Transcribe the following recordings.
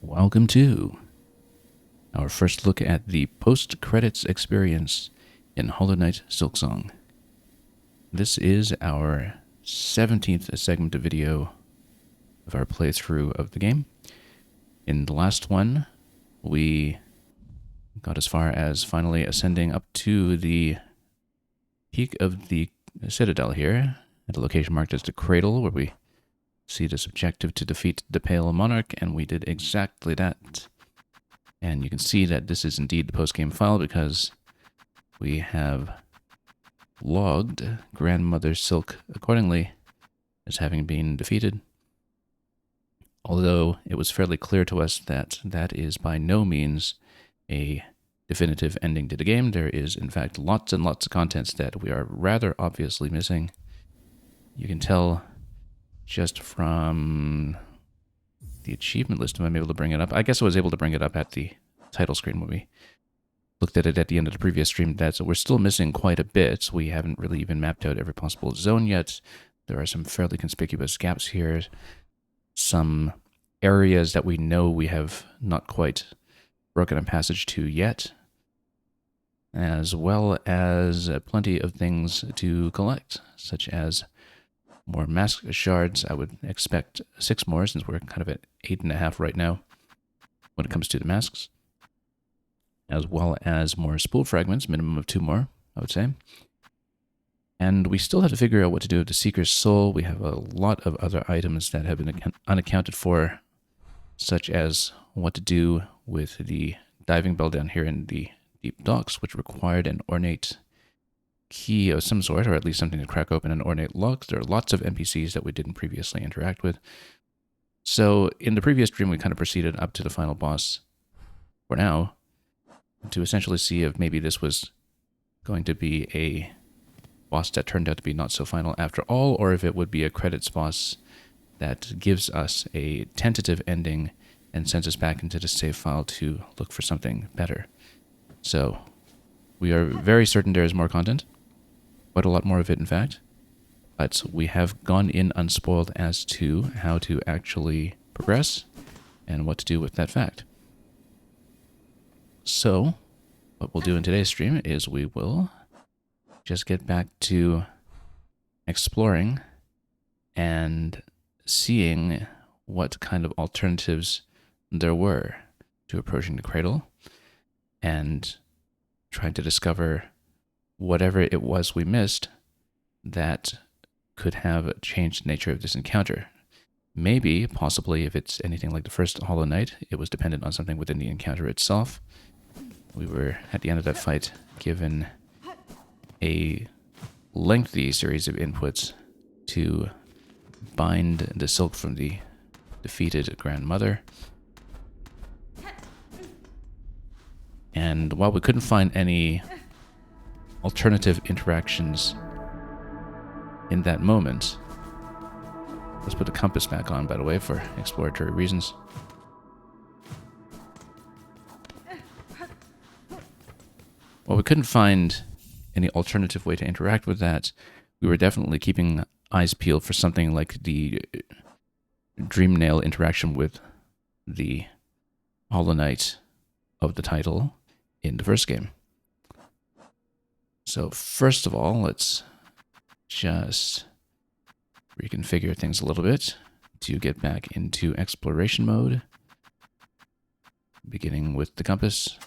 Welcome to our first look at the post-credits experience in Hollow Knight Silksong. This is our 17th segment of video of our playthrough of the game. In the last one, we got as far as finally ascending up to the peak of the citadel here, at a location marked as the Cradle, where we see this objective to defeat the Pale Monarch, and we did exactly that. And you can see that this is indeed the post-game file because we have logged Grandmother Silk accordingly as having been defeated. Although it was fairly clear to us that that is by no means a definitive ending to the game. There is, in fact, lots and lots of contents that we are rather obviously missing. You can tell just from the achievement list, if I'm able to bring it up. I guess I was able to bring it up at the title screen when we looked at it at the end of the previous stream. So we're still missing quite a bit. We haven't really even mapped out every possible zone yet. There are some fairly conspicuous gaps here. Some areas that we know we have not quite broken a passage to yet, as well as plenty of things to collect, such as more mask shards. I would expect 6 more, since we're kind of at 8.5 right now when it comes to the masks, as well as more spool fragments, minimum of 2 more, I would say. And we still have to figure out what to do with the Seeker's Soul. We have a lot of other items that have been unaccounted for, such as what to do with the diving bell down here in the deep docks, which required an ornate key of some sort, or at least something to crack open an ornate lock. There are lots of NPCs that we didn't previously interact with. So in the previous stream, we kind of proceeded up to the final boss for now to essentially see if maybe this was going to be a boss that turned out to be not so final after all, or if it would be a credits boss that gives us a tentative ending and sends us back into the save file to look for something better. So we are very certain there is more content. Quite a lot more of it, in fact. But we have gone in unspoiled as to how to actually progress and what to do with that fact. So, what we'll do in today's stream is we will just get back to exploring and seeing what kind of alternatives there were to approaching the Cradle, and trying to discover whatever it was we missed that could have changed the nature of this encounter. Maybe, possibly, if it's anything like the first Hollow Knight, it was dependent on something within the encounter itself. We were, at the end of that fight, given a lengthy series of inputs to bind the silk from the defeated grandmother. And while we couldn't find any alternative interactions in that moment, let's put the compass back on, by the way, for exploratory reasons. While we couldn't find any alternative way to interact with that, we were definitely keeping eyes peeled for something like the Dream Nail interaction with the Hollow Knight of the title in the first game. So first of all, let's just reconfigure things a little bit to get back into exploration mode, beginning with the compass.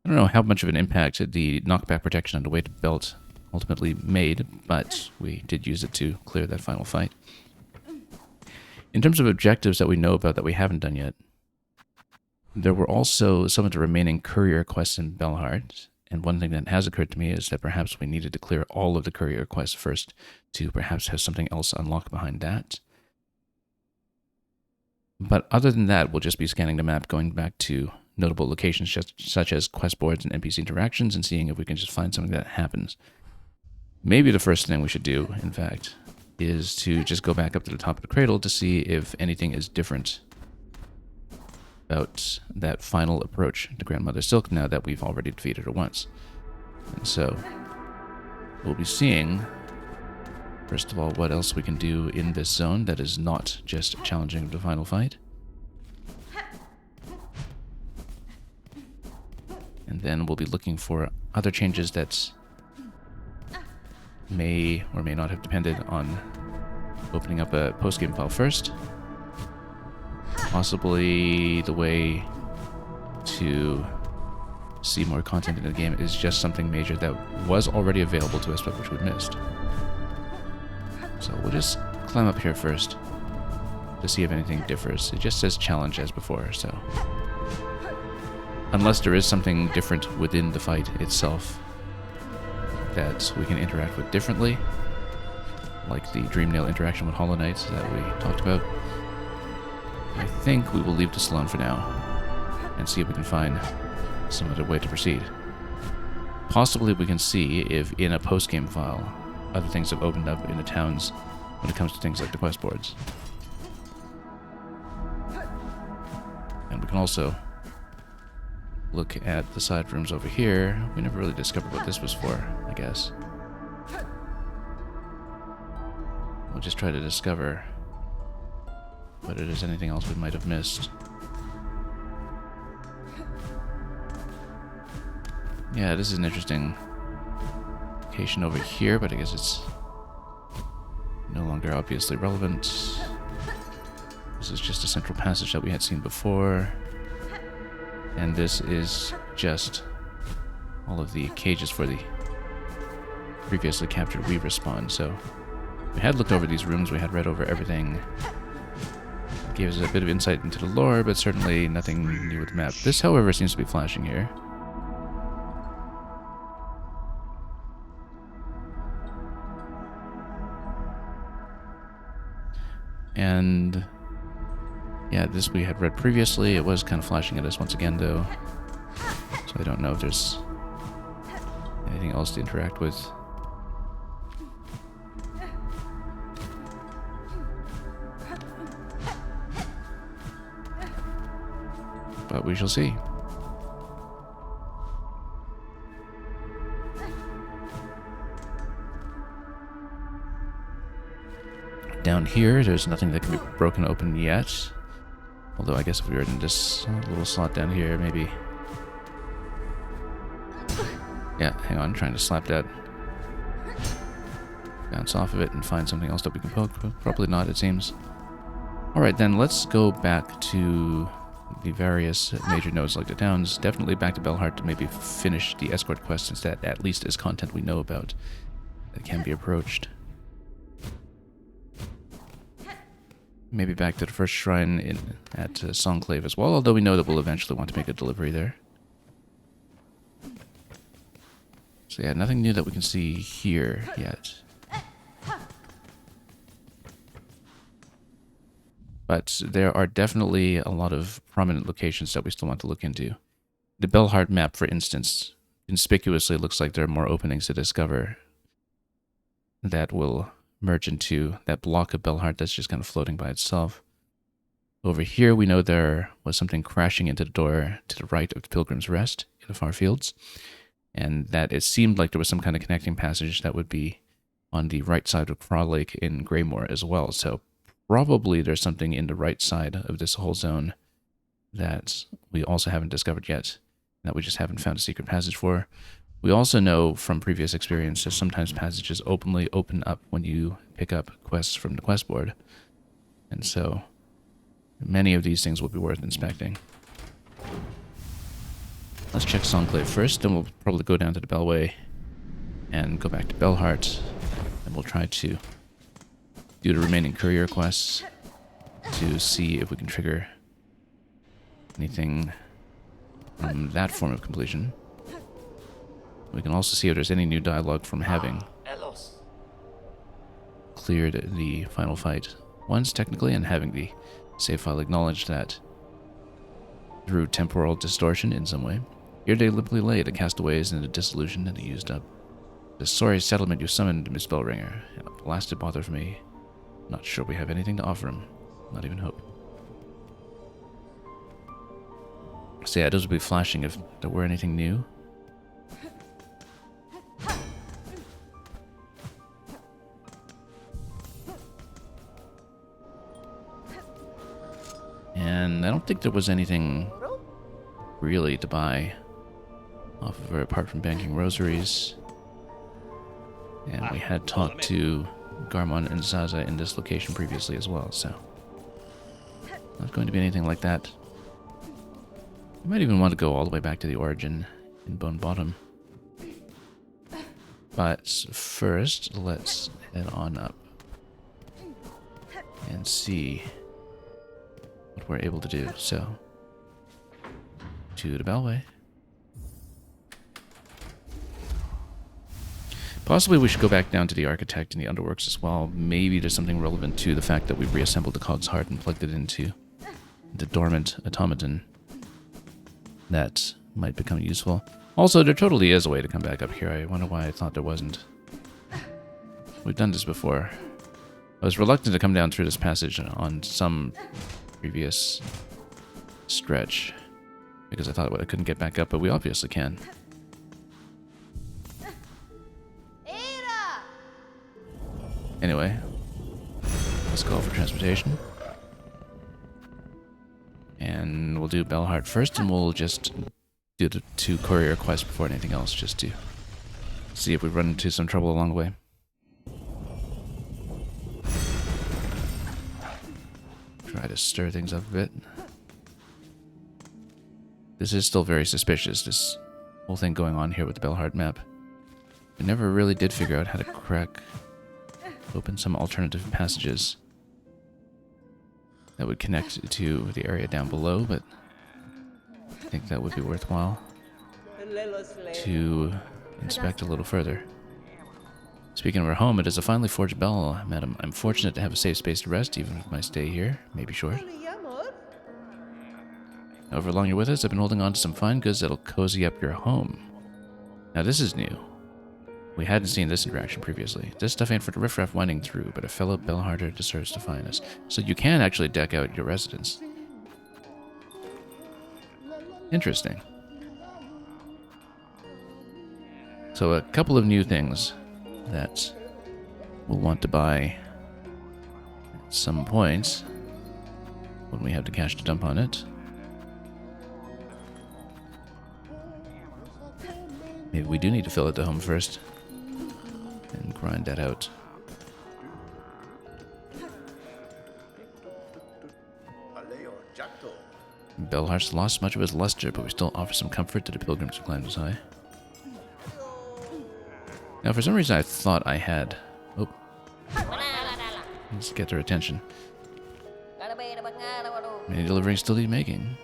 I don't know how much of an impact the knockback protection on the weight belt ultimately made, but we did use it to clear that final fight. In terms of objectives that we know about that we haven't done yet, there were also some of the remaining courier quests in Belhard, and one thing that has occurred to me is that perhaps we needed to clear all of the courier quests first to perhaps have something else unlocked behind that. But other than that, we'll just be scanning the map, going back to notable locations such as quest boards and NPC interactions, and seeing if we can just find something that happens. Maybe the first thing we should do, in fact, is to just go back up to the top of the Cradle to see if anything is different about that final approach to Grandmother Silk now that we've already defeated her once. And so we'll be seeing, first of all, what else we can do in this zone that is not just challenging the final fight. then we'll be looking for other changes that may or may not have depended on opening up a post-game file first. Possibly the way to see more content in the game is just something major that was already available to us but which we missed. So we'll just climb up here first to see if anything differs. It just says challenge as before, so unless there is something different within the fight itself that we can interact with differently, like the Dreamnail interaction with Hollow Knight that we talked about, I think we will leave this alone for now and see if we can find some other way to proceed. Possibly we can see if in a post-game file other things have opened up in the towns when it comes to things like the quest boards. And we can also look at the side rooms over here. We never really discovered what this was for, I guess. We'll just try to discover whether there's anything else we might have missed. Yeah, this is an interesting location over here, but I guess it's no longer obviously relevant. This is just a central passage that we had seen before. And this is just all of the cages for the previously captured Weaver spawn. So we had looked over these rooms, we had read over everything. It gave us a bit of insight into the lore, but certainly nothing new with the map. This, however, seems to be flashing here. And yeah, this we had read previously. It was kind of flashing at us once again, though. So I don't know if there's anything else to interact with. But we shall see. Down here, there's nothing that can be broken open yet. Although I guess if we were in this little slot down here, maybe... Yeah, hang on, trying to slap that. Bounce off of it and find something else that we can poke. Probably not, it seems. Alright then, let's go back to the various major nodes like the towns. Definitely back to Belhart to maybe finish the escort quest, since that at least is content we know about that can be approached. Maybe back to the first shrine at Songclave as well, although we know that we'll eventually want to make a delivery there. So yeah, nothing new that we can see here yet. But there are definitely a lot of prominent locations that we still want to look into. The Belhart map, for instance, conspicuously looks like there are more openings to discover that will merge into that block of Belhart that's just kind of floating by itself. Over here, we know there was something crashing into the door to the right of the Pilgrim's Rest in the far fields, and that it seemed like there was some kind of connecting passage that would be on the right side of Craw Lake in Greymore as well. So probably there's something in the right side of this whole zone that we also haven't discovered yet, that we just haven't found a secret passage for. We also know from previous experience that sometimes passages openly open up when you pick up quests from the quest board. And so many of these things will be worth inspecting. Let's check Songclave first, then we'll probably go down to the Bellway and go back to Belhart, and we'll try to do the remaining courier quests to see if we can trigger anything from that form of completion. We can also see if there's any new dialogue from having cleared the final fight once, technically, and having the save file acknowledge that through temporal distortion in some way. Here they liberally lay, the castaways and the disillusioned and the used up. The sorry settlement you summoned, Miss Bellringer, and a blasted bother for me. Not sure we have anything to offer him. Not even hope. So yeah, those would be flashing if there were anything new. And I don't think there was anything really to buy off of her apart from banking rosaries. And we had talked to Garmon and Zaza in this location previously as well, so not going to be anything like that. You might even want to go all the way back to the origin in Bone Bottom. But first, let's head on up and see what we're able to do. So, to the Bellway. Possibly we should go back down to the Architect and the Underworks as well. Maybe there's something relevant to the fact that we've reassembled the Cog's Heart and plugged it into the dormant automaton that might become useful. Also, there totally is a way to come back up here. I wonder why I thought there wasn't. We've done this before. I was reluctant to come down through this passage on some previous stretch because I thought I couldn't get back up, but we obviously can. Anyway, let's call for transportation. And we'll do Bellheart first, and we'll just do the 2 courier quests before anything else, just to see if we run into some trouble along the way. Try to stir things up a bit. This is still very suspicious, this whole thing going on here with the Bellheart map. We never really did figure out how to crack open some alternative passages that would connect to the area down below, but I think that would be worthwhile to inspect a little further. Speaking of our home, it is a finely forged bell, madam. I'm fortunate to have a safe space to rest, even if my stay here may be short. However long you're with us, I've been holding on to some fine goods that'll cozy up your home. Now this is new. We hadn't seen this interaction previously. This stuff ain't for the riffraff winding through, but a fellow bellhearter deserves to find us. So you can actually deck out your residence. Interesting. So a couple of new things that we'll want to buy at some point when we have the cash to dump on it. Maybe we do need to fill out the home first and grind that out. Bellheart's lost much of his luster, but we still offer some comfort to the pilgrims who climbed as high. Now, for some reason, I thought I had... Oh. Let's get their attention. Many deliveries still need making.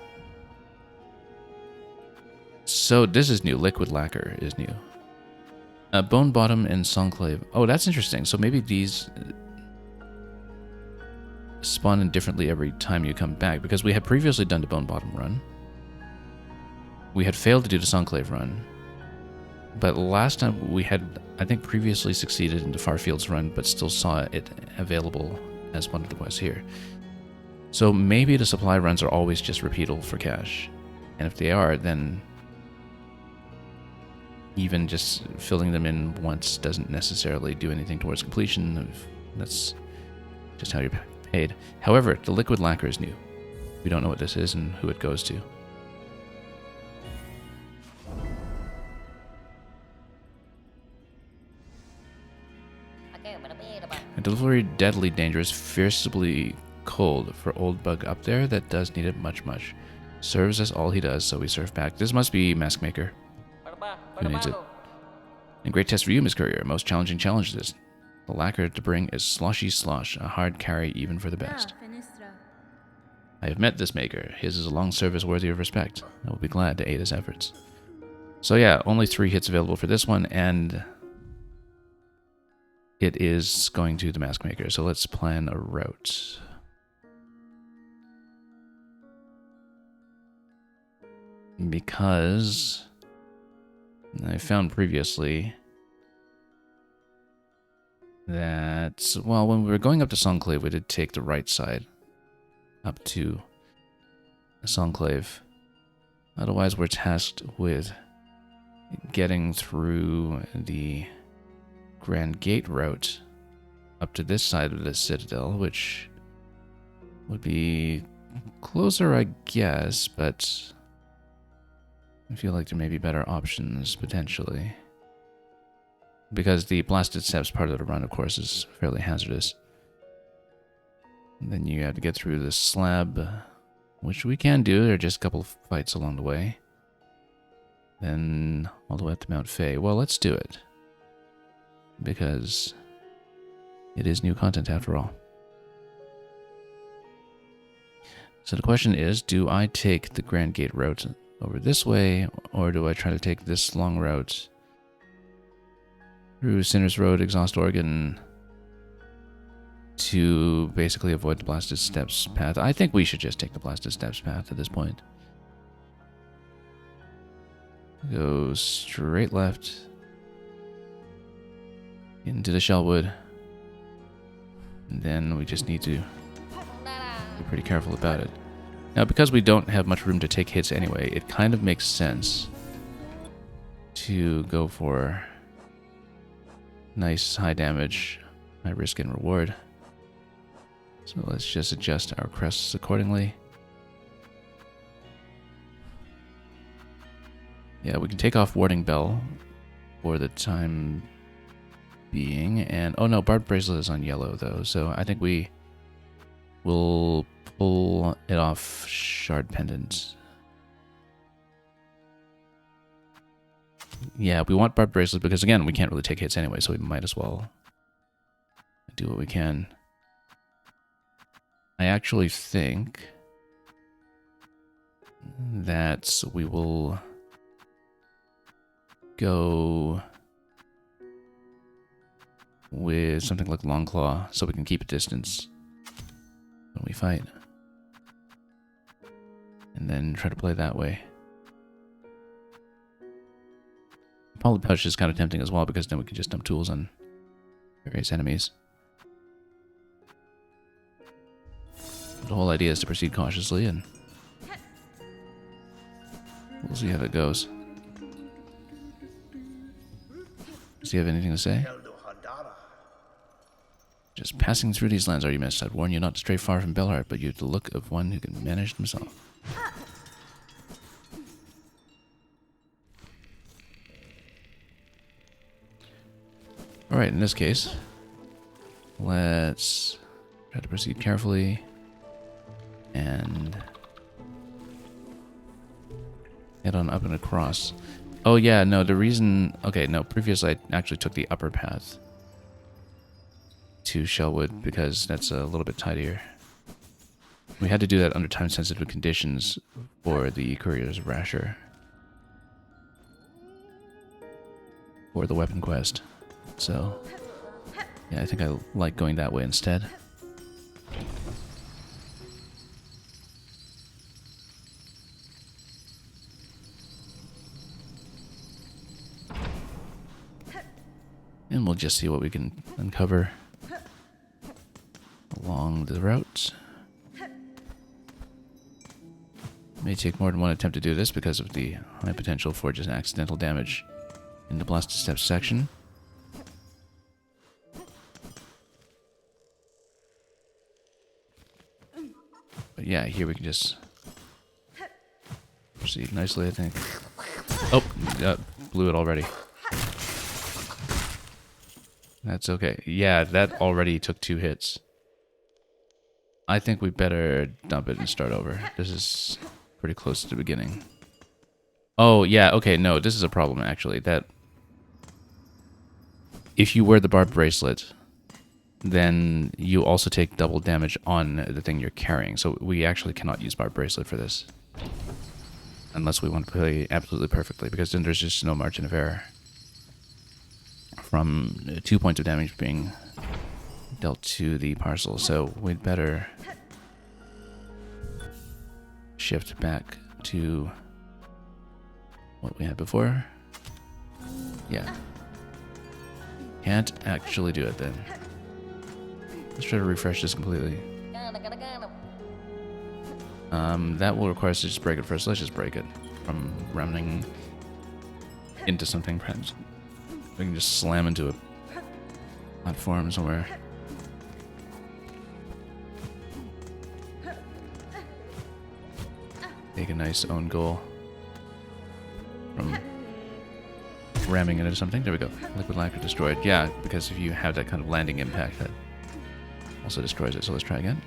So, this is new. Liquid lacquer is new. Bone Bottom and Songclave. Oh, that's interesting. So maybe these spawn in differently every time you come back, because we had previously done the Bone Bottom run. We had failed to do the Songclave run. But last time we had, I think, previously succeeded in the Farfields run, but still saw it available as one of the quests here. So maybe the supply runs are always just repeatable for cash. And if they are, then even just filling them in once doesn't necessarily do anything towards completion. That's just how you're paid. However, the liquid lacquer is new. We don't know what this is and who it goes to. A delivery deadly dangerous, fiercely cold for old bug up there that does need it much. Serves us all he does, so we serve back. This must be Mask Maker. Who needs it? And great test for you, Miss Courier. Most challenging challenge this. The lacquer to bring is sloshy slosh, a hard carry even for the best. I have met this maker. His is a long service worthy of respect. I will be glad to aid his efforts. So yeah, only 3 hits available for this one, and it is going to the Mask Maker. So let's plan a route. Because I found previously that, well, when we were going up to Songclave, we did take the right side up to Songclave. Otherwise, we're tasked with getting through the Grand Gate route up to this side of the Citadel, which would be closer, I guess, but I feel like there may be better options, potentially. Because the blasted steps part of the run, of course, is fairly hazardous. And then you have to get through this slab, which we can do. There are just a couple of fights along the way. Then all the way up to Mount Fay. Well, let's do it. Because it is new content after all. So the question is, do I take the Grand Gate route over this way, or do I try to take this long route through Sinners Road, Exhaust Oregon, to basically avoid the Blasted Steps path? I think we should just take the Blasted Steps path at this point. Go straight left into the Shellwood, and then we just need to be pretty careful about it. Now, because we don't have much room to take hits anyway, it kind of makes sense to go for nice high damage, high risk and reward. So let's just adjust our crests accordingly. Yeah, we can take off Warding Bell for the time being. And oh no, Barbed Bracelet is on yellow though, so I think we will pull it off Shard Pendant. Yeah, we want Barbed Bracelet because, again, we can't really take hits anyway, so we might as well do what we can. I actually think that we will go with something like Longclaw so we can keep a distance when we fight. And then try to play that way. Poly Pouch is kind of tempting as well, because then we can just dump tools on various enemies. The whole idea is to proceed cautiously, and we'll see how it goes. Does he have anything to say? Just passing through these lands are you missed. I'd warn you not to stray far from Belheart, but you have the look of one who can manage himself. Alright, in this case, let's try to proceed carefully and head on up and across. Oh yeah, no, the reason... Okay, no, previously I actually took the upper path to Shellwood because that's a little bit tidier. We had to do that under time-sensitive conditions for the Courier's Rasher. For the weapon quest. So, yeah, I think I like going that way instead. And we'll just see what we can uncover along the route. May take more than one attempt to do this because of the high potential for just accidental damage in the Blasted Steps section. But yeah, here we can just proceed nicely, I think. Oh, blew it already. That's okay. Yeah, that already took 2 hits. I think we better dump it and start over. This is pretty close to the beginning. Oh, yeah, okay, no, this is a problem, actually. That if you wear the Barbed Bracelet, then you also take double damage on the thing you're carrying. So we actually cannot use Barbed Bracelet for this. Unless we want to play absolutely perfectly, because then there's just no margin of error from 2 points of damage being dealt to the parcel. So we'd better shift back to what we had before. Yeah. Can't actually do it then. Let's try to refresh this completely. That will require us to just break it first. Let's just break it from running into something. Perhaps we can just slam into a platform somewhere. Take a nice own goal. from ramming into something. There we go. Liquid lacquer destroyed. Yeah, because if you have that kind of landing impact, that also destroys it. So let's try again.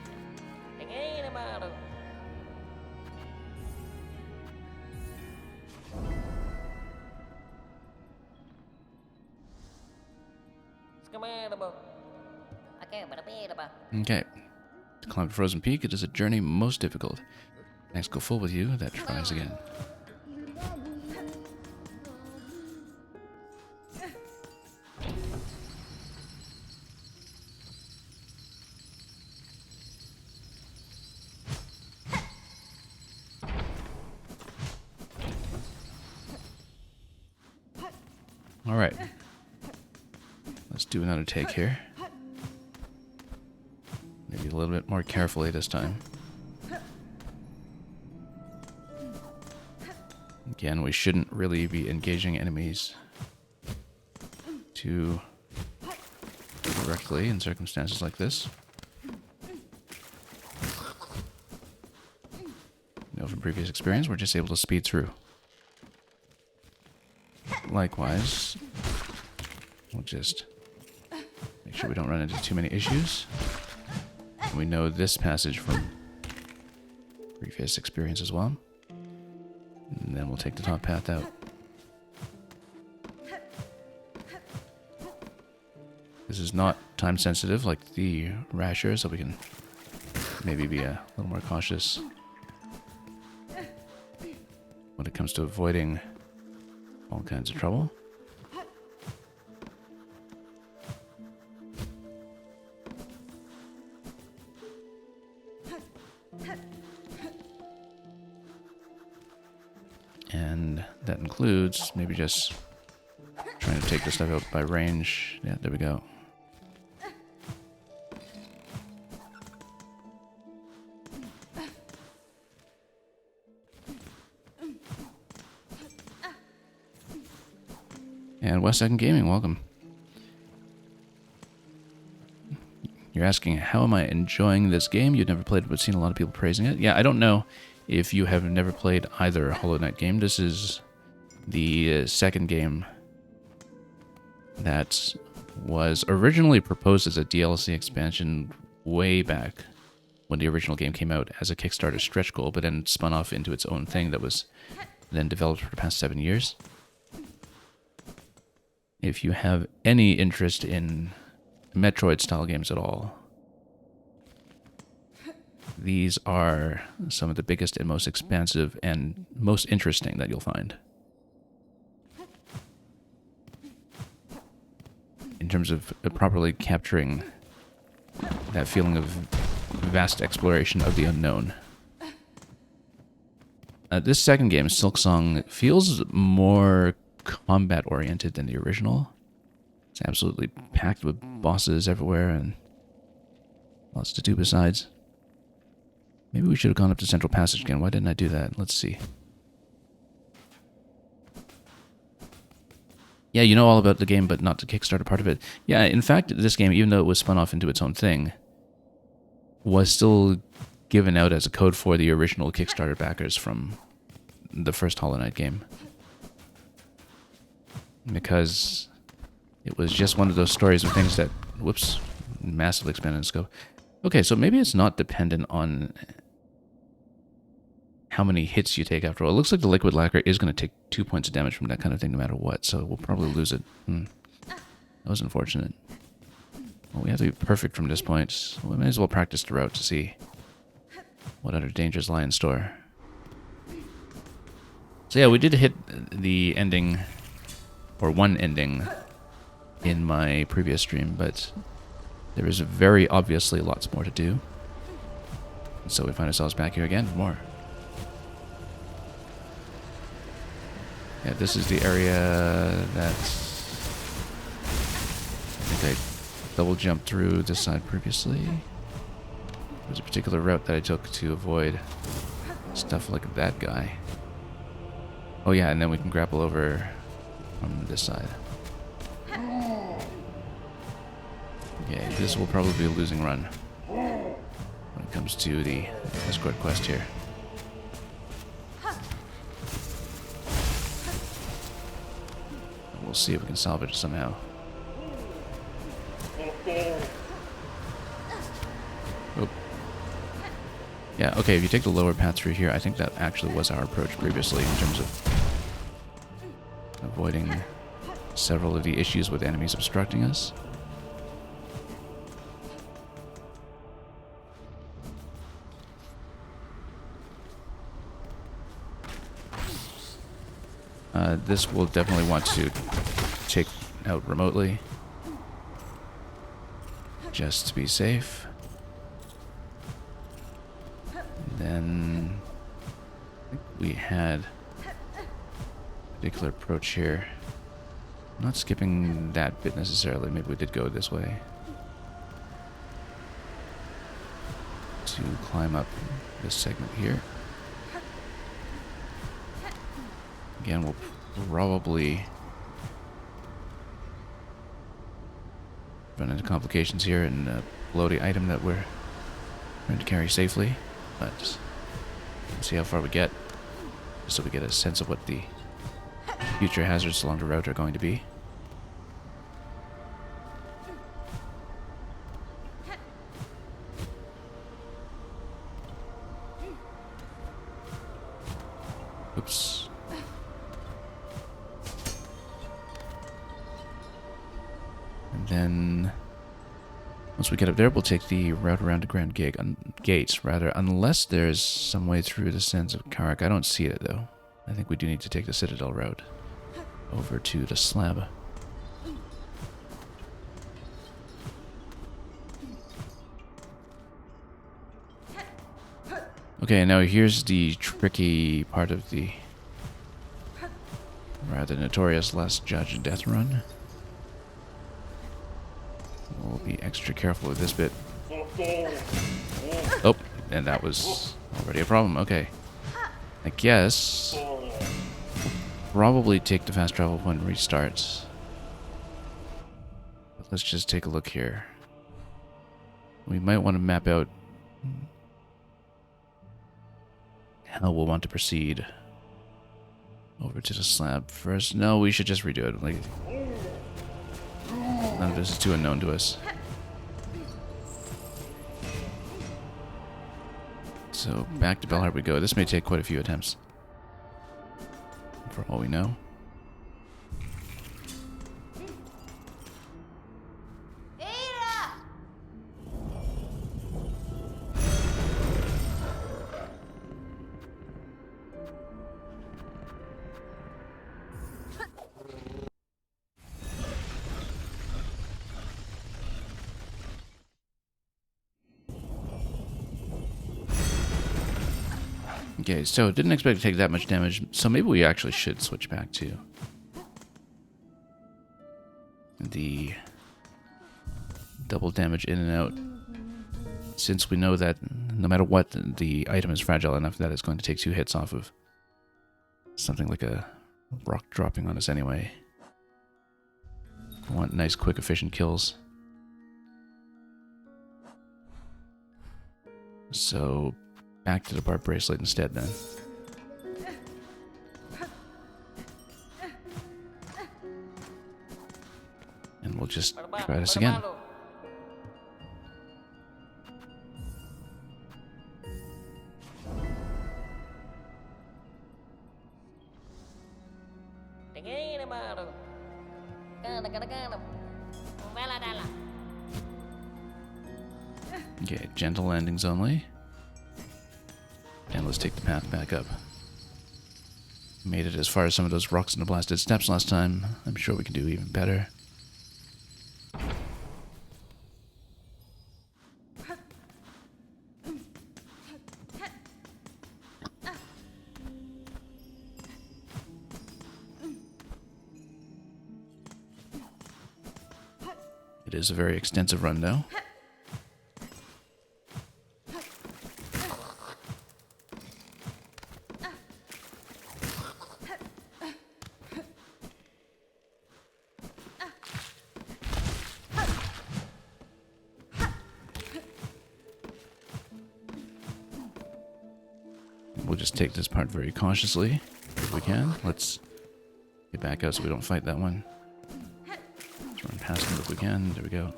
Okay. To climb the frozen peak, it is a journey most difficult. Next, go full with you. That tries again. All right. Let's do another take here. Maybe a little bit more carefully this time. Again, we shouldn't really be engaging enemies too directly in circumstances like this. You know, from previous experience, we're just able to speed through. Likewise, we'll just make sure we don't run into too many issues. And we know this passage from previous experience as well. And then we'll take the top path out. This is not time sensitive like the Rasher, so we can maybe be a little more cautious when it comes to avoiding all kinds of trouble. And that includes maybe just trying to take this stuff out by range. Yeah, there we go. And West Second Gaming, welcome. You're asking, how am I enjoying this game? You've never played it, but seen a lot of people praising it. Yeah, I don't know if you have never played either Hollow Knight game. This is the second game that was originally proposed as a DLC expansion way back when the original game came out as a Kickstarter stretch goal, but then spun off into its own thing that was then developed for the past 7 years. If you have any interest in Metroid-style games at all, these are some of the biggest and most expansive and most interesting that you'll find. In terms of properly capturing that feeling of vast exploration of the unknown. This second game, Silksong, feels more combat-oriented than the original. It's absolutely packed with bosses everywhere and lots to do besides. Maybe we should have gone up to Central Passage again. Why didn't I do that? Let's see. Yeah, you know all about the game, but not the Kickstarter part of it. Yeah, in fact, this game, even though it was spun off into its own thing, was still given out as a code for the original Kickstarter backers from the first Hollow Knight game. Because it was just one of those stories of things that, whoops, massively expanded in scope. Okay, so maybe it's not dependent on how many hits you take after all. It looks like the liquid lacquer is going to take 2 points of damage from that kind of thing no matter what, so we'll probably lose it. That was unfortunate. Well, we have to be perfect from this point. So we may as well practice the route to see what other dangers lie in store. So yeah, we did hit the ending, or one ending, in my previous stream, but there is very obviously lots more to do. And so we find ourselves back here again for more. Yeah, this is the area that I think I double jumped through this side previously. There was a particular route that I took to avoid stuff like that guy. Oh yeah, and then we can grapple over from this side. Okay, this will probably be a losing run when it comes to the escort quest here. we'll see if we can salvage it somehow. Oh. Yeah, okay, if you take the lower path through here, I think that actually was our approach previously in terms of avoiding several of the issues with enemies obstructing us. This we'll definitely want to take out remotely, just to be safe. And then I think we had a particular approach here. I'm not skipping that bit necessarily. Maybe we did go this way to climb up this segment here. Again, we'll probably run into complications here and blow the item that we're trying to carry safely. But let's see how far we get, just so we get a sense of what the future hazards along the route are going to be. Oops. And then once we get up there, we'll take the route around the Grand Gates, rather, unless there's some way through the Sands of Karak. I don't see it, though. I think we do need to take the Citadel route over to the slab. Okay, now here's the tricky part of the rather notorious Last Judge death run. We'll be extra careful with this bit. Oh, and that was already a problem. Okay. I guess probably take the fast travel point and restart. But let's just take a look here. We might want to map out how we'll want to proceed over to the slab first. No, we should just redo it. Like, none of this is too unknown to us. So back to Belhart we go. This may take quite a few attempts, for all we know. Okay, so didn't expect to take that much damage, so maybe we actually should switch back to the double damage in and out, since we know that no matter what, the item is fragile enough that it's going to take 2 hits off of something like a rock dropping on us anyway. We want nice, quick, efficient kills. So back to the Barb Bracelet instead, then. And we'll just try this again. Okay, gentle landings only. And let's take the path back up. Made it as far as some of those rocks in the blasted steps last time. I'm sure we can do even better. It is a very extensive run, though. We'll just take this part very cautiously if we can. Let's get back out so we don't fight that one. Run past them if we can. There we go.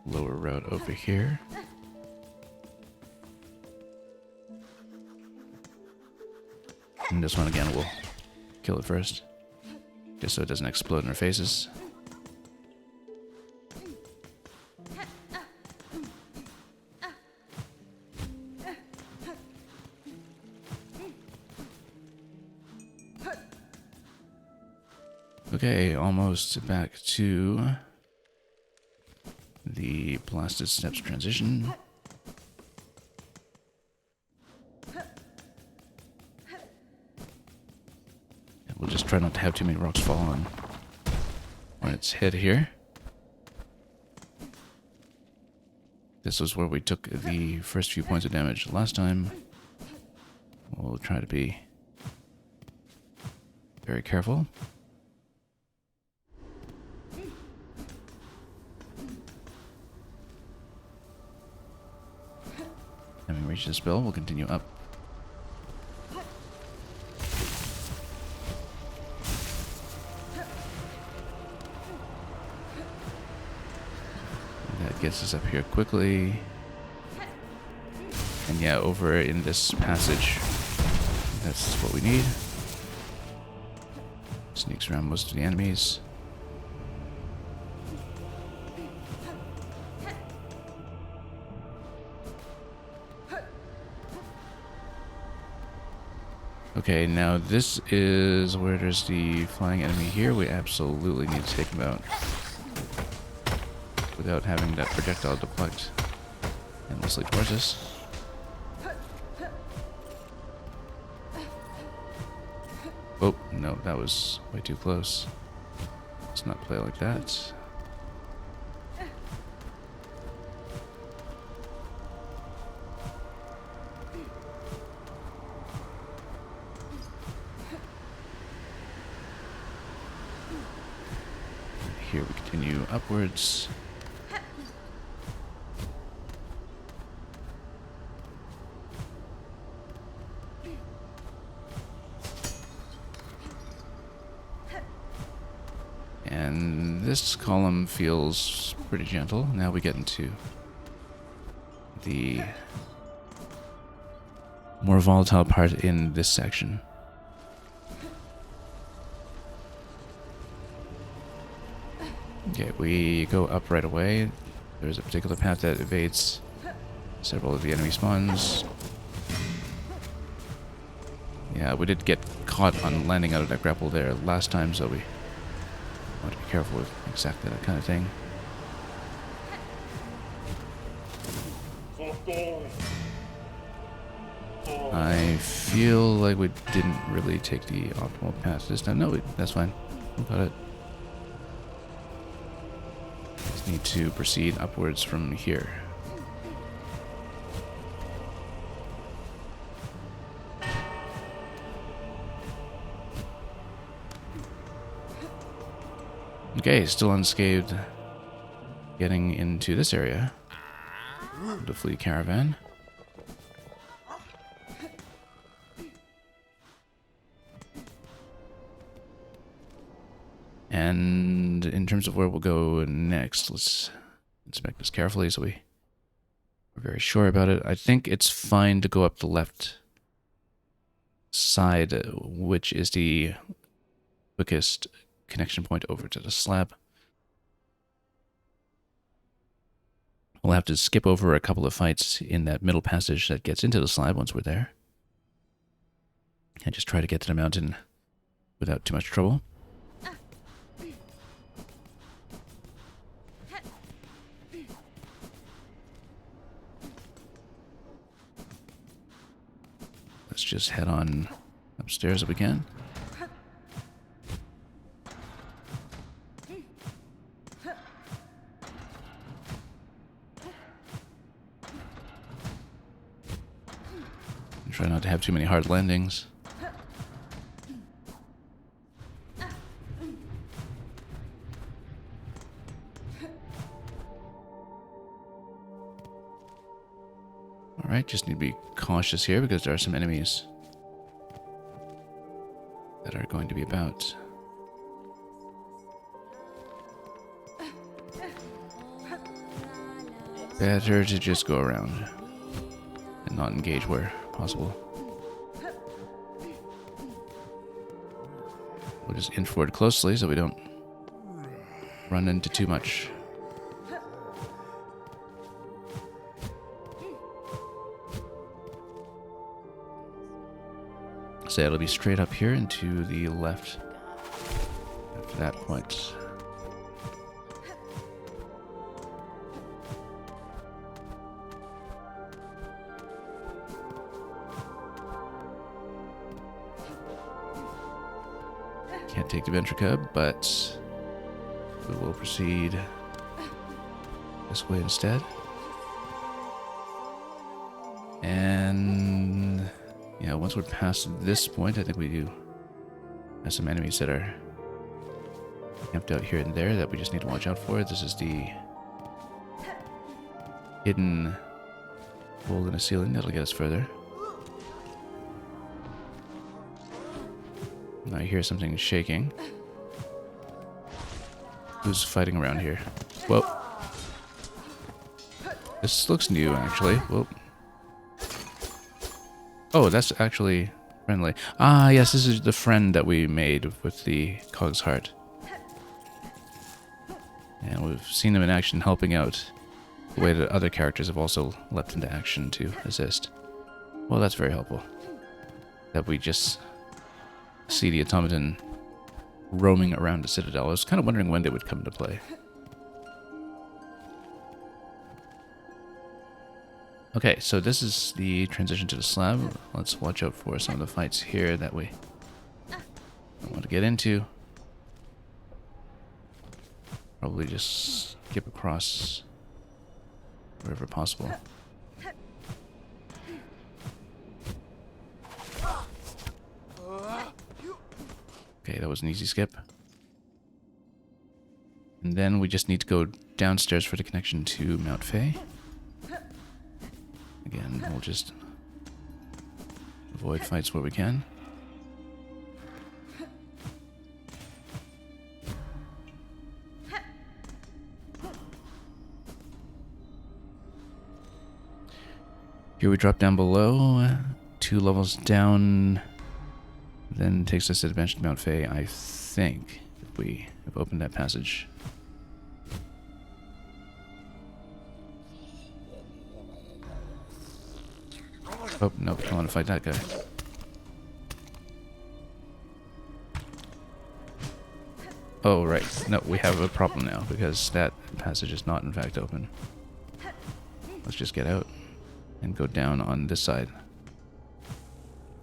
Lower route over here. And this one again, we'll kill it first. Just so it doesn't explode in our faces. Okay, almost back to the blasted steps transition. And we'll just try not to have too many rocks fall on its head here. This was where we took the first few points of damage last time. We'll try to be very careful. Having reached this bell, we'll continue up. That gets us up here quickly. And yeah, over in this passage, that's what we need. Sneaks around most of the enemies. Okay, now this is where there's the flying enemy here. We absolutely need to take him out without having that projectile deflect endlessly towards us. Oh, no, that was way too close. Let's not play like that. Here we continue upwards. And this column feels pretty gentle. Now we get into the more volatile part in this section. Okay, we go up right away. There's a particular path that evades several of the enemy spawns. Yeah, we did get caught on landing out of that grapple there last time, so we want to be careful with exactly that kind of thing. I feel like we didn't really take the optimal path this time. No, that's fine. We got it. Just need to proceed upwards from here. Okay, still unscathed. Getting into this area. The fleet caravan. And in terms of where we'll go next, let's inspect this carefully so we're very sure about it. I think it's fine to go up the left side, which is the quickest connection point over to the slab. We'll have to skip over a couple of fights in that middle passage that gets into the slab once we're there. And just try to get to the mountain without too much trouble. Let's just head on upstairs if we can. And try not to have too many hard landings. Alright, just need to be cautious here because there are some enemies that are going to be about. Better to just go around and not engage where possible. We'll just inch forward closely so we don't run into too much. So it'll be straight up here and to the left after that point. Can't take the Ventrica, but we will proceed this way instead. And yeah, once we're past this point, I think we do have some enemies that are camped out here and there that we just need to watch out for. This is the hidden hole in the ceiling that'll get us further. I hear something shaking. Who's fighting around here? Whoa. This looks new, actually. Whoa. Oh, that's actually friendly. Ah, yes, this is the friend that we made with the Cog's Heart. And we've seen him in action helping out the way that other characters have also leapt into action to assist. Well, that's very helpful. That we just see the automaton roaming around the Citadel. I was kind of wondering when they would come into play. Okay, so this is the transition to the slab. Let's watch out for some of the fights here that we don't want to get into. Probably just skip across wherever possible. Okay, that was an easy skip. And then we just need to go downstairs for the connection to Mount Fae. Again, we'll just avoid fights where we can. Here we drop down below, 2 levels down, then takes us to the bench to Mount Fae, I think, if we have opened that passage. Oh, nope, I want to fight that guy. Oh, right. No, we have a problem now, because that passage is not, in fact, open. Let's just get out and go down on this side.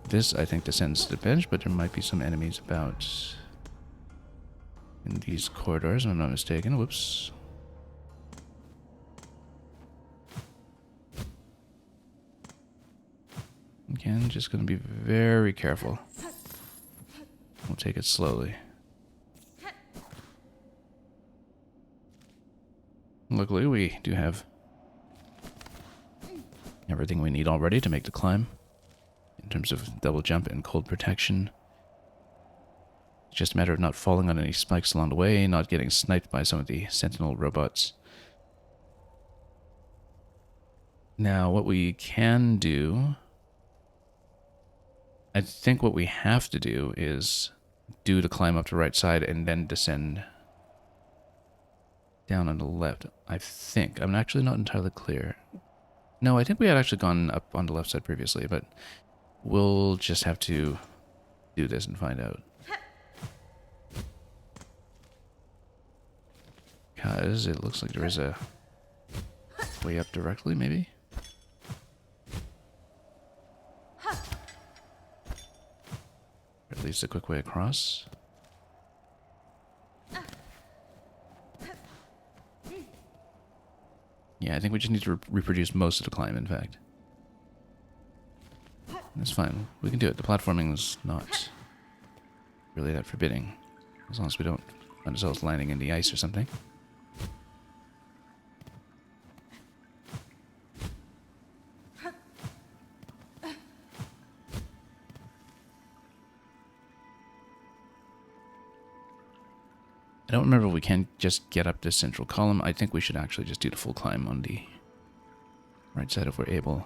This, I think, descends to the bench, but there might be some enemies about in these corridors, if I'm not mistaken. Whoops. Again, just going to be very careful. We'll take it slowly. Luckily, we do have everything we need already to make the climb. In terms of double jump and cold protection. It's just a matter of not falling on any spikes along the way, not getting sniped by some of the sentinel robots. Now, what we can do, I think what we have to do is do the climb up to the right side and then descend down on the left. I think. I'm actually not entirely clear. No, I think we had actually gone up on the left side previously, but we'll just have to do this and find out. Because it looks like there is a way up directly, maybe? Or at least a quick way across. Yeah, I think we just need to reproduce most of the climb, in fact. That's fine. We can do it. The platforming is not really that forbidding. As long as we don't find ourselves landing in the ice or something. I don't remember if we can just get up this central column. I think we should actually just do the full climb on the right side if we're able.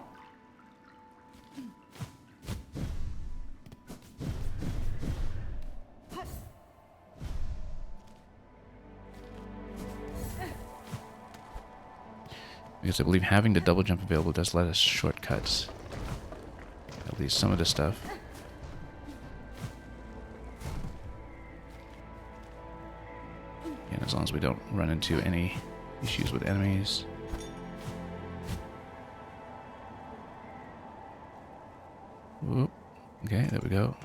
Because I believe having the double jump available does let us shortcuts. At least some of the stuff. And as long as we don't run into any issues with enemies. Whoop. Okay, there we go.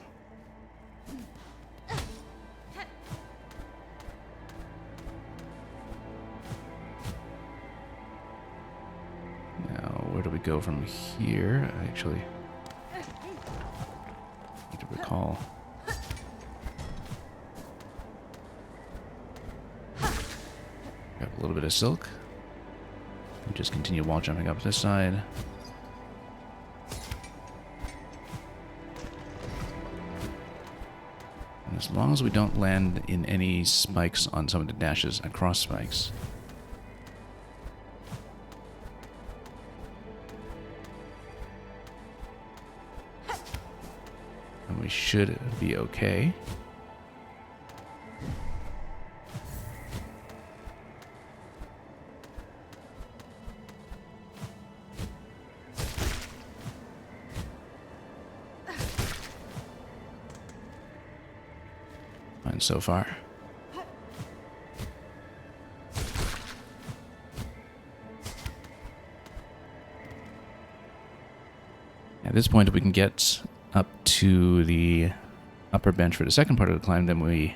Now, where do we go from here? I actually need to recall. Grab a little bit of silk. And just continue wall jumping up this side. And as long as we don't land in any spikes on some of the dashes across spikes. And we should be okay. Fine so far. At this point, if we can get up to the upper bench for the second part of the climb, then we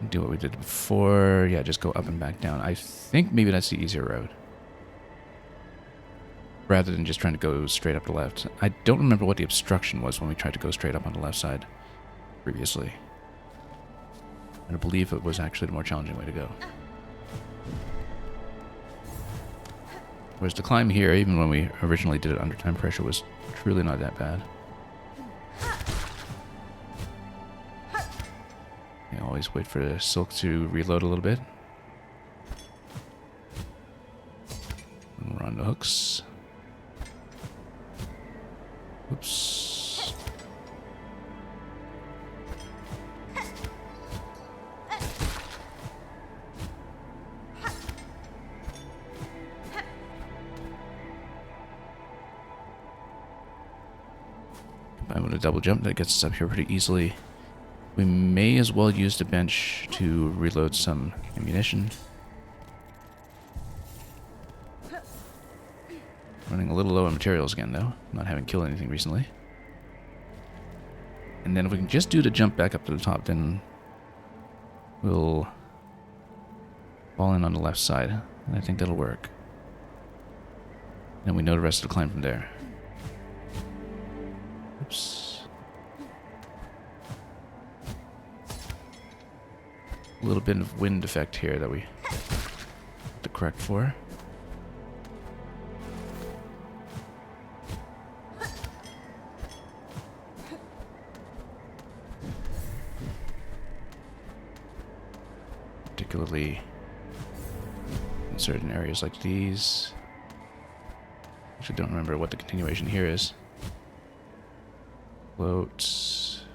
do what we did before. Yeah, just go up and back down. I think maybe that's the easier road, rather than just trying to go straight up the left. I don't remember what the obstruction was when we tried to go straight up on the left side previously. I believe it was actually the more challenging way to go. Whereas the climb here, even when we originally did it under time pressure, was truly not that bad. You always wait for the silk to reload a little bit. And we're on the hooks. Oops. Combined with a double jump, that gets us up here pretty easily. We may as well use the bench to reload some ammunition. Running a little low on materials again, though. Not having killed anything recently. And then if we can just do the jump back up to the top, then we'll fall in on the left side. And I think that'll work. Then we know the rest of the climb from there. Oops. A little bit of wind effect here that we have to correct for. Particularly in certain areas like these. Actually, don't remember what the continuation here is. Float.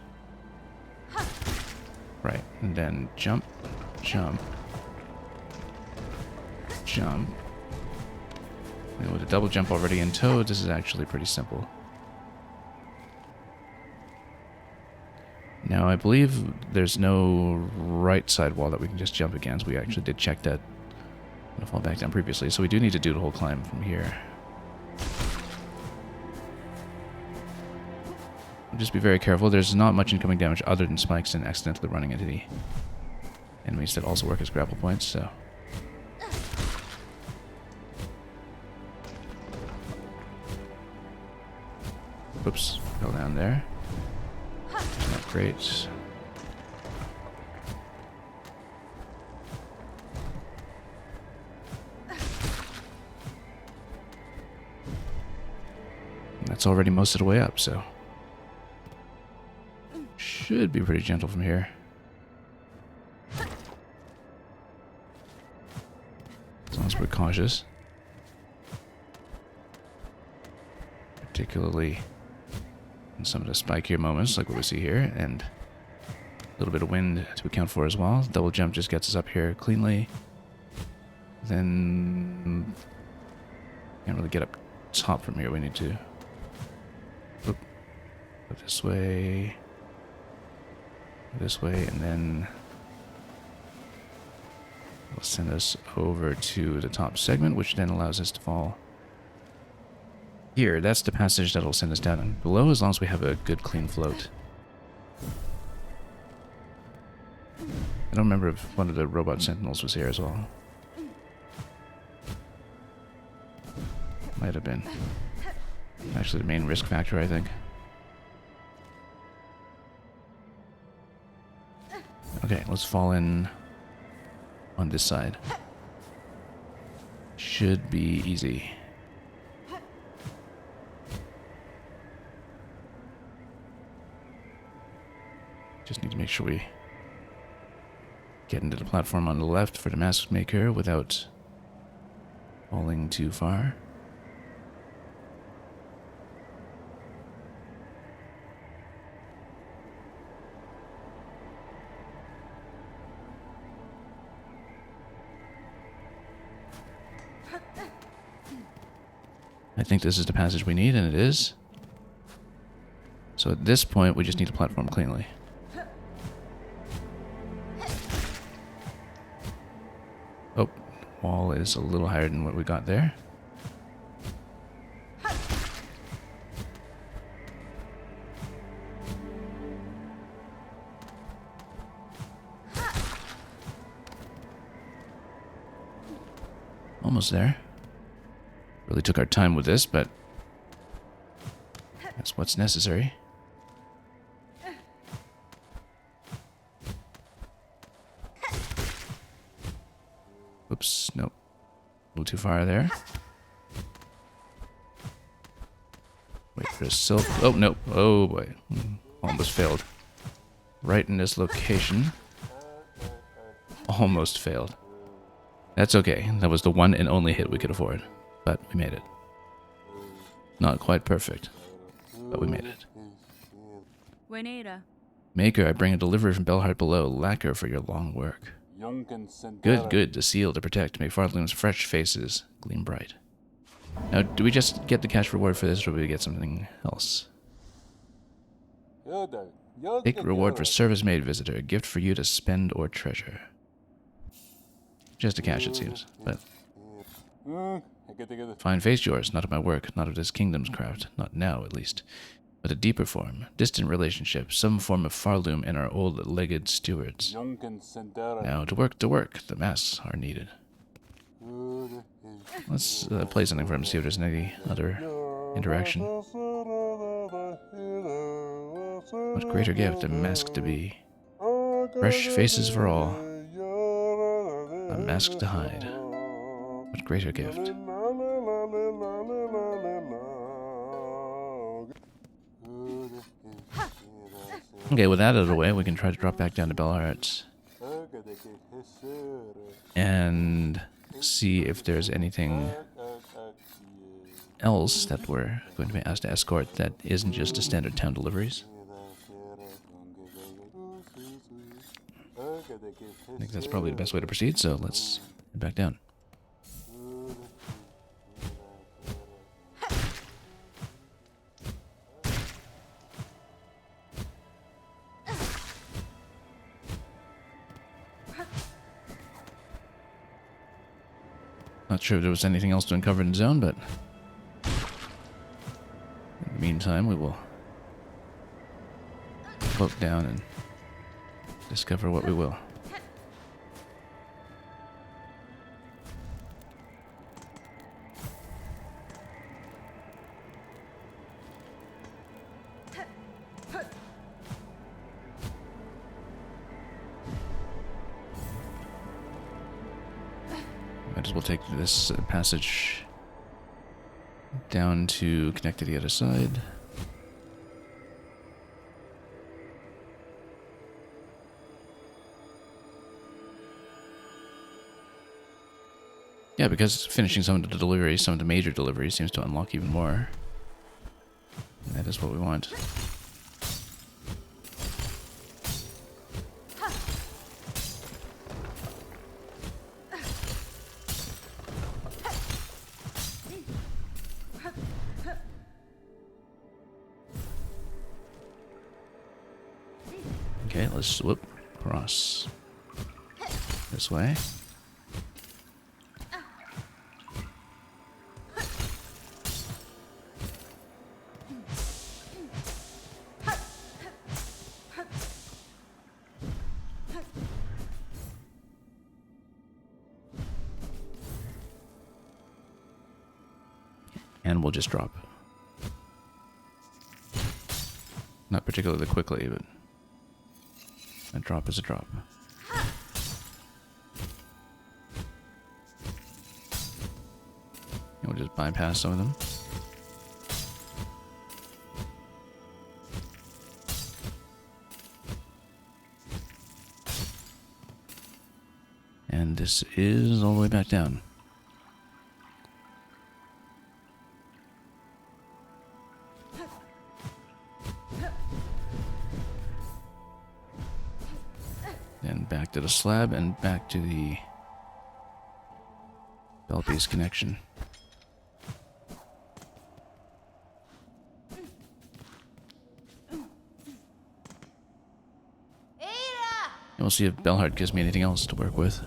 Right, and then jump, jump, jump. And with a double jump already in tow, this is actually pretty simple. Now, I believe there's no right side wall that we can just jump against. We actually did check that. I'm going to fall back down previously, so we do need to do the whole climb from here. Just be very careful. There's not much incoming damage other than spikes and accidentally running into the enemies that also work as grapple points, so. Oops, fell down there. Not great. And that's already most of the way up, so. Should be pretty gentle from here. As long as we're cautious. Particularly in some of the spikier moments, like what we see here, and a little bit of wind to account for as well. Double jump just gets us up here cleanly. Then can't really get up top from here. We need to go this way, and then it'll send us over to the top segment, which then allows us to fall here. That's the passage that'll send us down and below, as long as we have a good clean float. I don't remember if one of the robot sentinels was here as well. Might have been. Actually, the main risk factor, I think. Okay, let's fall in on this side. Should be easy. Just need to make sure we get into the platform on the left for the mask maker without falling too far. I think this is the passage we need, and it is. So at this point, we just need to platform cleanly. Oh, wall is a little higher than what we got there. Almost there. Really took our time with this, but that's what's necessary. Oops, nope. A little too far there. Wait for a silk. Oh, nope. Oh, boy. Almost failed. Right in this location. Almost failed. That's okay. That was the one and only hit we could afford. But we made it. Not quite perfect, but we made it. Maker, I bring a delivery from Bellheart below. Lacquer for your long work. Good, good. To seal, to protect. May Fartloom's fresh faces gleam bright. Now, do we just get the cash reward for this, or do we get something else? Take reward for service-made visitor. A gift for you to spend or treasure. Just a cash, it seems, but... Fine face yours, not of my work, not of this kingdom's craft, not now at least, but a deeper form, distant relationship, some form of Farloom and our old-legged stewards. Now to work, the masks are needed. Let's play something for him, see if there's any other interaction. What greater gift a mask to be. Fresh faces for all, a mask to hide. What greater gift. Okay, with that out of the way, we can try to drop back down to Bellheart and see if there's anything else that we're going to be asked to escort that isn't just the standard town deliveries. I think that's probably the best way to proceed, so let's head back down. Not sure if there was anything else to uncover in the zone, but in the meantime, we will float down and discover what we will. Might as well take this passage down to connect to the other side. Yeah, because finishing some of the deliveries, some of the major deliveries, seems to unlock even more. And that is what we want. Okay, let's swoop across this way. And we'll just drop. Not particularly quickly, but a drop is a drop. And we'll just bypass some of them. And this is all the way back down. Then back to the slab and back to the bell piece connection. And we'll see if Bellheart gives me anything else to work with.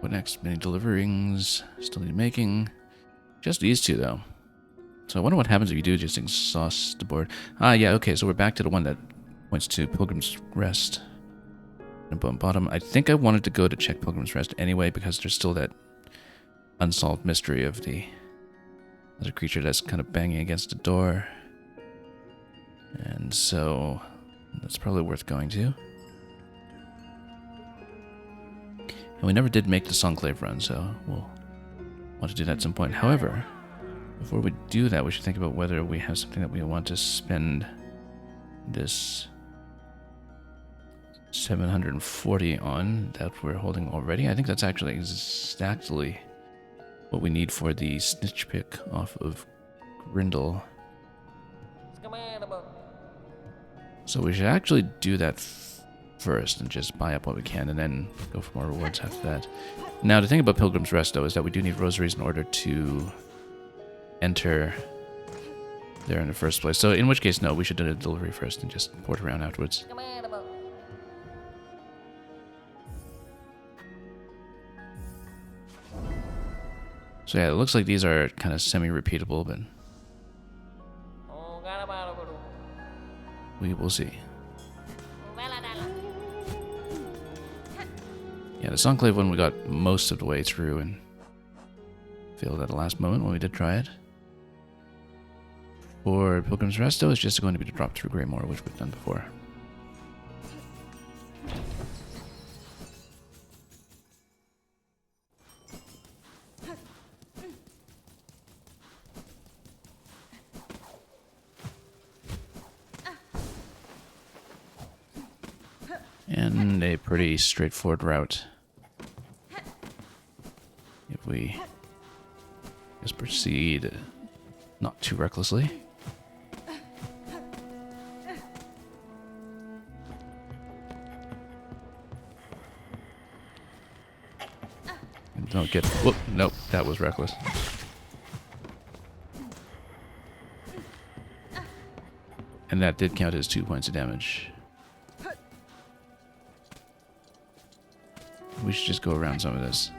What next? Many deliverings. Still need making. Just these two, though. So I wonder what happens if you do just exhaust the board. Ah, yeah, okay, so we're back to the one that points to Pilgrim's Rest. And bottom. I think I wanted to go to check Pilgrim's Rest anyway, because there's still that unsolved mystery of the other creature that's kind of banging against the door. And so that's probably worth going to. And we never did make the Songclave run, so we'll want to do that at some point. However, before we do that, we should think about whether we have something that we want to spend this 740 on that we're holding already. I think that's actually exactly what we need for the snitch pick off of Grindel. So we should actually do that first and just buy up what we can and then go for more rewards after that. Now, the thing about Pilgrim's Rest, though, is that we do need rosaries in order to enter there in the first place. So in which case, no, we should do the delivery first and just port around afterwards. So yeah, it looks like these are kind of semi-repeatable, but we will see. Yeah, the Songclave one we got most of the way through and failed at the last moment when we did try it. For Pilgrim's Rest, though, it's just going to be to drop through Greymoor, which we've done before. And a pretty straightforward route. If we just proceed not too recklessly. And don't get... Whoop, nope, that was reckless. And that did count as 2 points of damage. We should just go around some of this.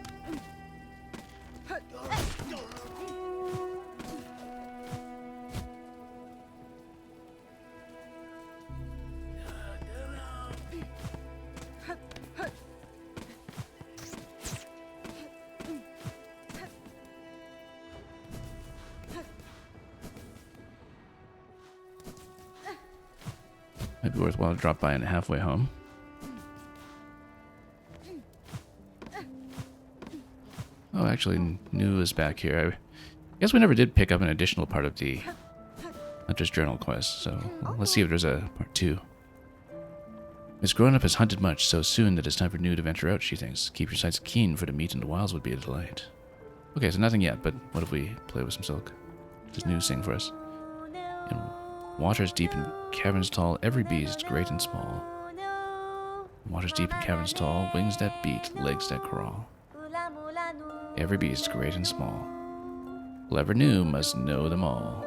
Might be worthwhile to drop by on the halfway home. Oh, actually, New is back here. I guess we never did pick up an additional part of the Hunter's Journal quest, so let's see if there's a part 2. Miss Grown-Up has hunted much, so soon that it's time for New to venture out, she thinks. Keep your sights keen, for to meet in the wilds would be a delight. Okay, so nothing yet, but what if we play with some Silk? Does New sing for us? In waters deep and caverns tall, every beast, great and small. Waters deep and caverns tall, wings that beat, legs that crawl. Every beast, great and small. Whoever knew must know them all.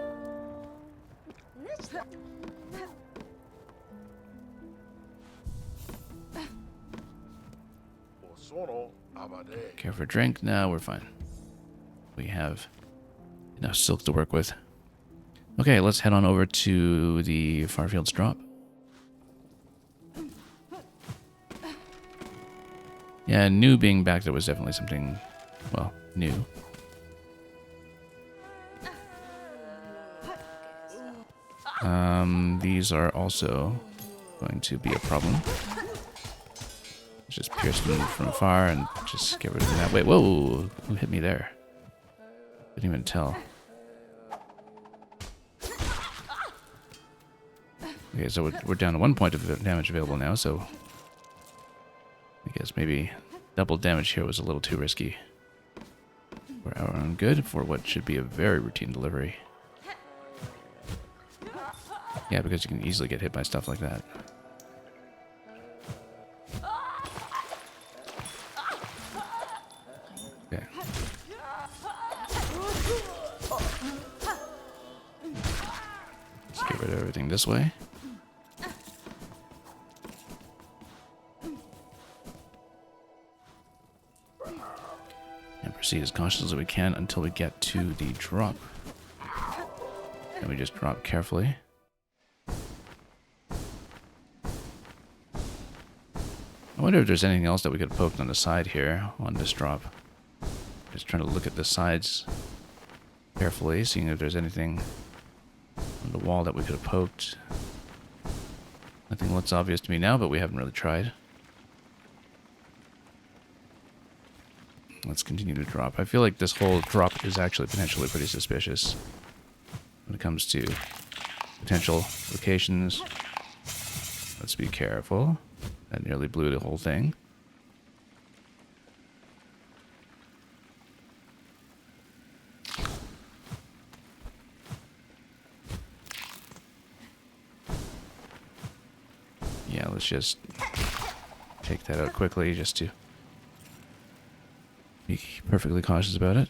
Care for a drink? No, we're fine. We have enough silk to work with. Okay, let's head on over to the Farfield's Drop. Yeah, New being back there was definitely something, well, new. These are also going to be a problem. Just pierce them from afar and just get rid of them that way. Whoa! Who hit me there? Didn't even tell. Okay, so we're down to 1 point of damage available now, so I guess maybe double damage here was a little too risky. We're our own good for what should be a very routine delivery. Yeah, because you can easily get hit by stuff like that. Okay. Let's get rid of everything this way. And proceed as cautiously as we can until we get to the drop. And we just drop carefully. I wonder if there's anything else that we could have poked on the side here on this drop. Just trying to look at the sides carefully, seeing if there's anything on the wall that we could have poked. Nothing looks obvious to me now, but we haven't really tried. Let's continue to drop. I feel like this whole drop is actually potentially pretty suspicious when it comes to potential locations. Let's be careful. That nearly blew the whole thing. Yeah, let's just take that out quickly just to be perfectly cautious about it.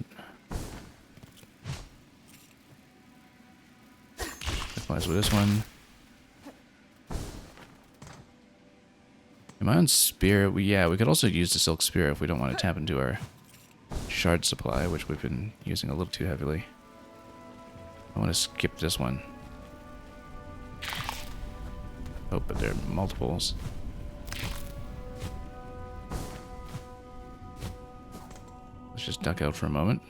Likewise with this one. Am I on Spear? We could also use the Silk Spear if we don't want to tap into our shard supply, which we've been using a little too heavily. I want to skip this one. Oh, but there are multiples. Let's just duck out for a moment.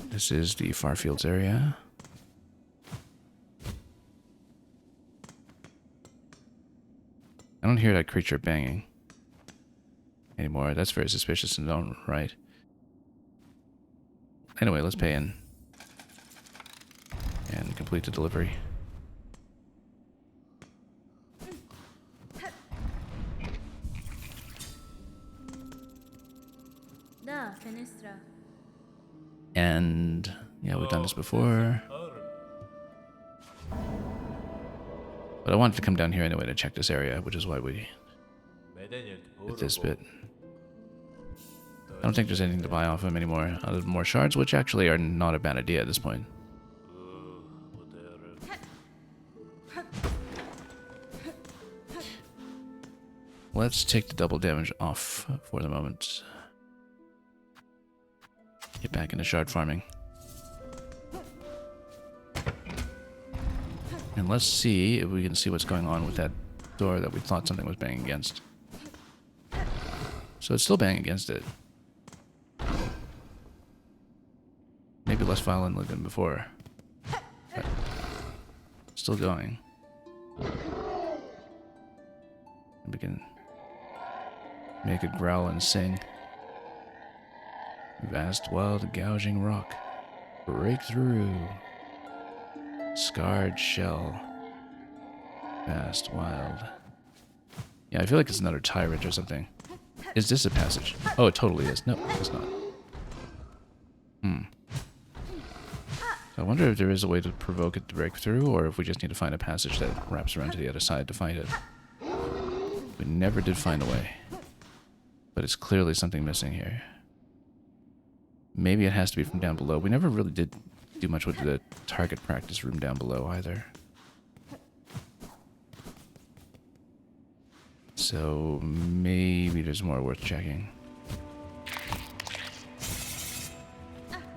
This is the Farfields area. I don't hear that creature banging anymore. That's very suspicious in its own right. Anyway, let's pay in and complete the delivery. And yeah, we've done this before. But I wanted to come down here anyway to check this area, which is why we did this bit. I don't think there's anything to buy off him anymore, other than more shards, which actually are not a bad idea at this point. Let's take the double damage off for the moment. Get back into shard farming. And let's see if we can see what's going on with that door that we thought something was banging against. So it's still banging against it. Maybe less violently than before. But still going. we can make it growl and sing. Vast, wild, gouging rock. Breakthrough. Scarred shell. Vast, wild. Yeah, I feel like it's another tyrant or something. Is this a passage? Oh, it totally is. No, it's not. I wonder if there is a way to provoke it to break through, or if we just need to find a passage that wraps around to the other side to find it. We never did find a way. But it's clearly something missing here. Maybe it has to be from down below. We never really did do much with the target practice room down below either. So maybe there's more worth checking.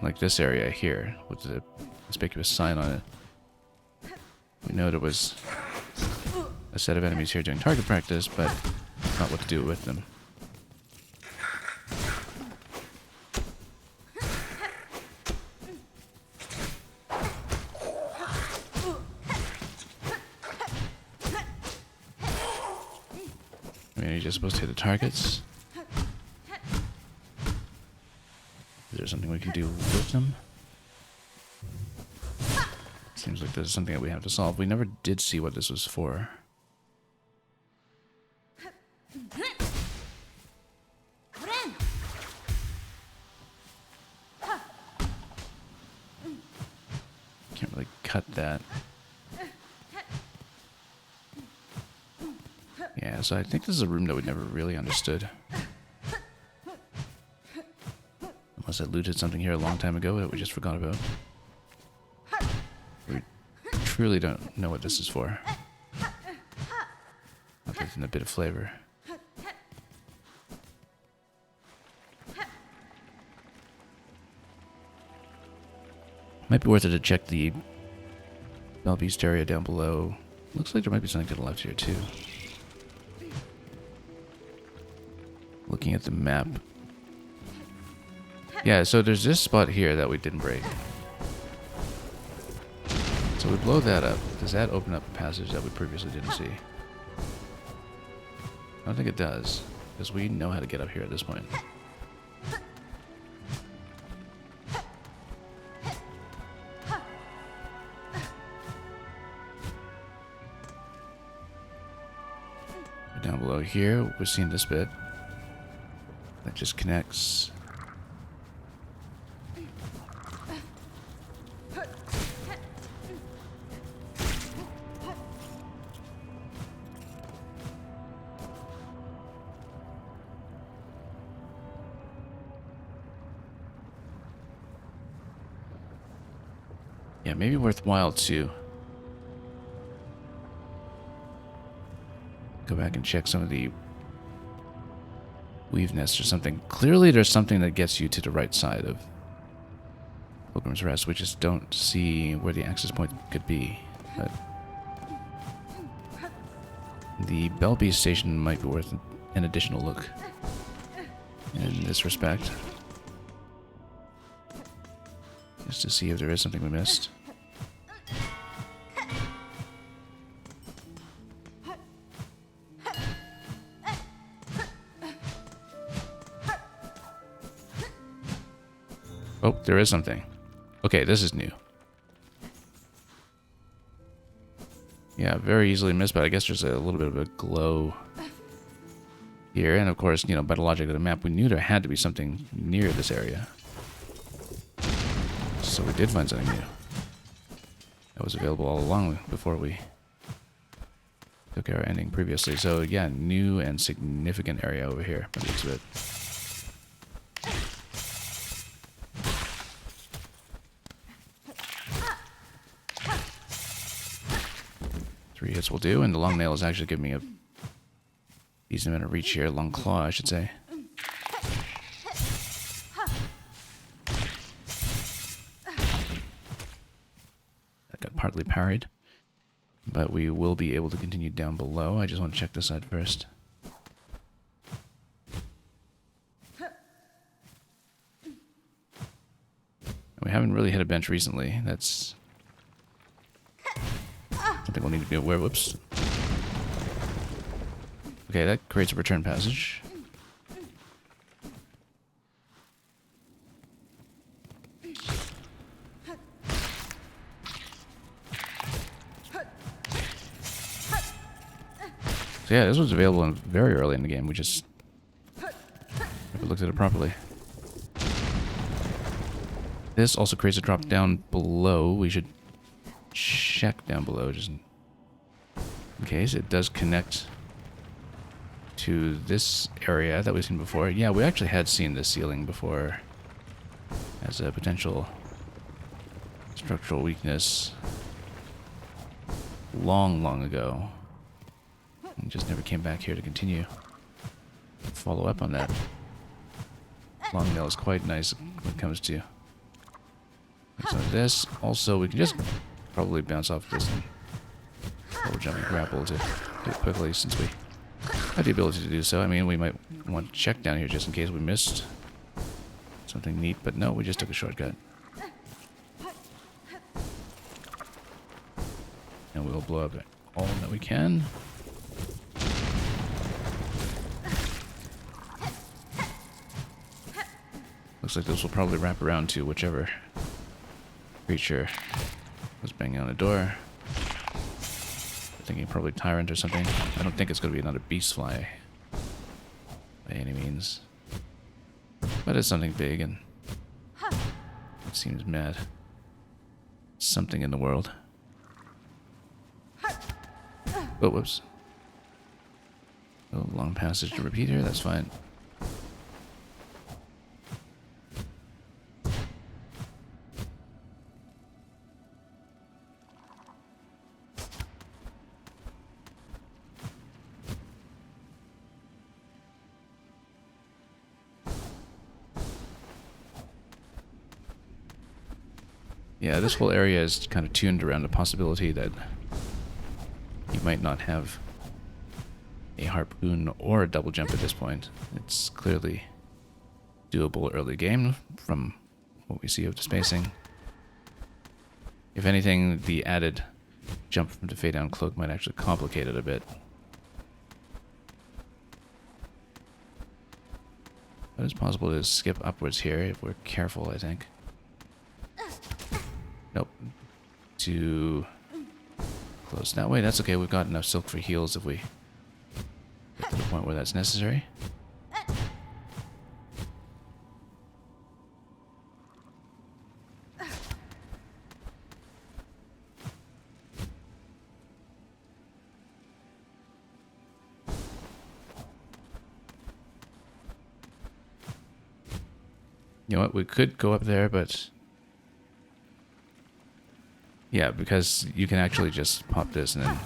Like this area here with the conspicuous sign on it. We know there was a set of enemies here doing target practice, but not what to do with them. I mean, you're just supposed to hit the targets. Is there something we can do with them? Seems like there's something that we have to solve. We never did see what this was for. Can't really cut that. Yeah, so I think this is a room that we never really understood. Unless I looted something here a long time ago that we just forgot about. We truly don't know what this is for. Other than a bit of flavor. Might be worth it to check the Belbeast area down below. Looks like there might be something to the left here too. Looking at the map. Yeah, so there's this spot here that we didn't break. So we blow that up. Does that open up a passage that we previously didn't see? I don't think it does, because we know how to get up here at this point. Down below here, we're seeing this bit. That just connects. Yeah, maybe worthwhile to go back and check some of the weave nests or something. Clearly there's something that gets you to the right side of Pilgrim's Rest. We just don't see where the access point could be. But the Belbeast station might be worth an additional look in this respect. Just to see if there is something we missed. Oh, there is something. Okay, this is new. Yeah, very easily missed, but I guess there's a little bit of a glow here. And of course, you know, by the logic of the map, we knew there had to be something near this area. So we did find something new. That was available all along before we took our ending previously. So yeah, new and significant area over here by the looks of it. 3 hits will do, and the long nail is actually giving me a decent amount of reach here. Long claw, I should say. That got partly parried, but we will be able to continue down below. I just want to check this side first. We haven't really hit a bench recently. That's something we'll need to be aware of. Whoops. Okay, that creates a return passage. So yeah, this was available very early in the game. We just never looked at it properly. This also creates a drop down below. We should check down below just in case. It does connect to this area that we've seen before. Yeah, we actually had seen this ceiling before as a potential structural weakness long ago. And just never came back here to continue. Follow up on that. Long nail is quite nice when it comes to some of this. Also, we can just probably bounce off this and double jump and grapple to do it quickly since we have the ability to do so. I mean, we might want to check down here just in case we missed something neat, but no, we just took a shortcut. And we'll blow up all that we can. Looks like this will probably wrap around to whichever creature was banging on the door. I'm thinking probably Tyrant or something. I don't think it's going to be another beast fly by any means. But it's something big and it seems mad. Something in the world. Oh, whoops. A long passage to repeat here, that's fine. Yeah, this whole area is kind of tuned around the possibility that you might not have a harpoon or a double jump at this point. It's clearly doable early game from what we see of the spacing. If anything, the added jump from the fade down cloak might actually complicate it a bit. But it's possible to skip upwards here if we're careful, I think. Nope. Too close that way. That's okay. We've got enough silk for heals if we get to the point where that's necessary. You know what? We could go up there, but yeah, because you can actually just pop this and then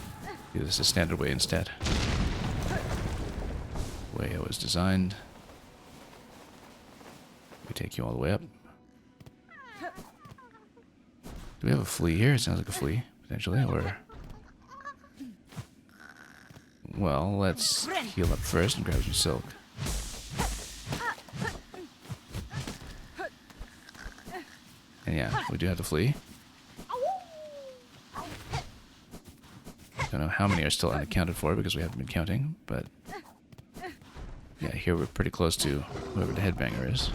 do this a standard way instead. The way it was designed. We take you all the way up. Do we have a flea here? It sounds like a flea, potentially, or... Well, let's heal up first and grab some silk. And yeah, we do have the flea. Don't know how many are still unaccounted for because we haven't been counting, but yeah, here we're pretty close to whoever the headbanger is.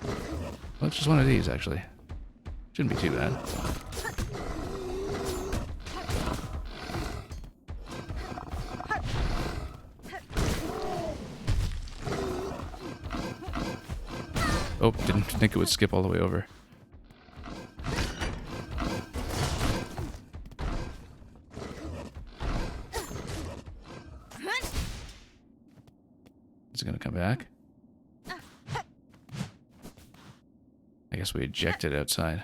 Well, it's just one of these, actually. Shouldn't be too bad. Oh, didn't think it would skip all the way over. Is it gonna come back? I guess we ejected outside.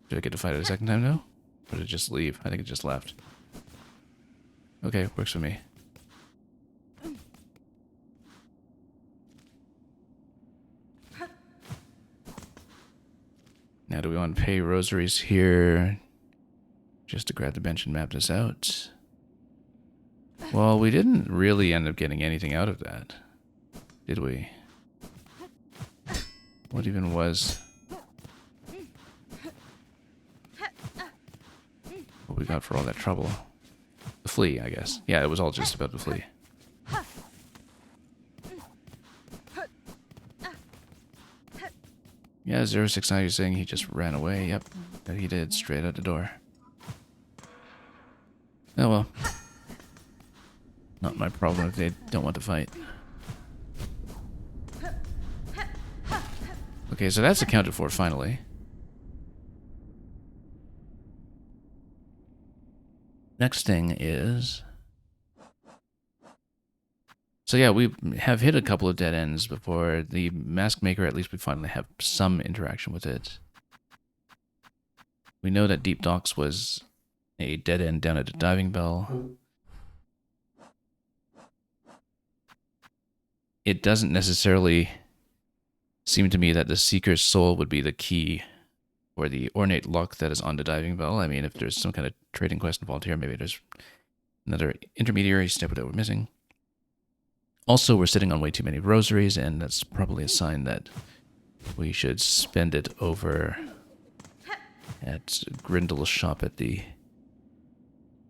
Did I get to fight it a second time now? Or did it just leave? I think it just left. Okay, works for me. Now do we want to pay rosaries here just to grab the bench and map this out? Well, we didn't really end up getting anything out of that, did we? What even was what we got for all that trouble? The flee, I guess. Yeah, it was all just about to flee. Yeah, 069, you're saying he just ran away. Yep, he did, straight out the door. Oh well. Not my problem if they don't want to fight. Okay, so that's accounted for, finally. Next thing is... So yeah, we have hit a couple of dead ends before. The mask maker, at least we finally have some interaction with it. We know that Deep Docks was a dead end down at the diving bell. It doesn't necessarily seem to me that the Seeker's Soul would be the key for the ornate lock that is on the diving bell. I mean, if there's some kind of trading quest involved here, maybe there's another intermediary step that we're missing. Also, we're sitting on way too many rosaries, and that's probably a sign that we should spend it over at Grindel's shop at the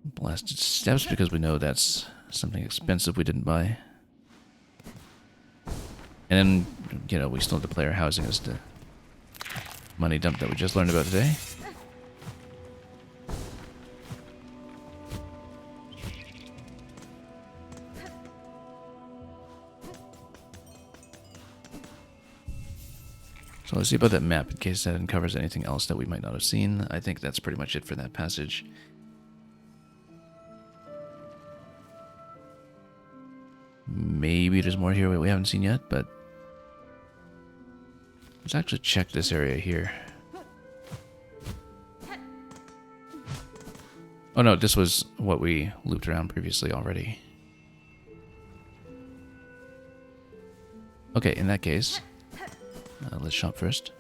Blasted Steps, because we know that's something expensive we didn't buy. And then, you know, we still have the player housing as the money dump that we just learned about today. So let's see about that map in case that uncovers anything else that we might not have seen. I think that's pretty much it for that passage. Maybe there's more here we haven't seen yet, but let's actually check this area here. Oh no, this was what we looped around previously already. Okay, in that case, let's shop first.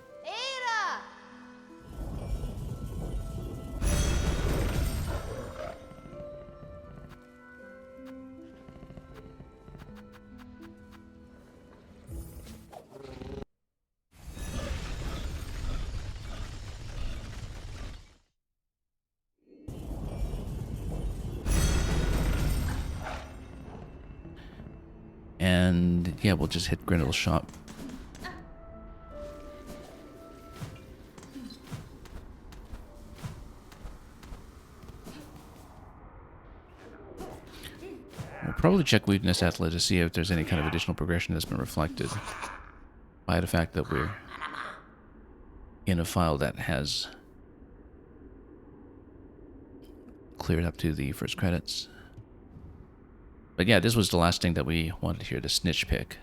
And yeah, we'll just hit Grindel's shop. We'll probably check Weakness Atla to see if there's any kind of additional progression that's been reflected by the fact that we're in a file that has cleared up to the first credits. But yeah, this was the last thing that we wanted here, the snitch pick.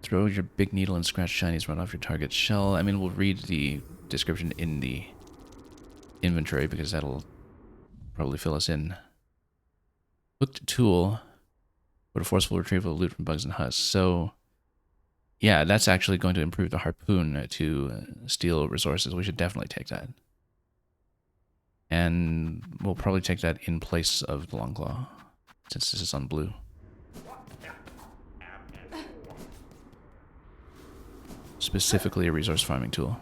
Throw your big needle and scratch shinies right off your target's shell. I mean, we'll read the description in the inventory because that'll probably fill us in. Hooked tool for the forceful retrieval of loot from bugs and husks. So yeah, that's actually going to improve the harpoon to steal resources. We should definitely take that. And we'll probably take that in place of the Longclaw, since this is on blue. Specifically a resource farming tool.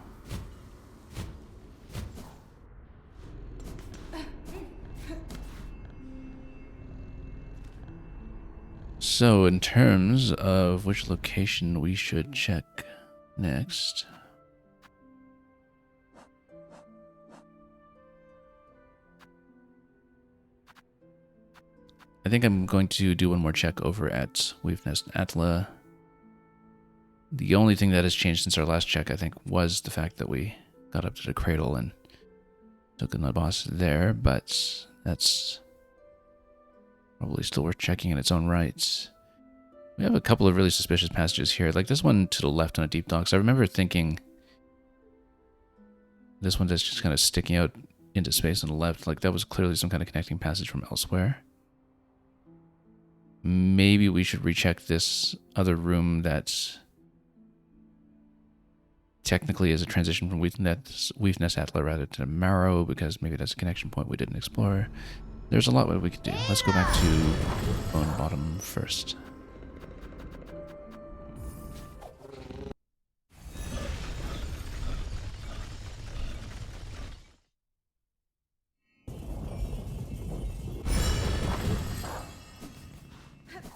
So in terms of which location we should check next, I think I'm going to do one more check over at Weakness Atla. The only thing that has changed since our last check, I think, was the fact that we got up to the cradle and took another boss there, but that's probably still worth checking in its own right. We have a couple of really suspicious passages here, like this one to the left on a Deep Docks. I remember thinking this one that's just kind of sticking out into space on the left, like that was clearly some kind of connecting passage from elsewhere. Maybe we should recheck this other room that technically is a transition from Weakness Atla rather to Marrow, because maybe that's a connection point we didn't explore. There's a lot that we could do. Let's go back to Bone Bottom first.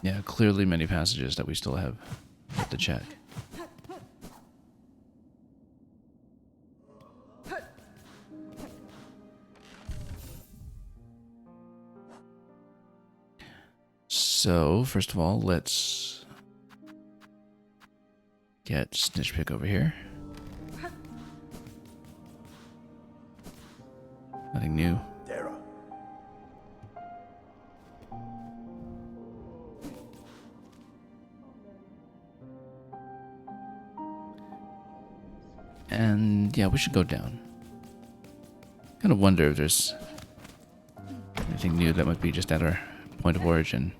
Yeah, clearly many passages that we still have to check. So, first of all, let's get Snitch Pick over here. Nothing new. And yeah, we should go down. Kind of wonder if there's anything new that might be just at our point of origin.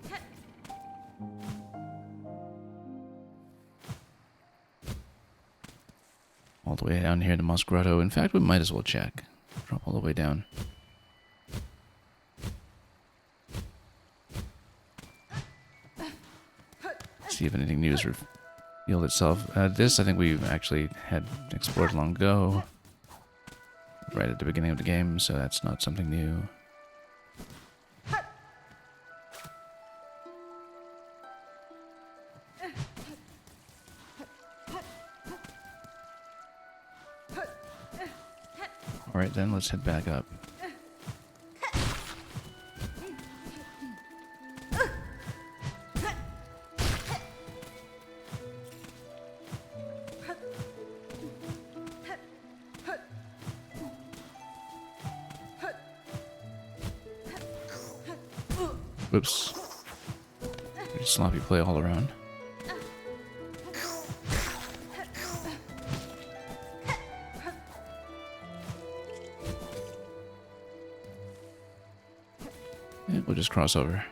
All the way down here to Moss Grotto. In fact, we might as well check. Drop all the way down. See if anything new has revealed itself. This, I think we actually had explored long ago. Right at the beginning of the game, so that's not something new. Alright then, let's head back up. Whoops. Pretty sloppy play all around. Yeah, we'll just cross over.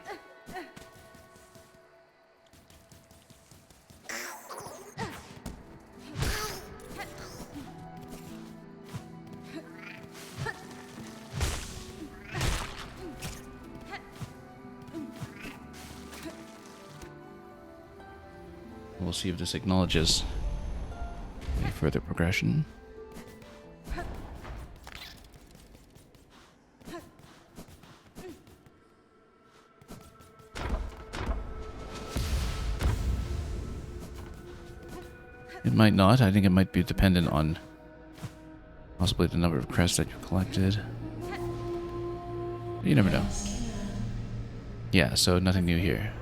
We'll see if this acknowledges any further progression. It might not. I think it might be dependent on possibly the number of crests that you've collected. But you never know. Yeah, so nothing new here.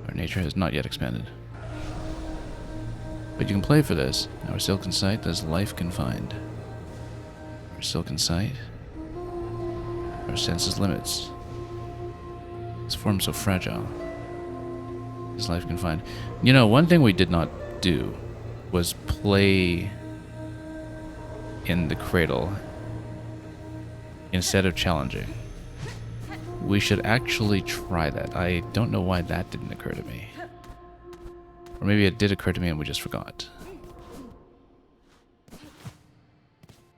Our nature has not yet expanded. But you can play for this. Our silken sight does life confined. Our silken sight. Our senses limits. This form so fragile. Is life confined. You know, one thing we did not do was play in the cradle instead of challenging. We should actually try that. I don't know why that didn't occur to me. Or maybe it did occur to me and we just forgot.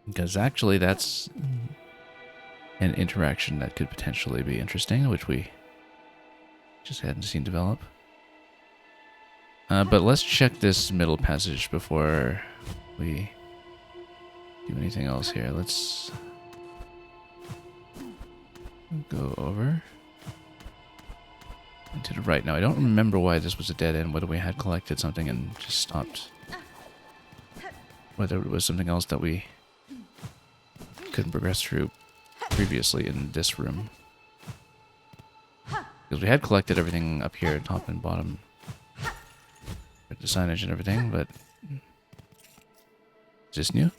Because actually that's an interaction that could potentially be interesting, which we just hadn't seen develop. But let's check this middle passage before we do anything else here. Let's go over and to the right. Now, I don't remember why this was a dead end, whether we had collected something and just stopped. Whether it was something else that we couldn't progress through previously in this room. Because we had collected everything up here, top and bottom. The signage and everything, but... Is this new?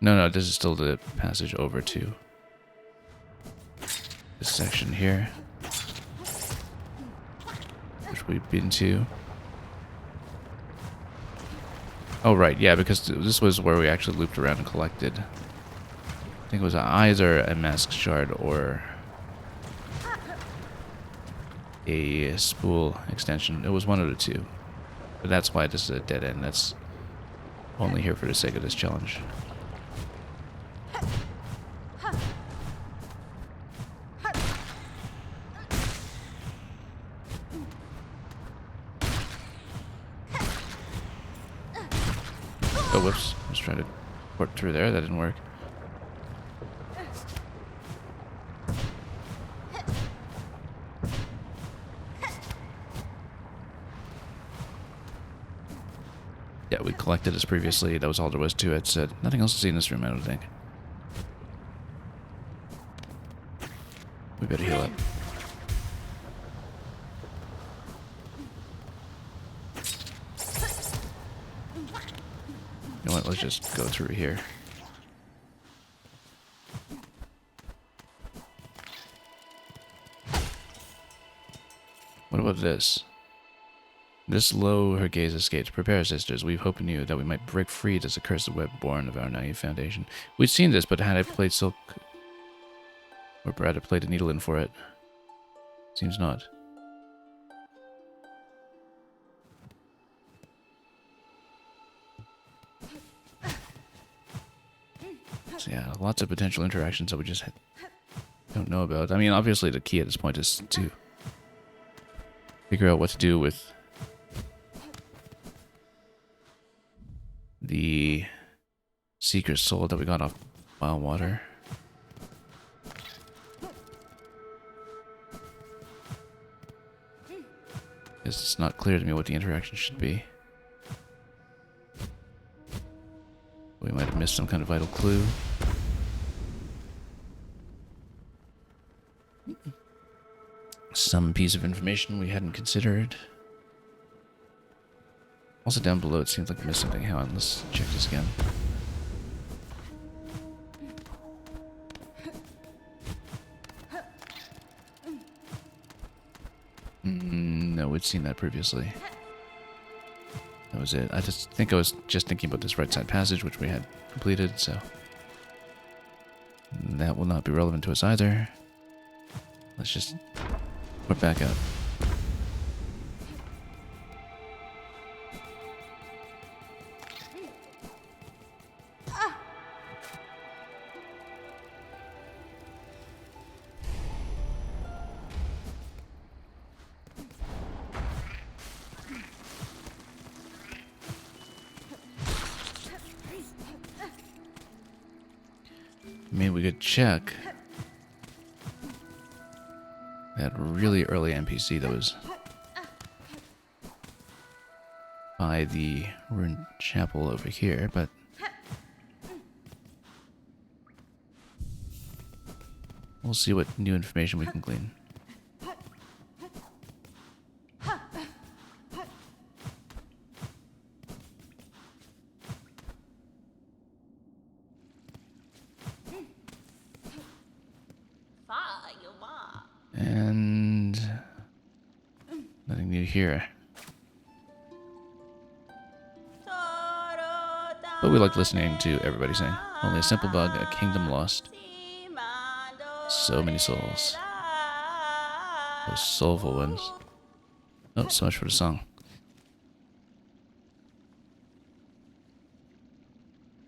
No, this is still the passage over to this section here, which we've been to. Oh, right, yeah, because this was where we actually looped around and collected. I think it was either a mask shard or a spool extension. It was one of the two. But that's why this is a dead end. That's only here for the sake of this challenge. Oh, whoops. I was trying to port through there. That didn't work. Yeah, we collected this previously. That was all there was to it. Said nothing else to see in this room, I don't think. We better heal up. You know what? Let's just go through here. What about this? This low her gaze escaped. Prepare, sisters. We've hoped in you that we might break free this accursed web born of our naive foundation. We'd seen this, but had I played silk, or rather played a needle in for it? Seems not. So yeah, lots of potential interactions that we just don't know about. I mean, obviously the key at this point is to figure out what to do with the secret soul that we got off Wild Water. Because it's not clear to me what the interaction should be. We might have missed some kind of vital clue. Some piece of information we hadn't considered. Also down below it seems like I missed something. Hang on, let's check this again. No, we'd seen that previously. That was it. I just think I was just thinking about this right side passage, which we had completed, so that will not be relevant to us either. Let's just put back up. I mean, we could check that really early NPC that was by the ruined chapel over here, but we'll see what new information we can glean. And nothing new here. But we like listening to everybody sing. Only a simple bug, a kingdom lost. So many souls. Those soulful ones. Oh, so much for the song.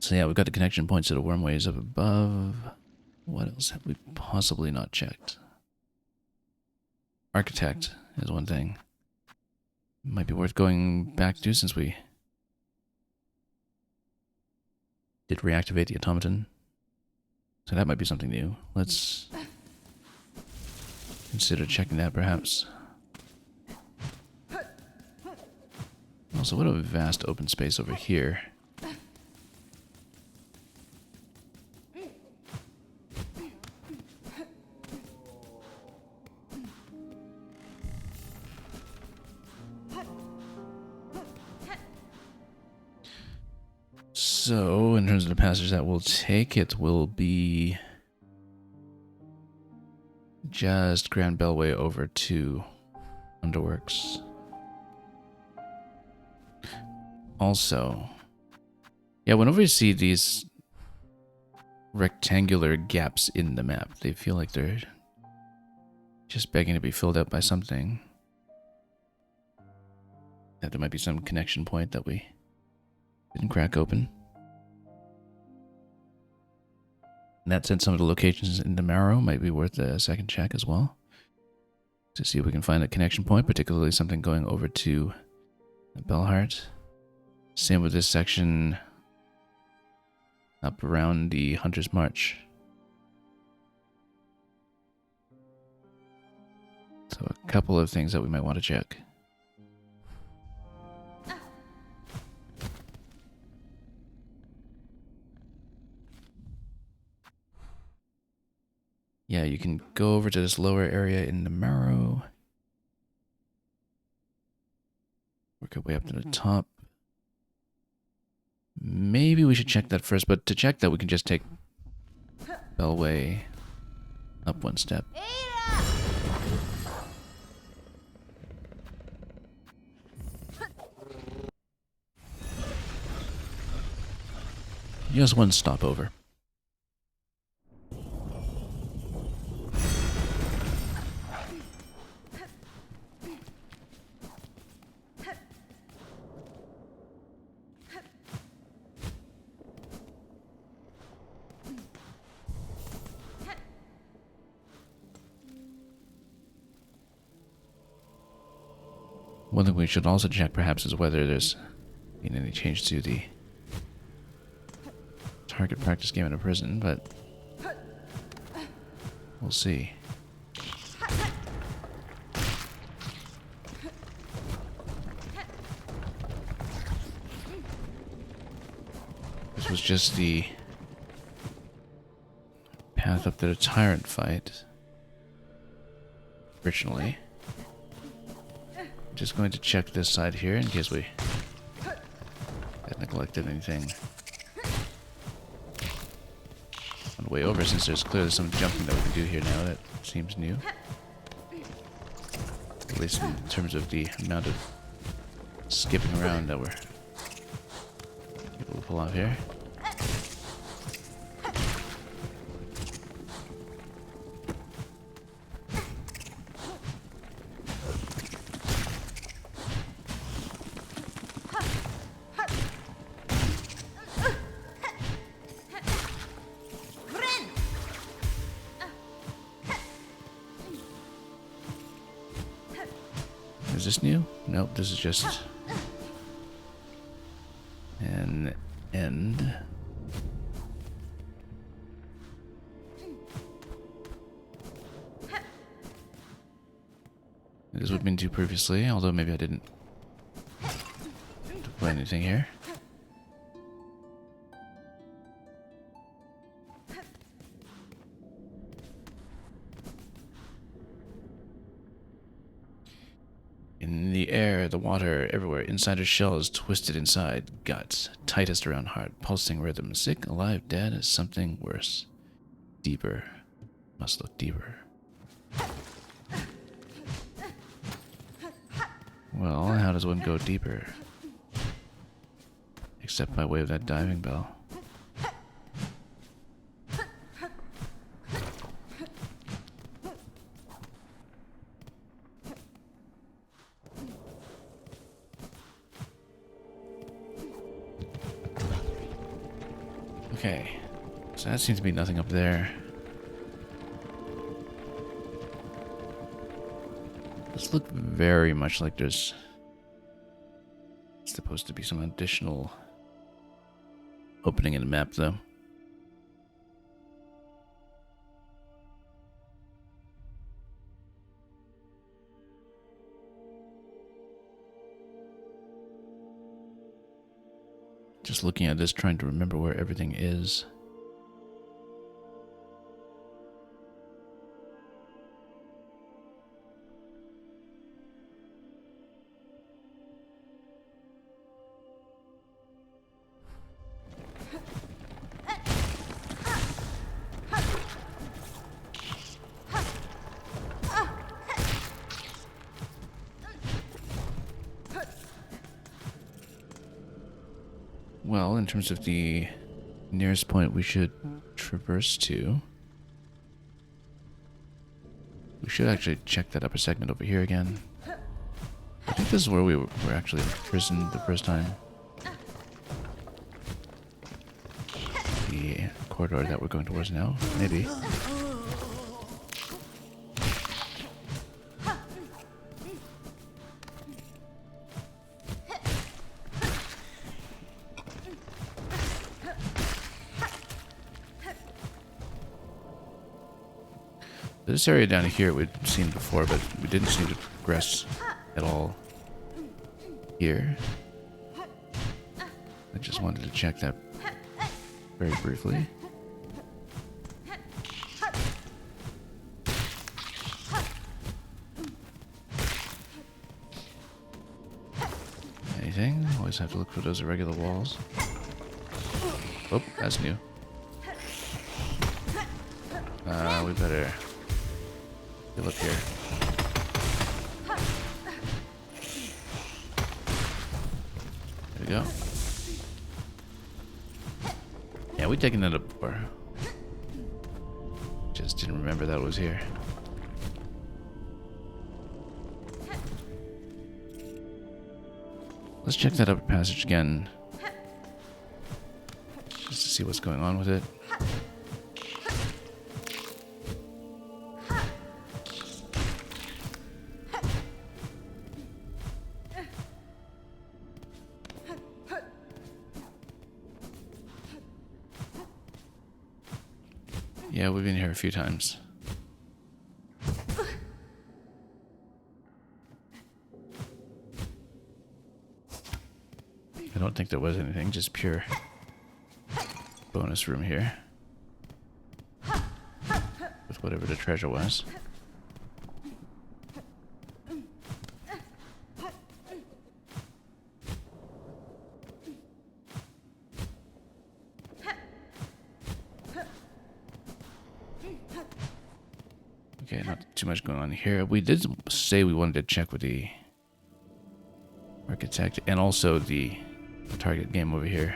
So yeah, we've got the connection points to the wormways up above. What else have we possibly not checked? Architect is one thing. Might be worth going back to since we did reactivate the automaton. So that might be something new. Let's consider checking that perhaps. Also, what a vast open space over here. So, in terms of the passage that we'll take, it will be just Grand Bellway over to Underworks. Also, yeah, whenever you see these rectangular gaps in the map, they feel like they're just begging to be filled out by something. That there might be some connection point that we didn't crack open. In that sense, some of the locations in the Marrow might be worth a second check as well. To see if we can find a connection point, particularly something going over to Bellheart. Same with this section up around the Hunter's March. So a couple of things that we might want to check. Yeah, you can go over to this lower area in the marrow. Work our way up to the top. Maybe we should check that first, but to check that we can just take Bellway up one step. Just one stopover. One thing we should also check perhaps is whether there's been any change to the target practice game in a prison, but we'll see. This was just the path up to the tyrant fight originally. Just going to check this side here in case we had neglected anything on the way over, since there's clearly some jumping that we can do here now that seems new. At least in terms of the amount of skipping around that we're able to pull off here. Is this new? Nope, this is just an end. It is what we've been to previously, although maybe I didn't play anything here. In the air, the water, everywhere. Inside her shell is twisted inside. Guts. Tightest around heart. Pulsing rhythm. Sick, alive, dead is something worse. Deeper. Must look deeper. Well, how does one go deeper? Except by way of that diving bell. Okay, so that seems to be nothing up there. This looks very much like there's supposed to be some additional opening in the map, though. Just looking at this, trying to remember where everything is. Well, in terms of the nearest point we should traverse to, we should actually check that upper segment over here again. I think this is where we were actually imprisoned the first time. The corridor that we're going towards now, maybe. This area down here we'd seen before, but we didn't seem to progress at all here. I just wanted to check that very briefly. anything. Always have to look for those irregular walls. Oh, that's new. We better get up here. There we go. Yeah, we taken that up before. Just didn't remember that was here. Let's check that upper passage again. Just to see what's going on with it. Yeah, we've been here a few times. I don't think there was anything, just pure bonus room here. With whatever the treasure was. Okay, not too much going on here. We did say we wanted to check with the architect and also the target game over here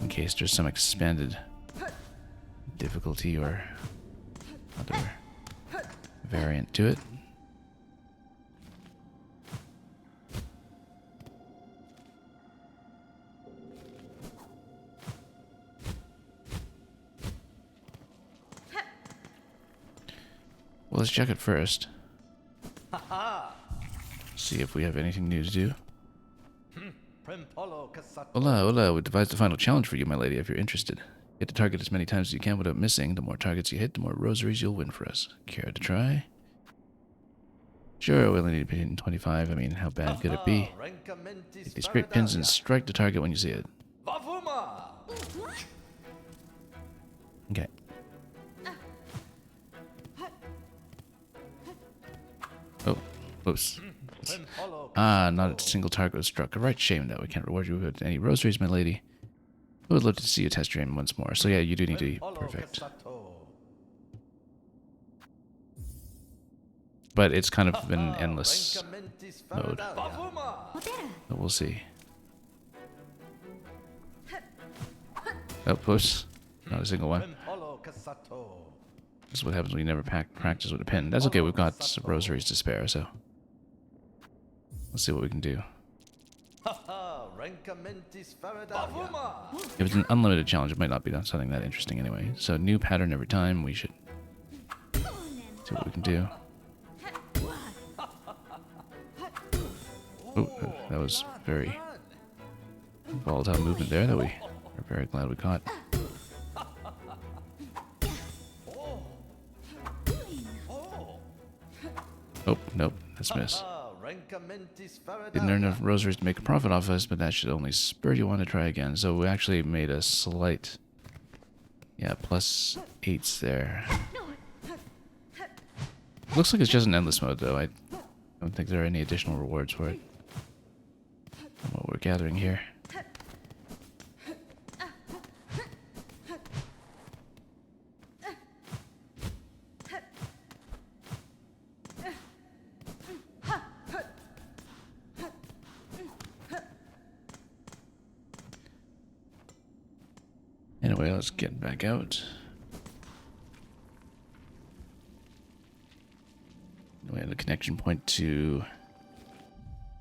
in case there's some expanded difficulty or other variant to it. Well, let's check it first. See if we have anything new to do. Hola, hola. We devised a final challenge for you, my lady, if you're interested. Hit the target as many times as you can without missing. The more targets you hit, the more rosaries you'll win for us. Care to try? Sure, we only need to hit 25. I mean, how bad could it be? Take these great pins and strike the target when you see it. Okay. Oh, oops. Not a single target was struck. A right shame that we can't reward you with any rosaries, my lady. I would love to see you test your aim once more. So yeah, you do need to be perfect. But it's kind of an endless mode. But we'll see. Oh, oops. Not a single one. This is what happens when you never practice with a pin. That's okay, we've got some rosaries to spare, so... Let's see what we can do. If it's an unlimited challenge, it might not be something that interesting anyway. So new pattern every time. We should see what we can do. Oh, that was very volatile movement there that we are very glad we caught. Oh, nope, that's a miss. Didn't earn enough rosaries to make a profit off us, but that should only spur you on to try again. So we actually made a slight, yeah, +8s there. Looks like it's just an endless mode, though. I don't think there are any additional rewards for it. From what we're gathering here. Anyway, let's get back out. We have the connection point to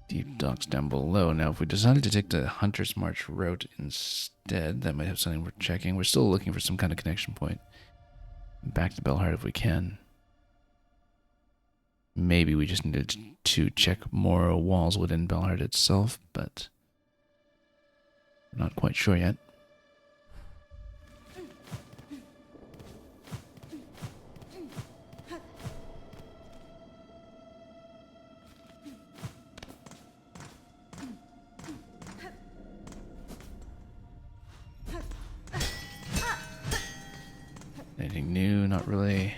deep docks down below. Now, if we decided to take the Hunter's March route instead, that might have something we're checking. We're still looking for some kind of connection point back to Belhart if we can. Maybe we just needed to check more walls within Belhart itself, but we're not quite sure yet. Anything new? Not really.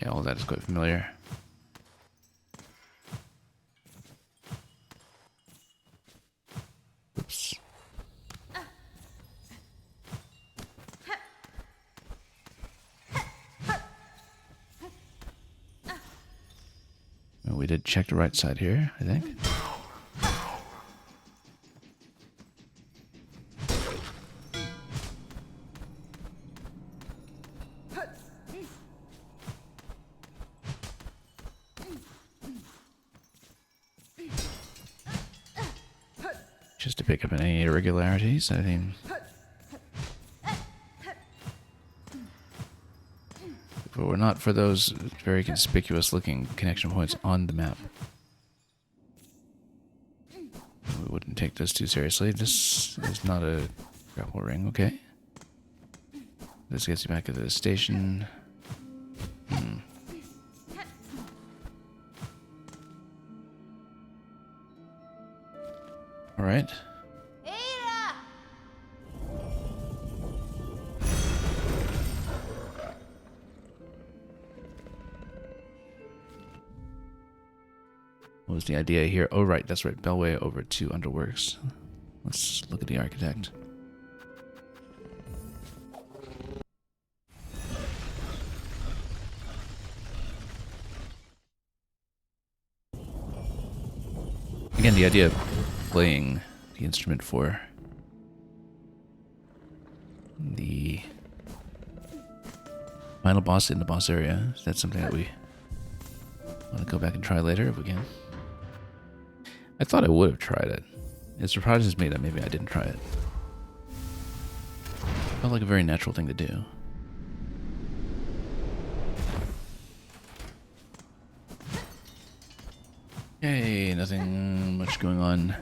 Yeah, all that is quite familiar. Oops. Well, we did check the right side here, I think. Just to pick up any irregularities, I think. If it were not for those very conspicuous looking connection points on the map, we wouldn't take this too seriously. This is not a grapple ring, okay? This gets you back to the station. Alright. What was the idea here? Oh, right, that's right. Bellway over to Underworks. Let's look at the architect. Again, the idea of playing the instrument for the final boss in the boss area. That's something that we want to go back and try later if we can. I thought I would have tried it. It surprises me that maybe I didn't try it. Felt like a very natural thing to do. Okay, nothing much going on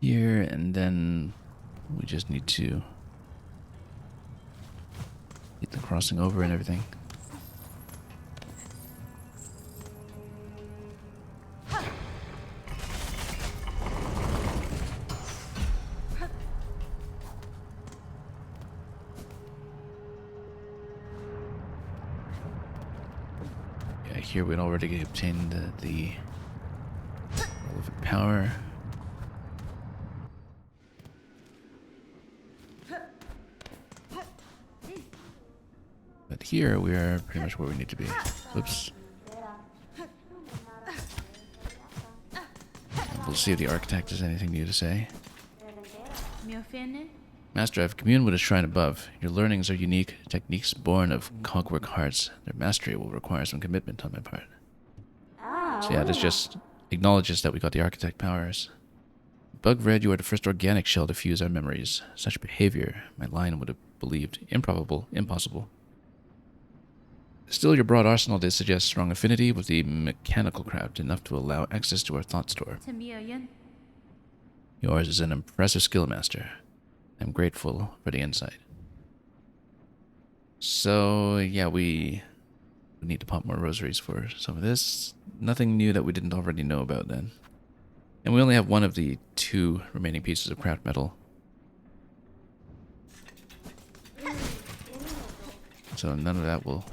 here, and then we just need to get the crossing over and everything. Yeah, here we'd already obtained the relevant power. But here we are pretty much where we need to be. Oops. And we'll see if the architect has anything new to say. Master, I've communed with a shrine above. Your learnings are unique techniques born of cogwork hearts. Their mastery will require some commitment on my part. So yeah, this just acknowledges that we got the architect powers. Bug read you are the first organic shell to fuse our memories. Such behavior, my line would have believed improbable, impossible. Still, your broad arsenal did suggest strong affinity with the mechanical craft, enough to allow access to our thought store. Yours is an impressive skill, Master. I'm grateful for the insight. So, yeah, we need to pop more rosaries for some of this. Nothing new that we didn't already know about then. And we only have one of the 2 remaining pieces of craft metal. So none of that will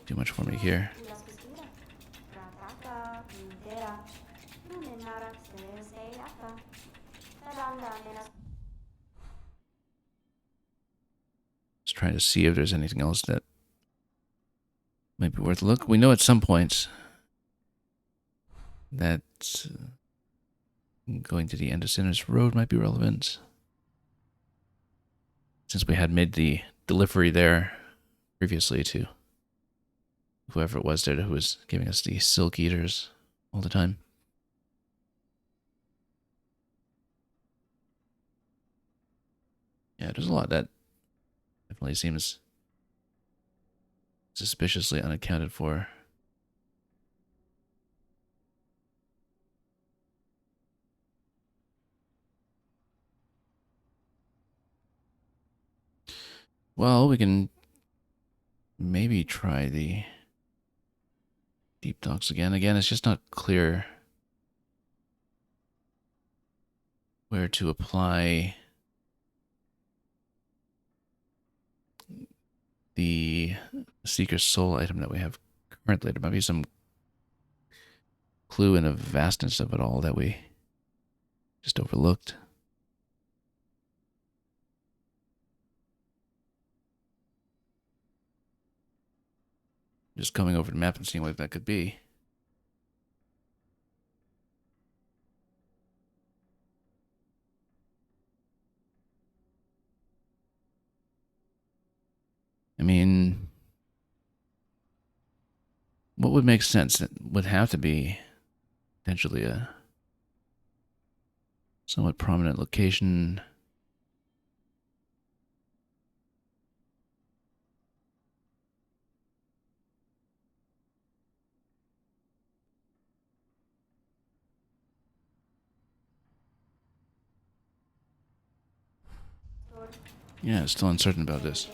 do much for me here. Just trying to see if there's anything else that might be worth a look. We know at some point that going to the end of Sinner's Road might be relevant, since we had made the delivery there previously to whoever it was there who was giving us the silk eaters all the time. Yeah, there's a lot that definitely seems suspiciously unaccounted for. Well, we can maybe try the deep docks again. Again, it's just not clear where to apply the Seeker's Soul item that we have Apparently, there might be some clue in the vastness of it all that we just overlooked. Just coming over the map and seeing what that could be. I mean, what would make sense? It would have to be potentially a somewhat prominent location. Yeah, still uncertain about this.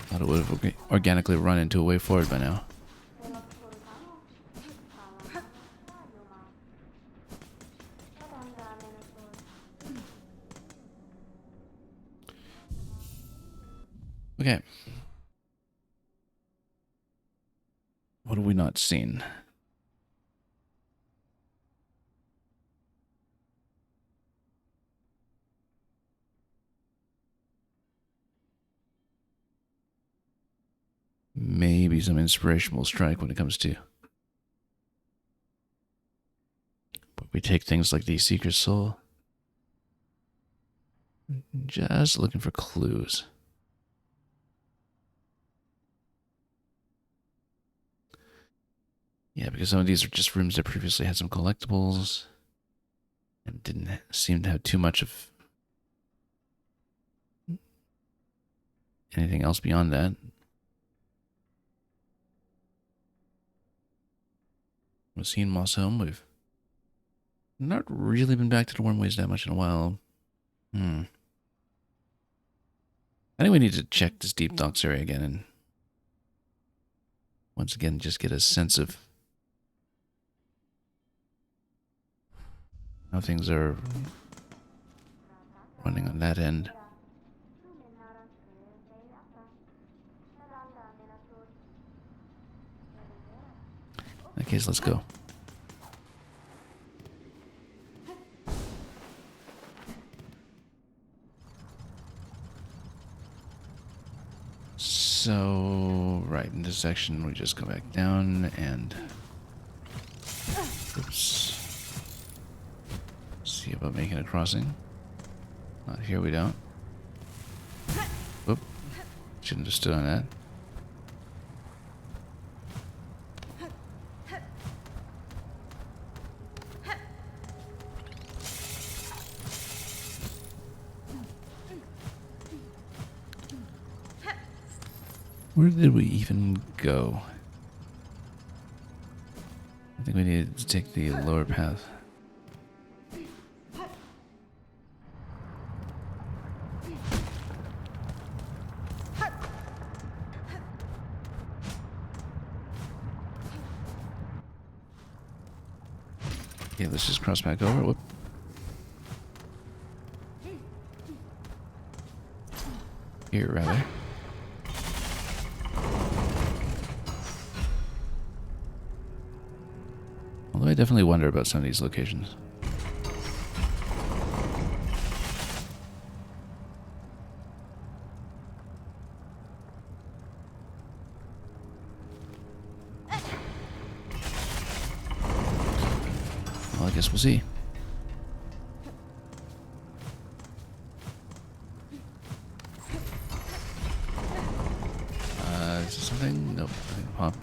Thought it would have organically run into a way forward by now. Okay. What have we not seen? Maybe some inspiration will strike when it comes to. But we take things like the Seeker's Soul. Just looking for clues. Yeah, because some of these are just rooms that previously had some collectibles and didn't seem to have too much of anything else beyond that. We've seen Moss Home. We've not really been back to the Wormways that much in a while. I think we need to check this Deep Docks area again and once again just get a sense of how things are running on that end. In that case, let's go. So, right, in this section, we just go back down and... Oops. See about making a crossing. Here we don't. Whoop. Shouldn't have stood on that. Where did we even go? I think we needed to take the lower path. Okay, let's just cross back over. Whoop. Here, rather. Although I definitely wonder about some of these locations. Well, I guess we'll see. Is this something? Nope. Nothing to pop.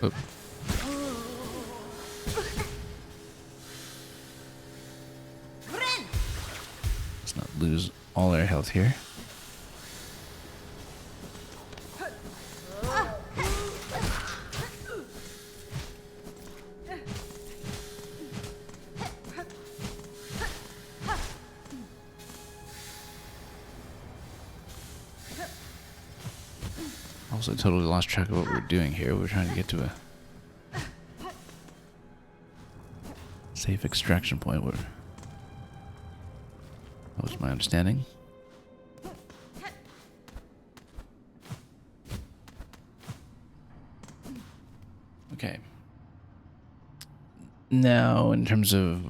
Oop. Let's not lose all our health here. Also totally lost track of what we were doing here. We were trying to get to a safe extraction point. That was my understanding. Okay. Now, in terms of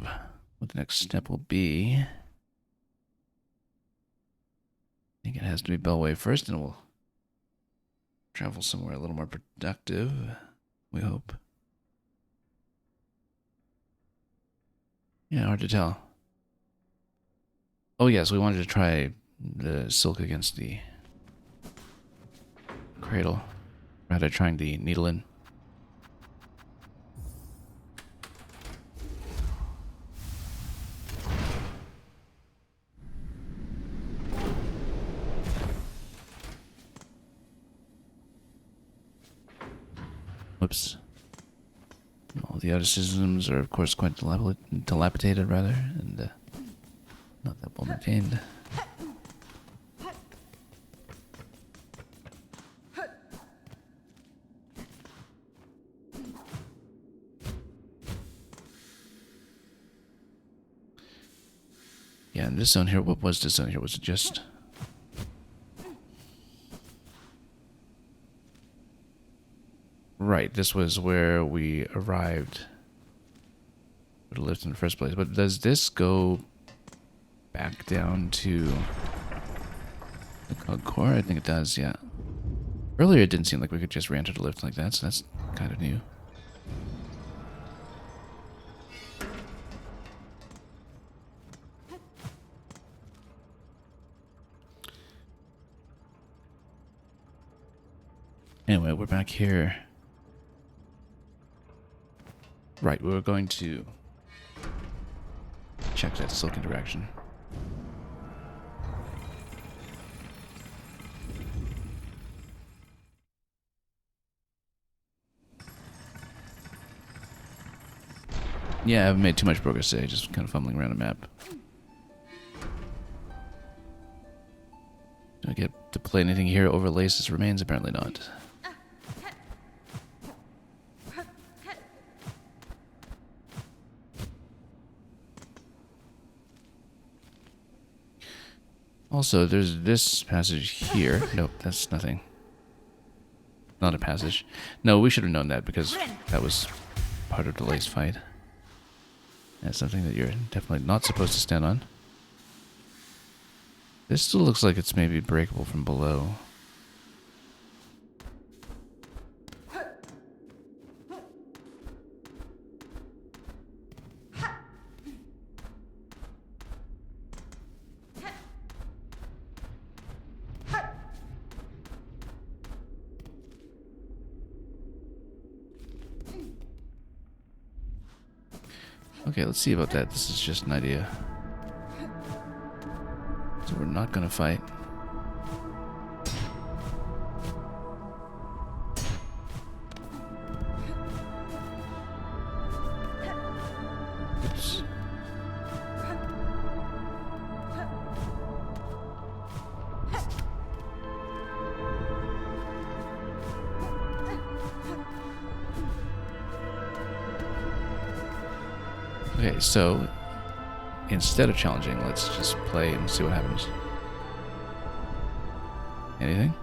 what the next step will be, I think it has to be Bellway first, and we'll travel somewhere a little more productive, we hope. Yeah, hard to tell. Oh yes, we wanted to try the silk against the cradle, rather trying the needle in. Whoops. All the other systems are, of course, quite dilapidated, rather, and not that well maintained. Yeah, in this zone here, what was this zone here? Was it just... Right, this was where we arrived with the lift in the first place. But does this go back down to the cog core? I think it does, yeah. Earlier it didn't seem like we could just re-enter the lift like that, so that's kind of new. Anyway, we're back here. Right, we were going to check that silk interaction. Yeah, I haven't made too much progress today, just kind of fumbling around a map. Do I get to play anything here? Overlays this remains? Apparently not. Also, there's this passage here. Nope, that's nothing. Not a passage. No, we should have known that because that was part of the lace fight. That's something that you're definitely not supposed to stand on. This still looks like it's maybe breakable from below. Okay, let's see about that. This is just an idea. So we're not gonna fight. Oops. Okay, so instead of challenging, let's just play and see what happens. Anything?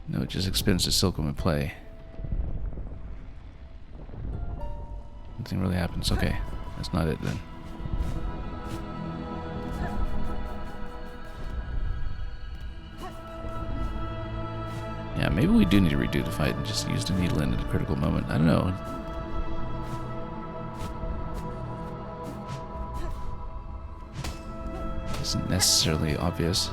No, it just expends the silk when we play. Nothing really happens. Okay, that's not it then. Yeah, maybe we do need to redo the fight and just use the needle in at a critical moment. I don't know. Isn't necessarily obvious.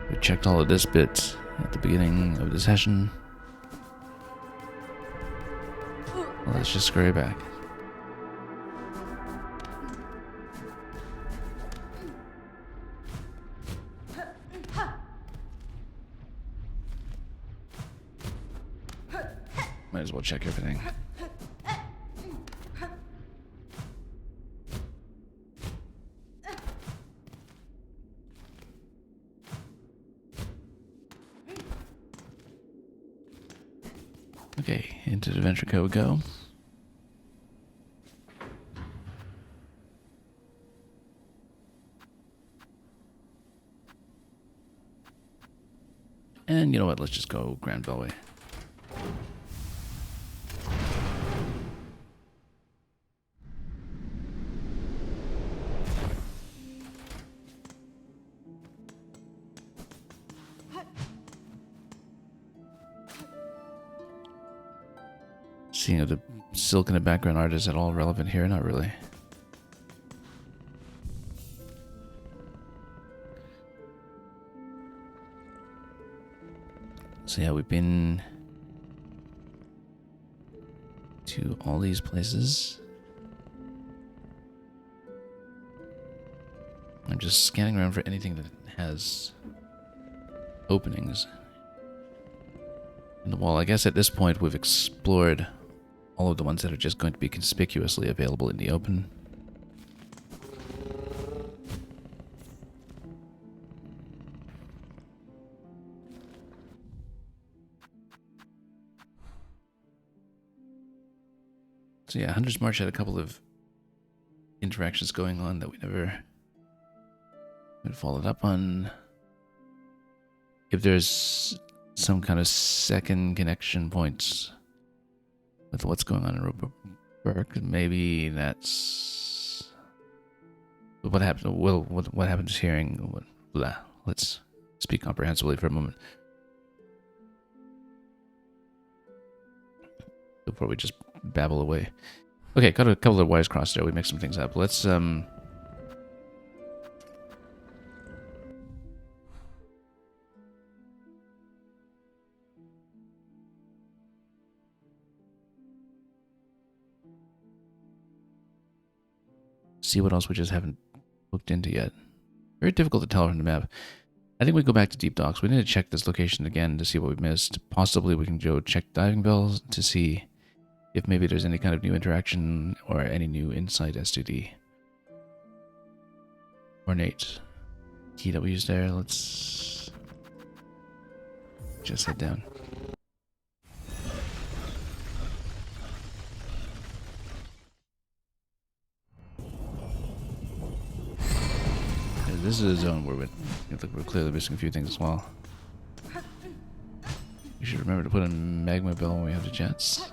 We checked all of this bit at the beginning of the session. Well, let's just scurry back. Might as well check everything. Okay, into the Adventure Code we go. And you know what, let's just go Grand Beltway. Seeing if the silk in the background art is at all relevant here, not really. So yeah, we've been to all these places. I'm just scanning around for anything that has openings in the wall. I guess at this point we've explored all of the ones that are just going to be conspicuously available in the open. So yeah, Hunter's March had a couple of interactions going on that we never followed up on. If there's some kind of second connection points with what's going on in Roebuck, maybe that's what happened. Well, what happens hearing? Blah. Let's speak comprehensively for a moment before we just babble away. Okay, got a couple of wires crossed there. We mixed some things up. Let's see what else we just haven't looked into yet. Very difficult to tell from the map. I think we go back to Deep Docks. We need to check this location again to see what we missed. Possibly we can go check Diving Bells to see if maybe there's any kind of new interaction or any new insight as to the ornate TWs there. Let's just head down. This is a zone where we're clearly missing a few things as well. We should remember to put in Magma Bell when we have the chance.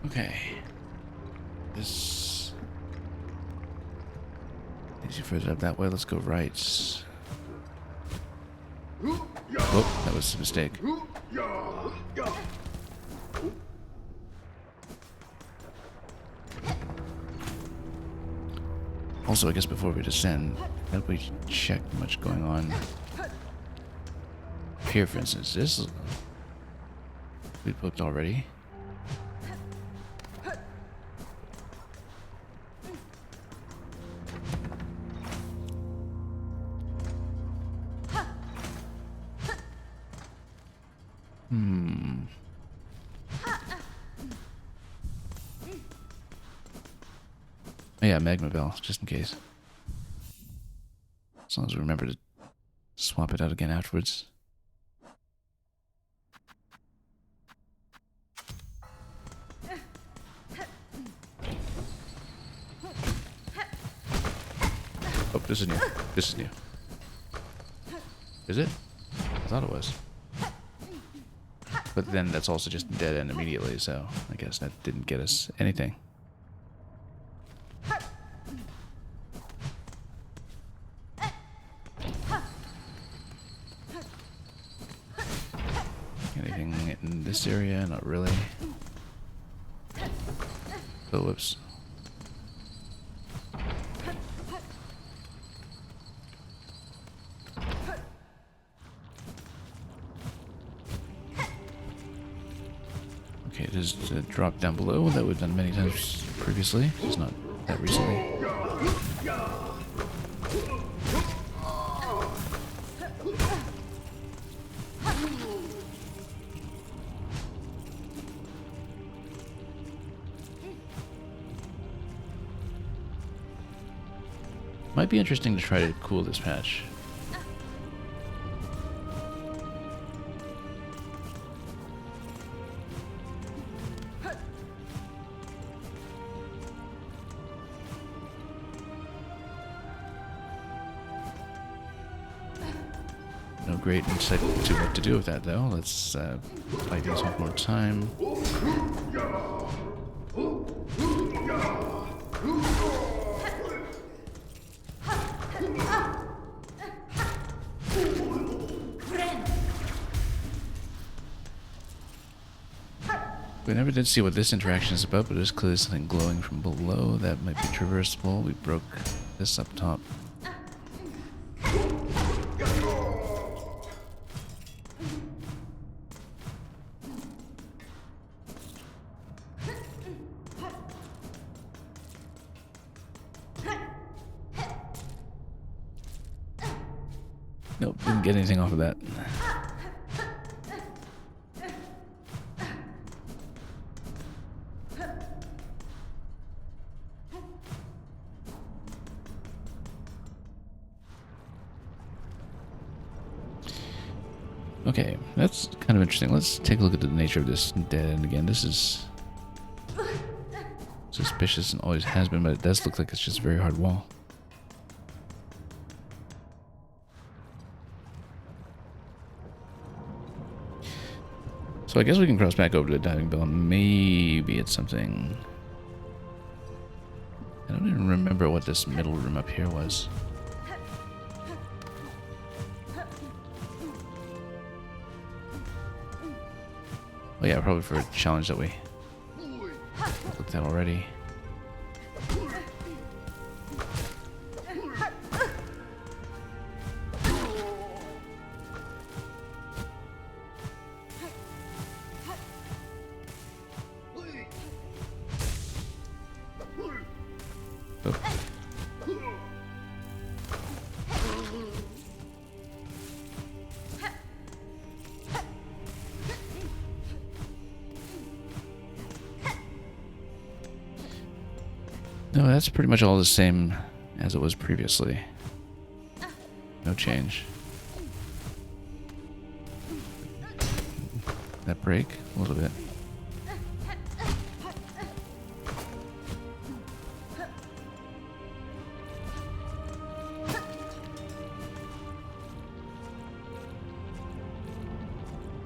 Okay. This takes you further up that way. Let's go right. Oh, that was a mistake. Also, I guess before we descend, that we check much going on here. For instance, this we booked already. Oh yeah, Magma Bell, just in case. As long as we remember to swap it out again afterwards. Oh, this is new. This is new. Is it? I thought it was. But then that's also just dead end immediately, so I guess that didn't get us anything. Anything in this area? Not really. Oh, whoops. Okay, there's a drop down below that we've done many times previously. It's not that recently. Might be interesting to try to cool this patch. No great insight to what to do with that, though. Let's fight these one more time. We never did see what this interaction is about, but there's clearly something glowing from below that might be traversable. We broke this up top. Nope, didn't get anything off of that. Okay, that's kind of interesting. Let's take a look at the nature of this dead end again. This is suspicious and always has been, but it does look like it's just a very hard wall. So I guess we can cross back over to the diving bell. Maybe it's something... I don't even remember what this middle room up here was. Oh yeah, probably for a challenge that we looked at already. No, that's pretty much all the same as it was previously. No change. That break? A little bit.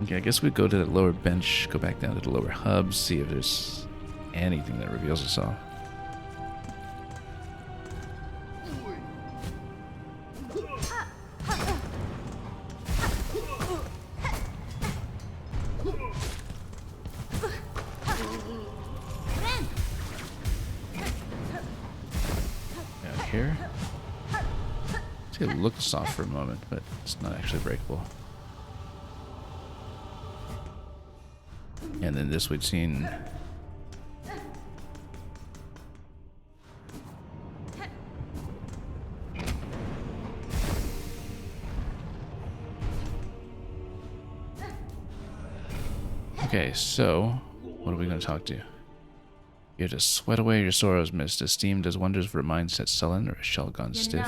Okay, I guess we go to the lower bench, go back down to the lower hub, see if there's anything that reveals itself. Here. See, it looked soft for a moment, but it's not actually breakable. And then this we'd seen. Okay, so what are we going to talk to? You have to sweat away your sorrows, mist. Esteem does wonders for a mind set sullen or a shell gone stiff.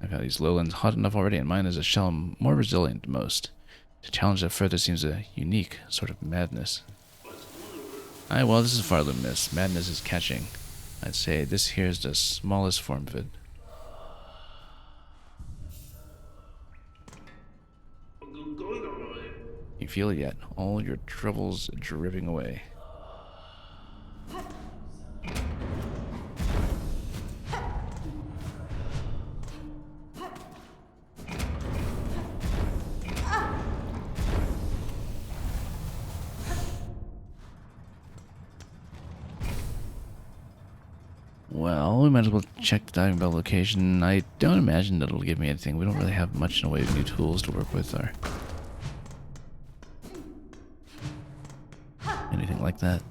I've had these lowlands hot enough already, and mine is a shell more resilient than most. To challenge that further seems a unique sort of madness. Aye, well, this is far the mist. Madness is catching. I'd say this here is the smallest form of it. You feel it yet? All your troubles dripping away. Well, we might as well check the diving bell location. I don't imagine that it'll give me anything. We don't really have much in the way of new tools to work with or anything like that.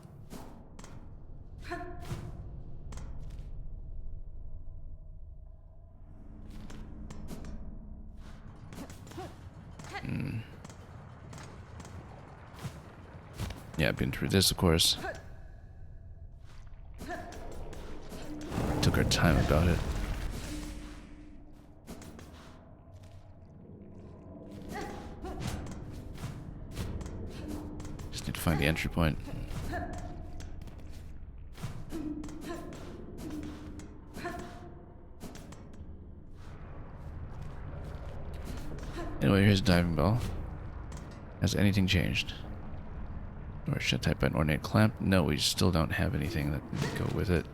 Yeah, I've been through this, of course. Took our time about it. Just need to find the entry point. Anyway, here's a diving bell. Has anything changed? Door shut tight by an ornate clamp. No, we still don't have anything that would go with it.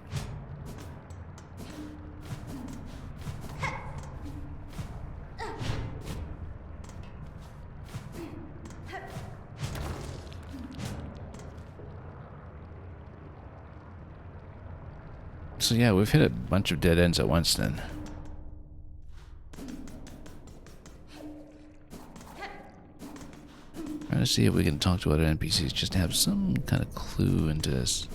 So yeah, we've hit a bunch of dead ends at once then. Trying to see if we can talk to other NPCs just to have some kind of clue into this.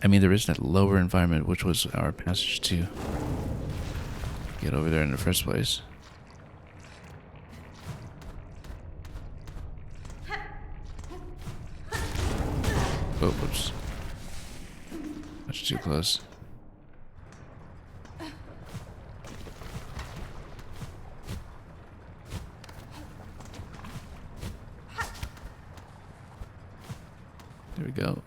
I mean, there is that lower environment, which was our passage to get over there in the first place. Oh, whoops. Much too close. There we go.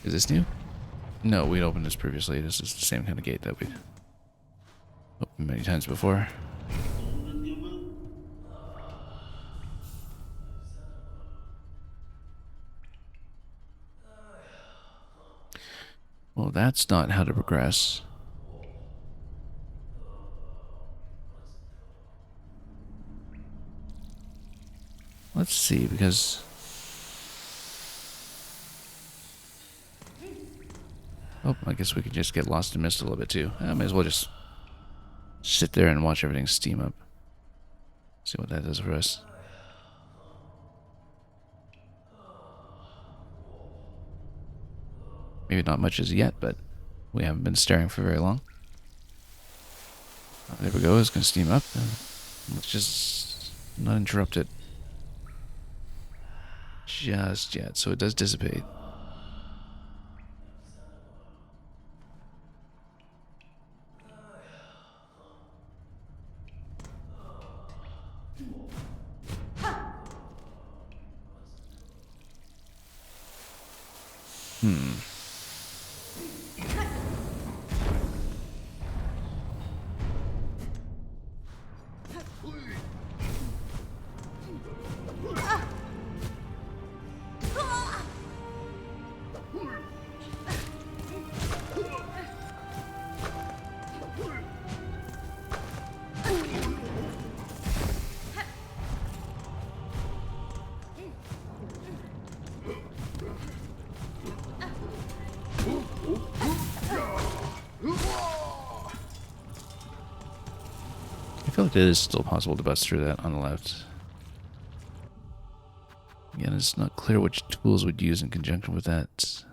Is this new? No, we'd opened this previously. This is the same kind of gate that we'd opened many times before. Well, that's not how to progress. Let's see, because... Oh, I guess we could just get lost in mist a little bit too. I may as well just sit there and watch everything steam up. See what that does for us. Maybe not much as yet, but we haven't been staring for very long. Oh, there we go, it's going to steam up. Let's just not interrupt it just yet, so it does dissipate. I feel like it is still possible to bust through that on the left. Again, it's not clear which tools we'd use in conjunction with that.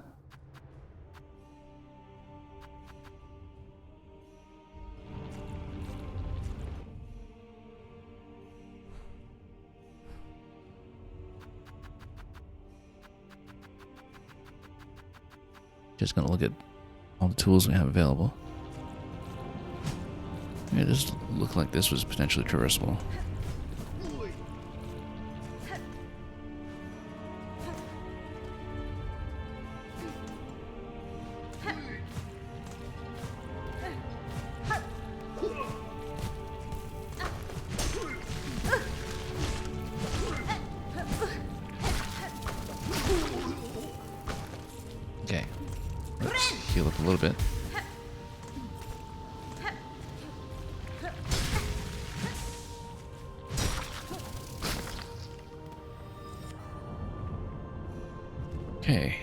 Just gonna look at all the tools we have available. It does look like this was potentially traversable. Okay, let's heal up a little bit. Okay,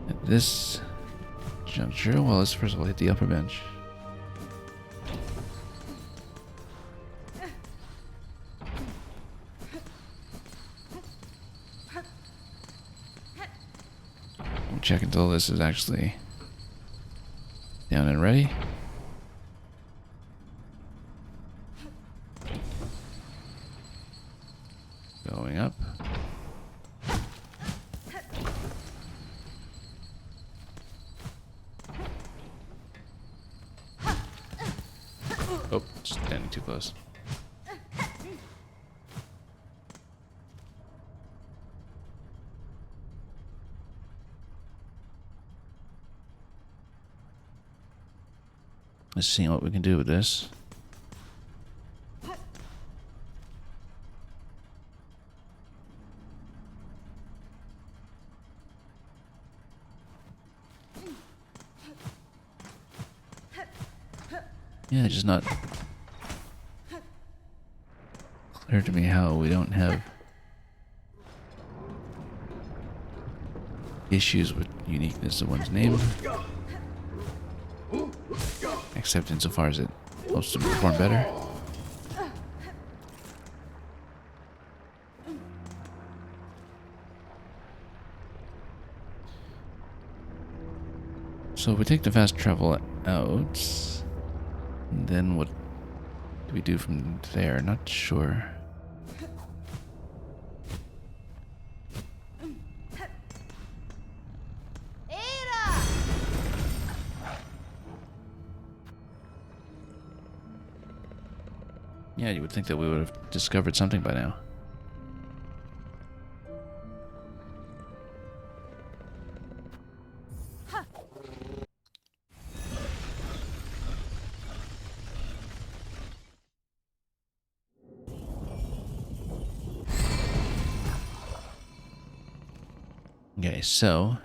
at this juncture, well, let's first of all hit the upper bench. check until this is actually down and ready. Going up. Oh, standing too close. Let's see what we can do with this. Yeah, just not clear to me how we don't have issues with uniqueness of one's name. Except insofar as it helps them perform better. So if we take the fast travel out, then what do we do from there? Not sure. Yeah, you would think that we would have discovered something by now. Okay, so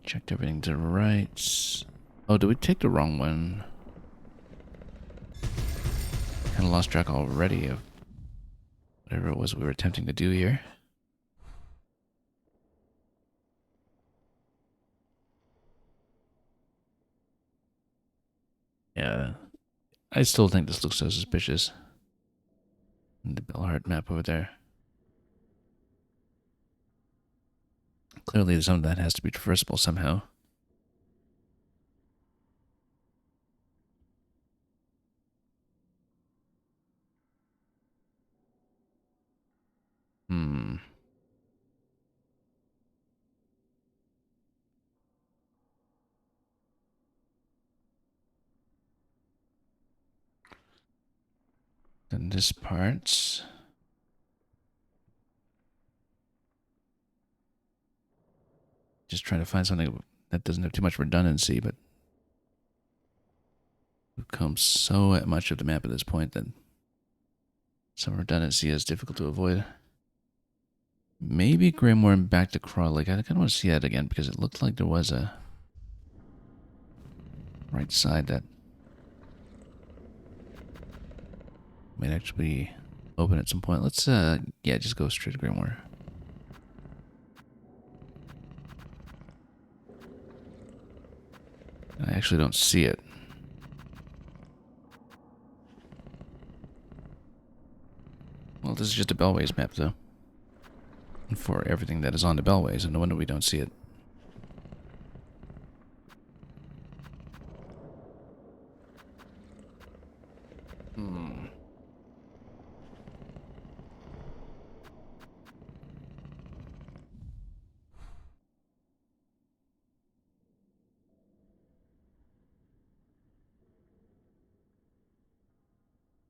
checked everything to the right. Oh, did we take the wrong one? Kind of lost track already of whatever it was we were attempting to do here. Yeah, I still think this looks so suspicious. And the Bellheart map over there. Clearly some of that has to be traversable somehow. Hmm. Then this part. Just trying to find something that doesn't have too much redundancy, but we've come so much of the map at this point that some redundancy is difficult to avoid. Maybe Grimoire and back to Crawl Lake. I kind of want to see that again because it looked like there was a right side that might actually open at some point. Let's, yeah, just go straight to Grimoire. I actually don't see it. Well, this is just a Bellways map, though. And for everything that is on the Bellways, and no wonder we don't see it.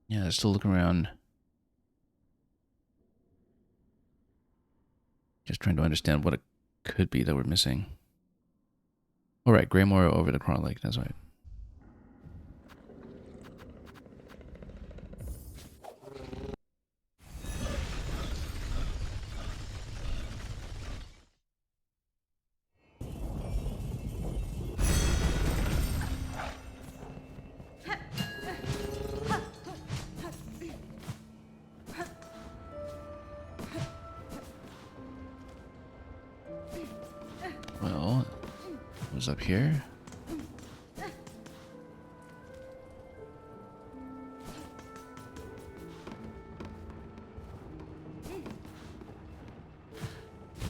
Yeah, still looking around. Just trying to understand what it could be that we're missing. Alright, Grimoire over the Crawl Lake, that's right. Well, it was up here.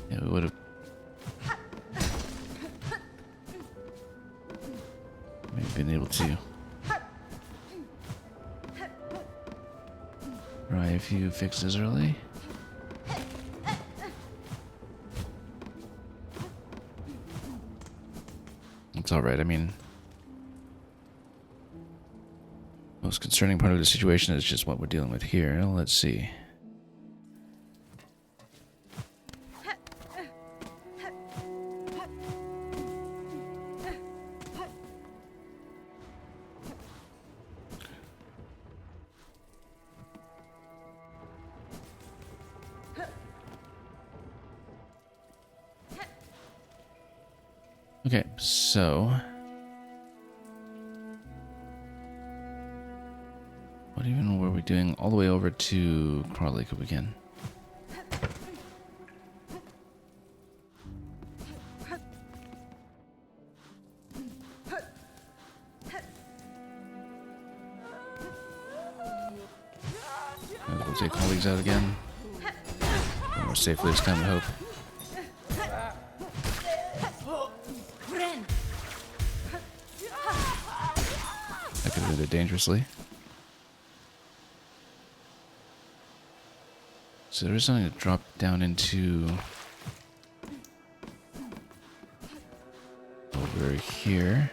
Yeah, we would have Try a few fixes early. It's alright, I mean... most concerning part of the situation is just what we're dealing with here. Let's see. Okay, so... what even were we doing all the way over to Crawl Lake again? We'll take colleagues out again. More safely this time, I hope. That could have ended dangerously. So there is something to drop down into over here.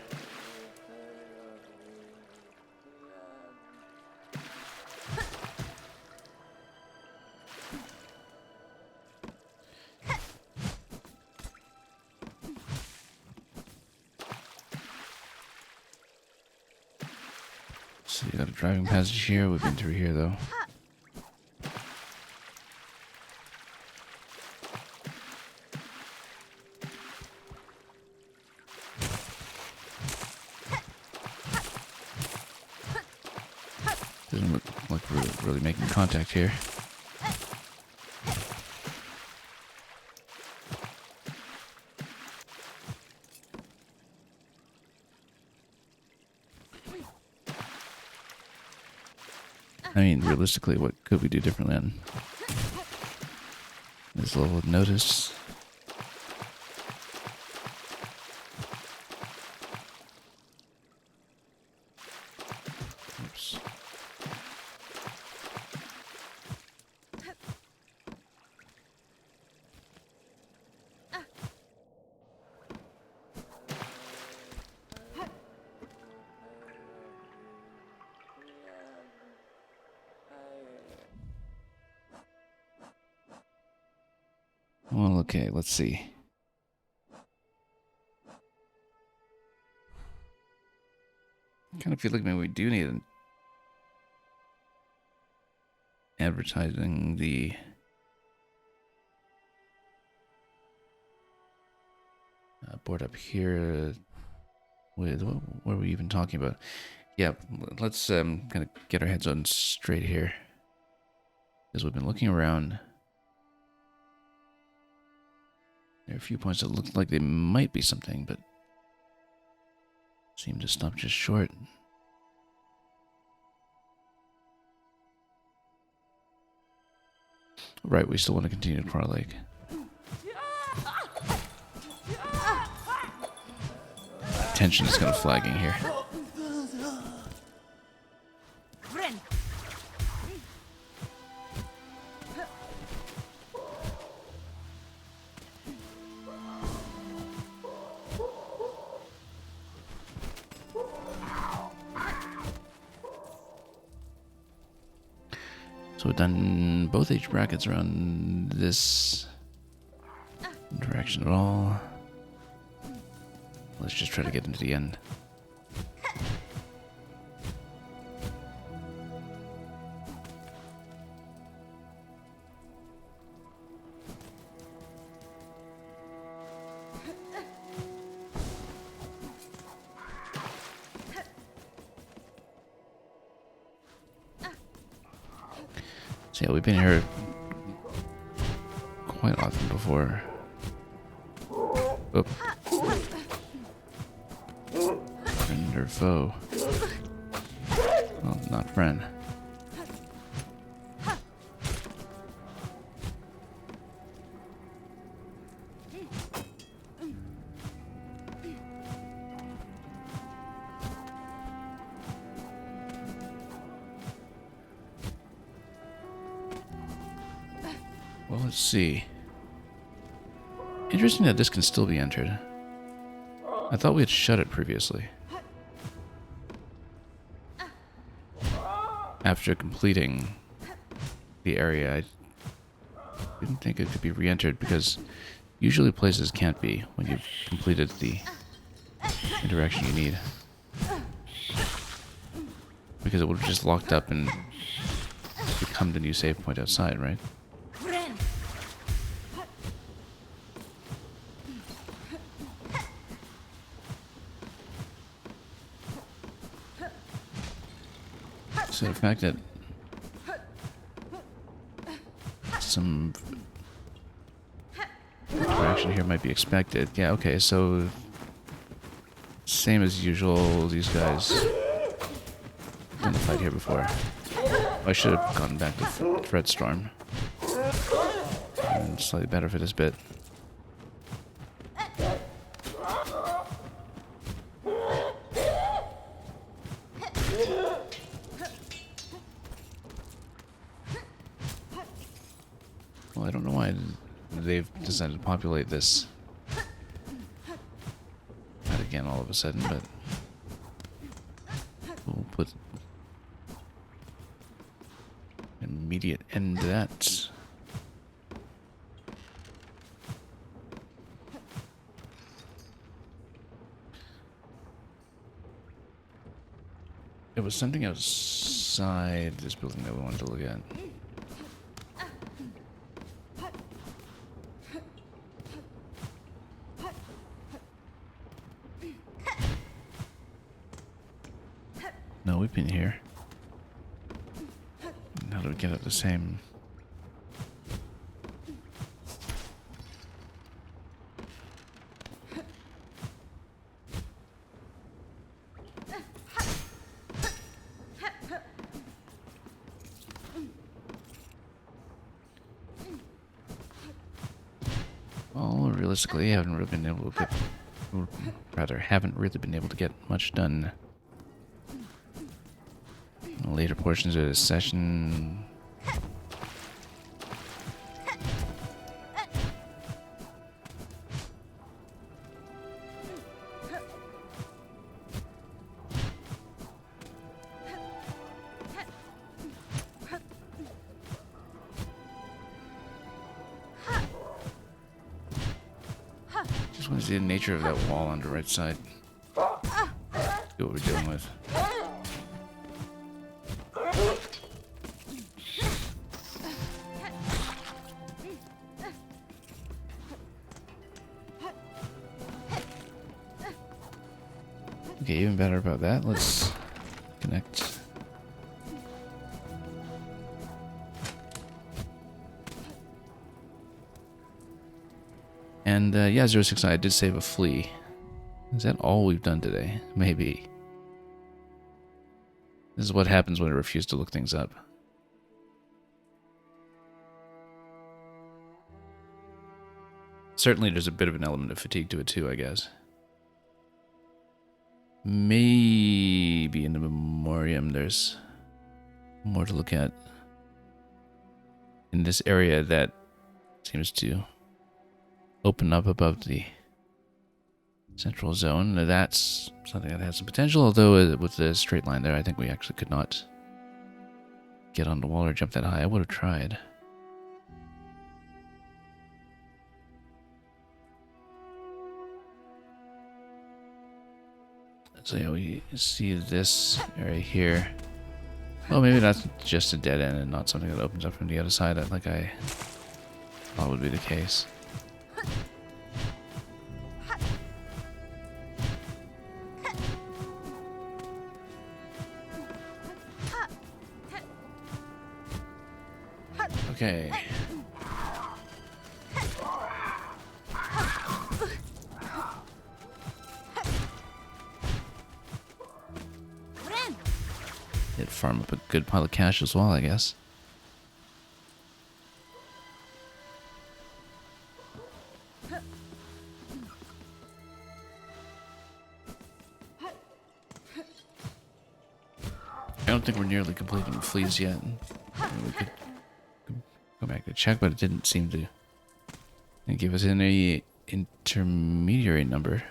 So you got a driving passage here. We've been through here though. Doesn't look like we're really making contact here. I mean, realistically, what could we do differently on this level of notice? Oops. Well, okay, let's see. I kind of feel like maybe we do need advertising the board up here with what were we even talking about? Yeah, let's kind of get our heads on straight here, because we've been looking around. There are a few points that look like they might be something, but seem to stop just short. Right, we still want to continue to Crawl Lake. Tension is kind of flagging here. So we've done both H brackets around this direction at all. Let's just try to get into the end. So yeah, we've been here quite often before. Oh. Friend or foe? Well, not friend. Well, let's see. Interesting that this can still be entered. I thought we had shut it previously. After completing the area, I didn't think it could be re-entered because usually places can't be when you've completed the interaction you need. Because it would have just locked up and become the new save point outside, right? So the fact that some interaction here might be expected. Yeah, okay, so same as usual, these guys done the fight here before. I should have gone back to Threadstorm. And slightly better for this bit. Well, I don't know why they've decided to populate this not again all of a sudden, but we'll put an immediate end to that. There was something outside this building that we wanted to look at. No, we've been here. How do we get at the same? Well, realistically, I haven't really been able to get, or rather, haven't really been able to get much done. Later portions of this session. Just want to see the nature of that wall on the right side. See what we're dealing with. Okay, even better about that. Let's connect. And yeah, 069, I did save a flea. Is that all we've done today? Maybe. This is what happens when I refuse to look things up. Certainly there's a bit of an element of fatigue to it too, I guess. Maybe in the memoriam there's more to look at in this area that seems to open up above the central zone. Now that's something that has some potential, although with the straight line there, I think we actually could not get on the wall or jump that high. I would have tried. So yeah, we see this area here. Well, maybe that's just a dead end and not something that opens up from the other side, like I thought would be the case. Okay. It'd farm up a good pile of cash as well, I guess. I don't think we're nearly completing fleas yet. We could go back to check, but it didn't seem to give us any intermediary number.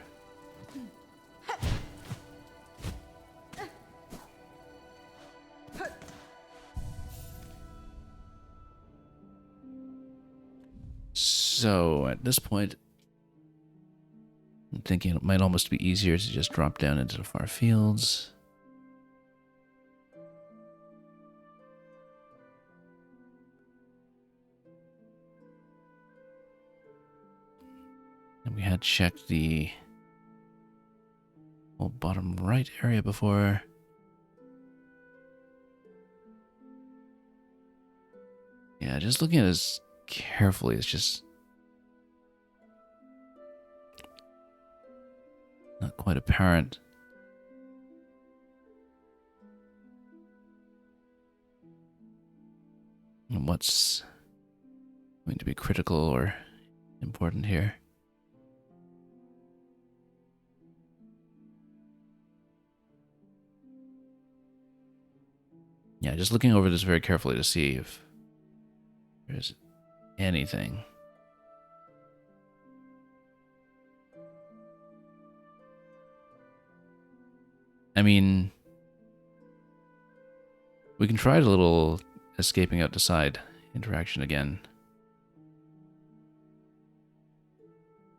So at this point, I'm thinking it might almost be easier to just drop down into the far fields. And we had checked the whole bottom right area before. Yeah, just looking at this carefully, it's just not quite apparent. And what's going to be critical or important here? Yeah, just looking over this very carefully to see if there's anything. I mean, we can try a little escaping out the side interaction again.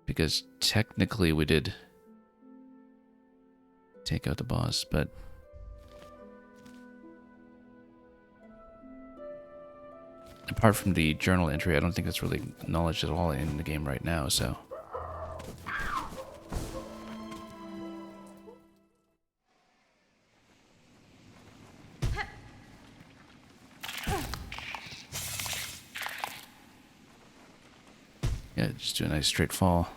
Because technically we did take out the boss, but apart from the journal entry, I don't think that's really acknowledged at all in the game right now, so. Yeah, just do a nice straight fall.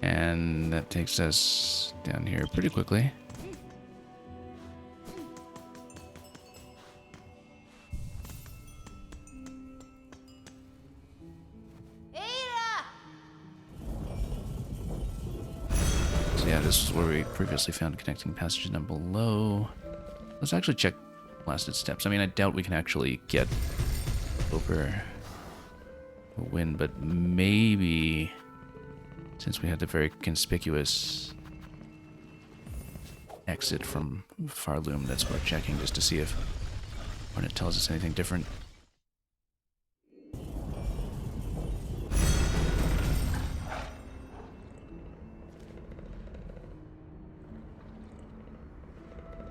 And that takes us down here pretty quickly. So yeah, this is where we previously found connecting passages down below. Let's actually check blasted steps. I mean, I doubt we can actually get over the wind, but maybe since we had the very conspicuous exit from Farloom, that's worth checking just to see if when it tells us anything different.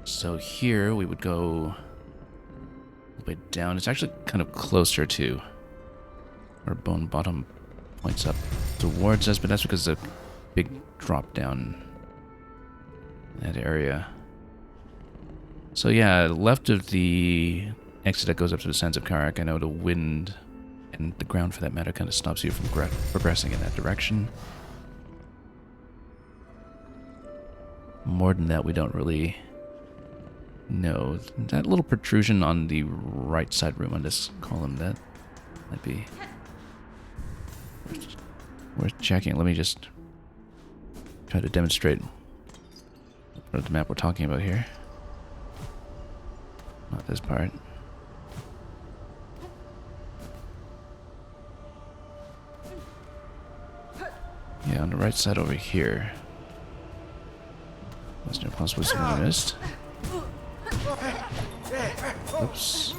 So here we would go a bit down. It's actually kind of closer to where Bone Bottom points up towards us, but that's because of a big drop down in that area. So yeah, left of the exit that goes up to the Sands of Karak, I know the wind and the ground for that matter kind of stops you from progressing in that direction. More than that, we don't really know. That little protrusion on the right side room on this column, that might be worth checking. Let me just try to demonstrate part of the map we're talking about here. Not this part. Yeah, on the right side over here. Was there possibly something we missed? Oops.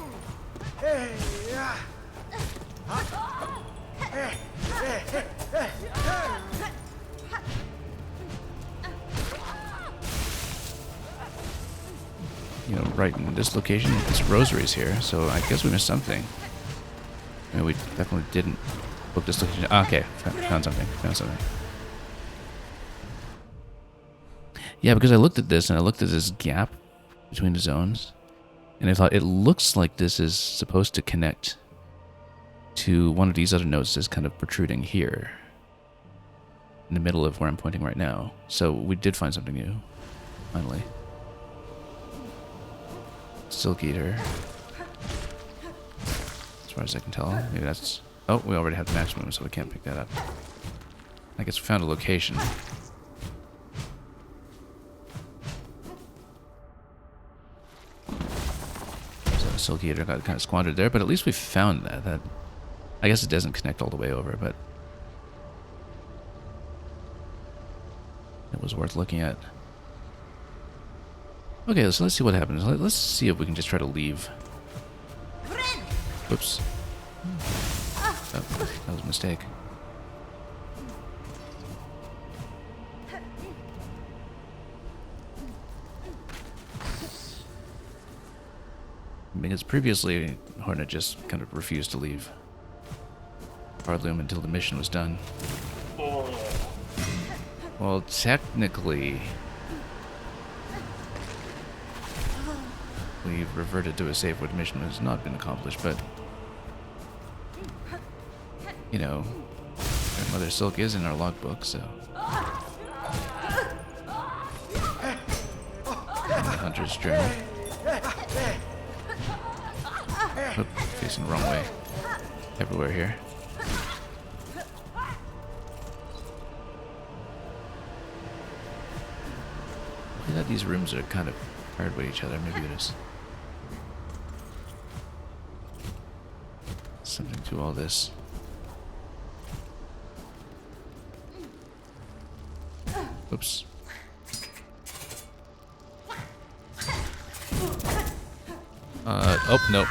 You know, right in this location, this rosary's here, so I guess we missed something. I mean, we definitely didn't book this location. Ah, okay, found something. Yeah, because I looked at this and I looked at this gap between the zones, and I thought it looks like this is supposed to connect to one of these other nodes that's kind of protruding here in the middle of where I'm pointing right now. So we did find something new, finally. Silk Eater. As far as I can tell, maybe that's Oh, we already have the maximum, so we can't pick that up. I guess we found a location. So Silky Eater got kind of squandered there, but at least we found that. I guess it doesn't connect all the way over, but it was worth looking at. Okay, so let's see what happens. Let's see if we can just try to leave. Whoops. Oh, that was a mistake. Because previously, Hornet just kind of refused to leave Hardloom until the mission was done. Well, technically, we've reverted to a save where the mission has not been accomplished, but you know, Grandmother Silk is in our logbook, so. And the Hunter's Journal. Oop, facing the wrong way. Everywhere here. Look at these rooms are kind of paired with each other. Maybe there's something to all this. Oops. Oh, nope.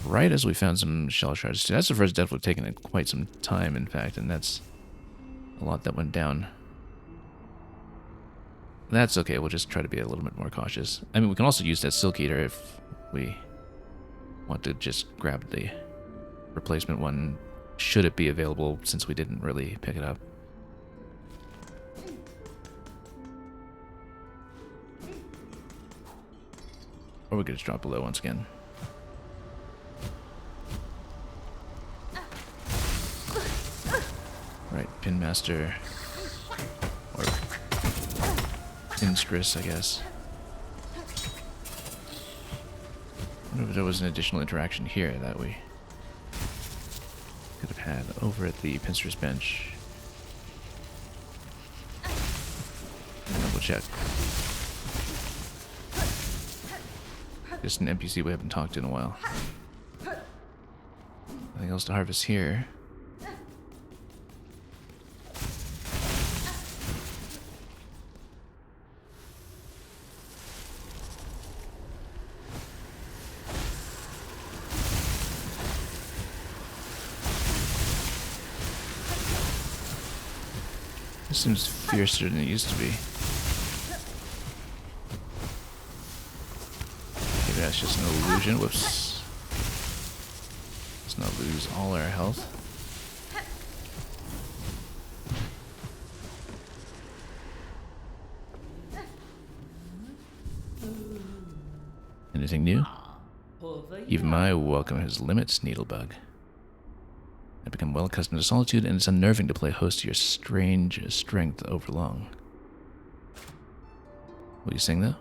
Right as we found some shell shards. That's the first death we've taken in quite some time, in fact, and that's a lot that went down. That's okay, we'll just try to be a little bit more cautious. I mean, we can also use that Silk Eater if we want to just grab the replacement one, should it be available, since we didn't really pick it up. Or we could just drop below once again. Right, Pinmaster. Or Pinstress, I guess. I wonder if there was an additional interaction here that we could have had over at the Pinstress bench. Double check. Just an NPC we haven't talked to in a while. Nothing else to harvest here. This seems fiercer than it used to be. Maybe that's just an illusion. Whoops. Let's not lose all our health. Anything new? Even my welcome has limits, Needlebug. I've become well accustomed to solitude, and it's unnerving to play host to your strange strength over long. Will you sing, though?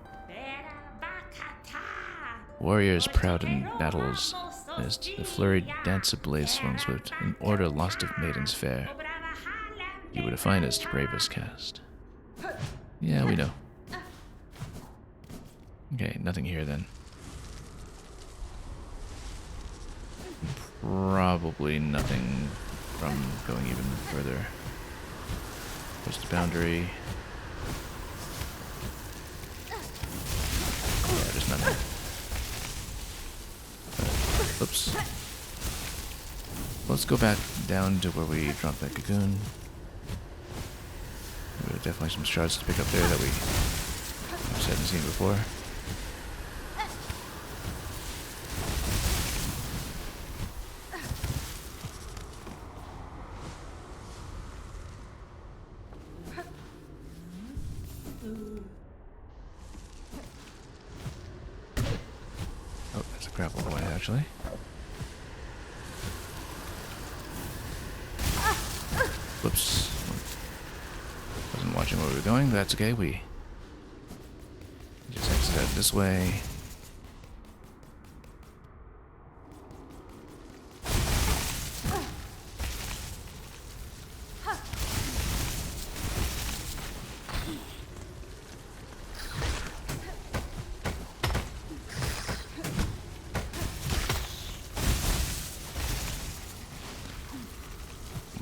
Warriors proud in battles, as the flurried dance of blades swung swift, in order lost of maidens fair. You were the finest, bravest cast. Yeah, we know. Okay, nothing here then. Probably nothing from going even further. There's the boundary. Yeah, there's nothing. Oops. Let's go back down to where we dropped that cocoon. There are definitely some shards to pick up there that we just hadn't seen before. Oh, that's a grapple point, actually. Whoops. Wasn't watching where we were going, but that's okay. We just exit out this way.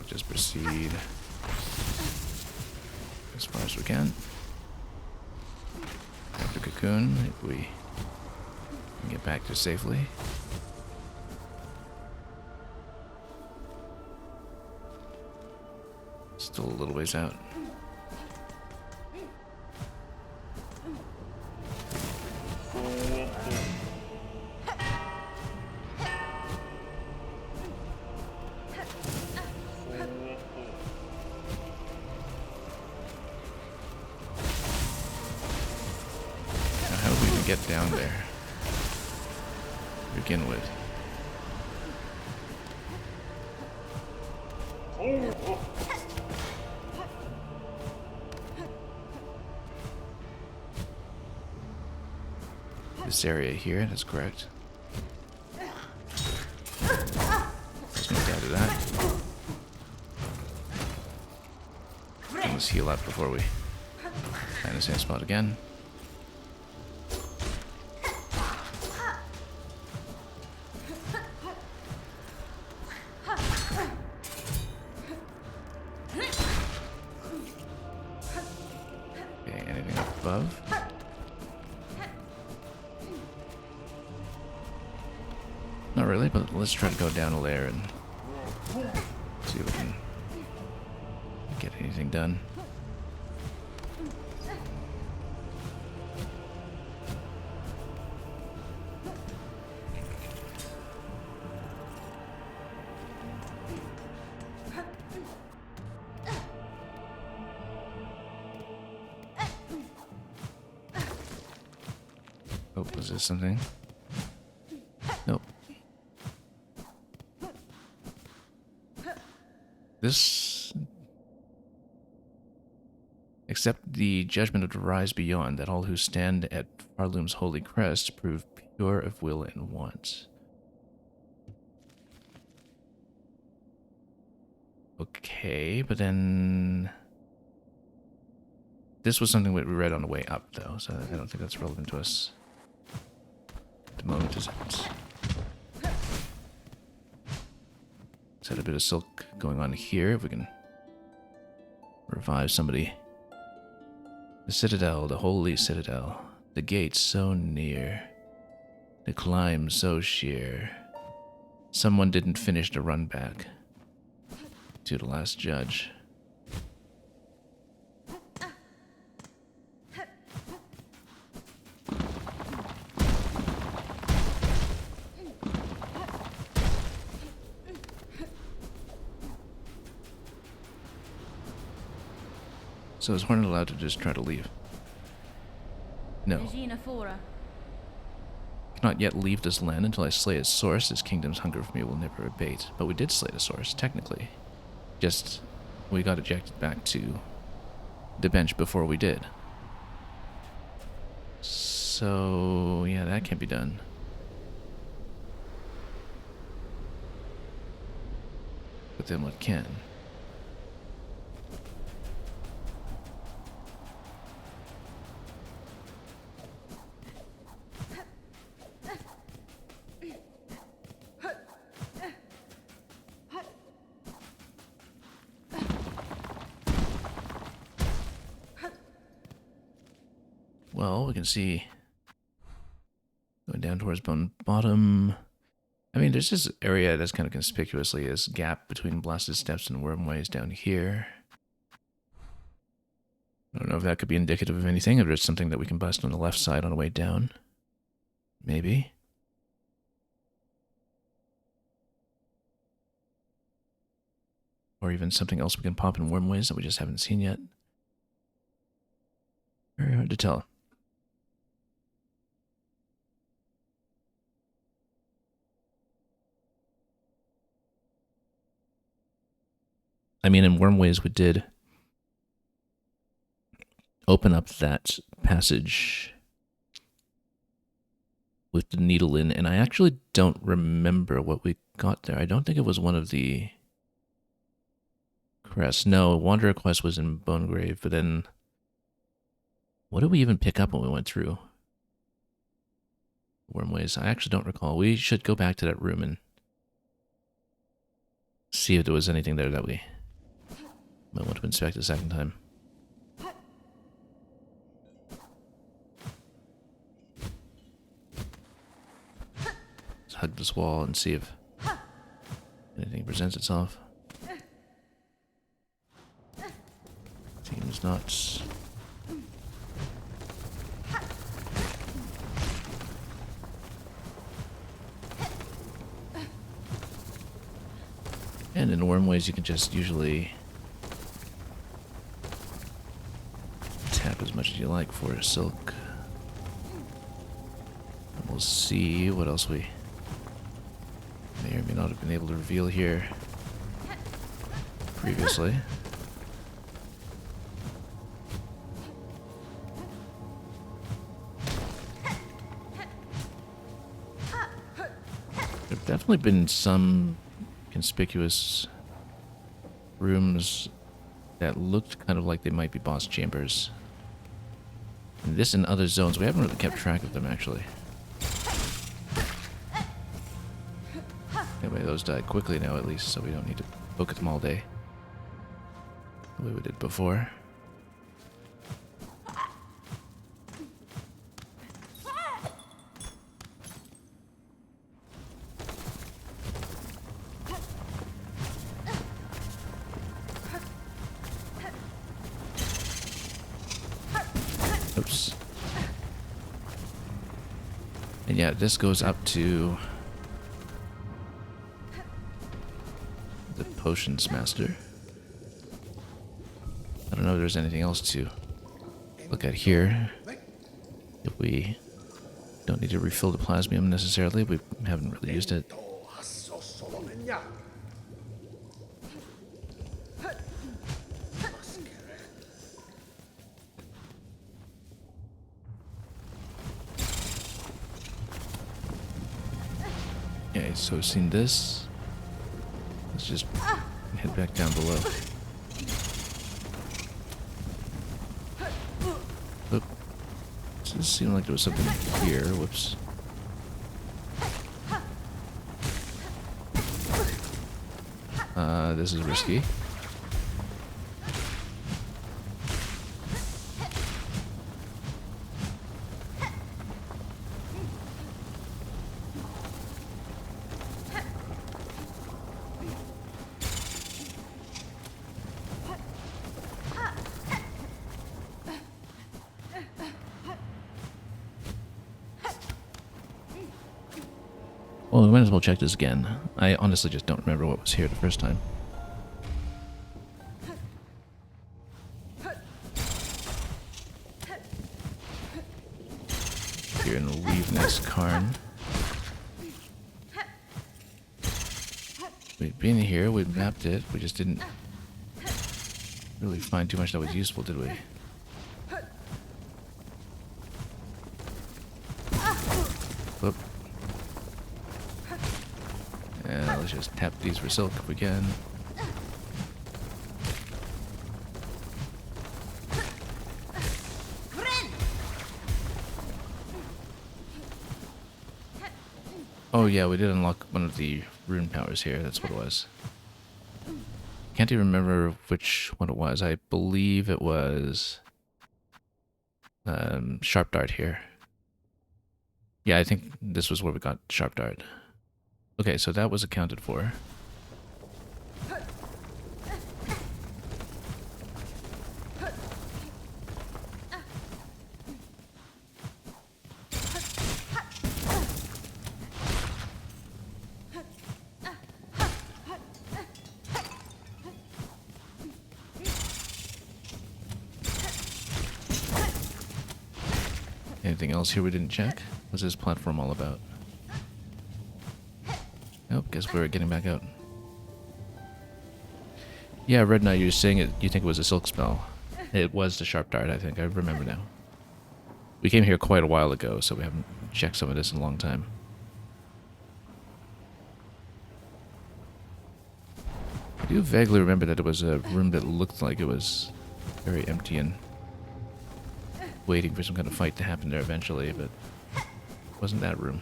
just proceed as far as we can. Back to Cocoon, if we can get back to safely. Still a little ways out. Get down there to begin with. This area here, that's correct. There's no doubt of that. Let's heal up before we find the same spot again. Above. Not really, but let's try to go down a layer and see if we can get anything done. Oh, was this something? Nope. This... Accept the judgment of the rise beyond, that all who stand at Farloom's holy crest prove pure of will and want. Okay, but then... This was something that we read on the way up, though, so I don't think that's relevant to us. At the moment, is it? Let's have a bit of silk going on here, if we can revive somebody. The citadel, the holy citadel. The gate so near. The climb so sheer. Someone didn't finish the run back to the last judge. So is Hornet allowed to just try to leave? No. Cannot yet leave this land until I slay its source. This kingdom's hunger for me will never abate. But we did slay the source, technically. Just, we got ejected back to the bench before we did. So, yeah, that can't be done. But then what can? Well, we can see going down towards bottom. I mean, there's this area that's kind of conspicuously this gap between blasted steps and wormways down here. I don't know if that could be indicative of anything, or there's something that we can bust on the left side on the way down. Maybe. Or even something else we can pop in wormways that we just haven't seen yet. Very hard to tell. I mean, in wormways we did open up that passage with the needle in, and I actually don't remember what we got there. I don't think it was one of the crests. No, Wanderer Quest was in Bonegrave, but then what did we even pick up when we went through wormways? I actually don't recall. We should go back to that room and see if there was anything there that we Might want to inspect a second time. Let's hug this wall and see if anything presents itself. Seems not. And in wormways, you can just usually tap as much as you like for a silk. And we'll see what else we may or may not have been able to reveal here previously. There have definitely been some conspicuous rooms that looked kind of like they might be boss chambers. And this and other zones, we haven't really kept track of them actually. Anyway, those died quickly now at least, so we don't need to poke at them all day the way we did before. Oops. And yeah, this goes up to the potions master. I don't know if there's anything else to look at here. If we don't need to refill the plasmium necessarily, we haven't really used it. Okay, so we've seen this. Let's just head back down below. Oop. Does this seem like there was something here? Whoops. This is risky. Well, we might as well check this again. I honestly just don't remember what was here the first time. Here in the Weave Nest Cairn. We've been here, we mapped it, we just didn't really find too much that was useful, did we? Whoop. Yeah, let's just tap these for silk if we can. Oh yeah, we did unlock one of the rune powers here, that's what it was. Can't even remember which one it was. I believe it was Sharp Dart here. Yeah, I think this was where we got Sharp Dart. Okay, so that was accounted for. Anything else here we didn't check? What's this platform all about? Nope, guess we're getting back out. Yeah, Red Knight, you were saying it. You think it was a silk spell. It was the Sharp Dart, I think. I remember now. We came here quite a while ago, so we haven't checked some of this in a long time. I do vaguely remember that it was a room that looked like it was very empty and waiting for some kind of fight to happen there eventually, but it wasn't that room.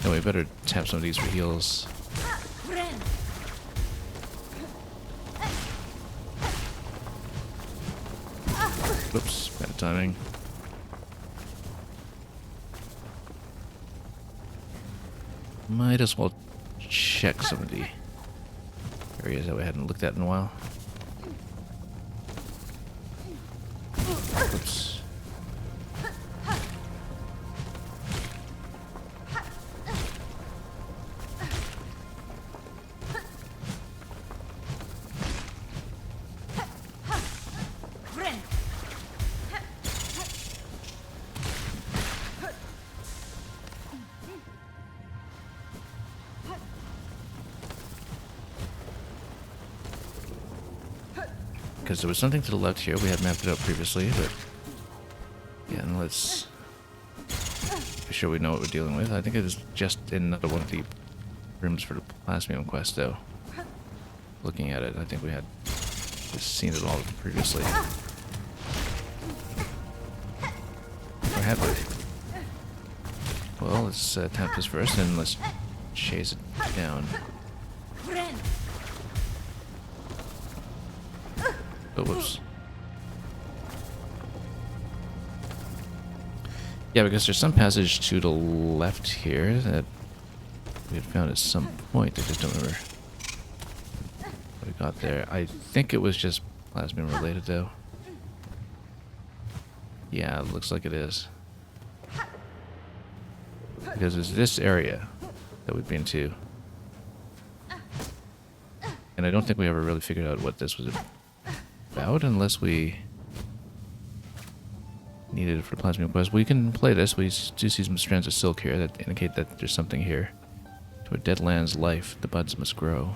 Anyway, we better tap some of these for heals. Oops, bad timing. Might as well check some of the areas that we hadn't looked at in a while. Oops. Because there was something to the left here. We had mapped it out previously, but yeah, and let's be sure we know what we're dealing with. I think it is just another one of the rooms for the Plasmium quest, though. Looking at it, I think we had just seen it all previously. Or had we? Well, let's tap this first, and let's chase it down. Oh, whoops. Yeah, because there's some passage to the left here that we had found at some point. I just don't remember what we got there. I think it was just Plasmium related, though. Yeah, it looks like it is. Because it's this area that we've been to. And I don't think we ever really figured out what this was about unless we needed it for Plasmium quest. We can play this. We do see some strands of silk here that indicate that there's something here. To a dead land's life, the buds must grow.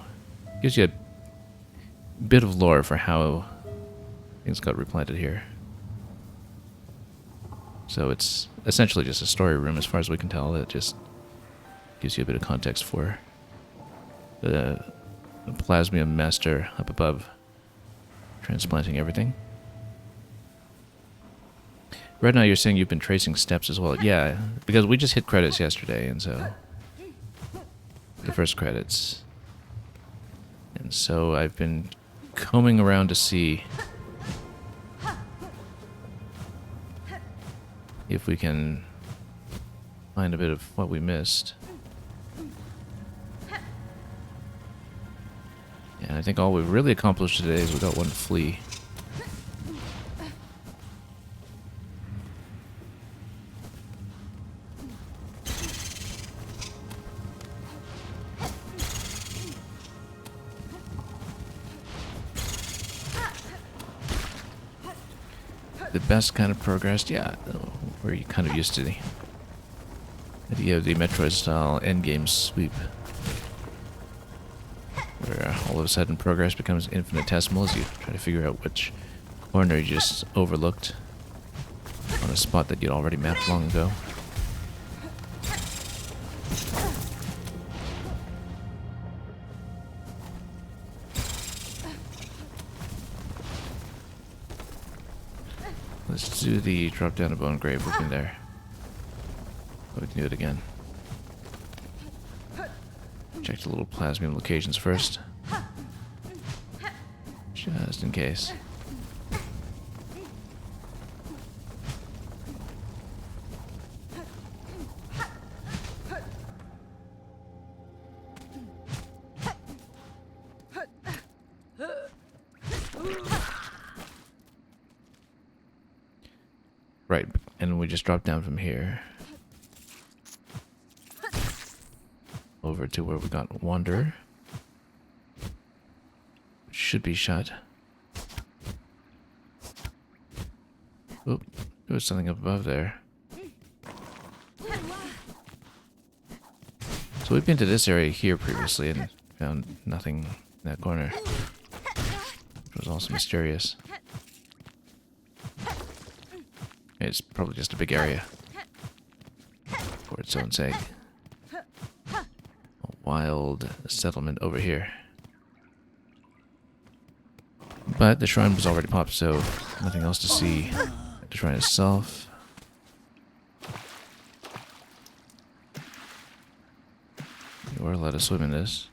Gives you a bit of lore for how things got replanted here. So it's essentially just a story room as far as we can tell. It just gives you a bit of context for the Plasmium master up above transplanting everything. Right now you're saying you've been tracing steps as well. Yeah, because we just hit credits yesterday, and so the first credits. And so I've been combing around to see if we can find a bit of what we missed. And I think all we've really accomplished today is we got one flea. The best kind of progress, yeah, we're kind of used to the idea of the Metroid-style endgame sweep, where all of a sudden progress becomes infinitesimal as you try to figure out which corner you just overlooked on a spot that you'd already mapped long ago. Let's do the drop down a bone grave looking there. We can do it again. Check the little Plasmium locations first. Just in case. Right, and we just dropped down from here over to where we got Wanderer, which should be shut. Oop, there was something up above there. So we've been to this area here previously and found nothing in that corner. It was also mysterious. It's probably just a big area for its own sake. A wild settlement over here. But the shrine was already popped, so nothing else to see at the shrine itself. You are allowed to swim in this.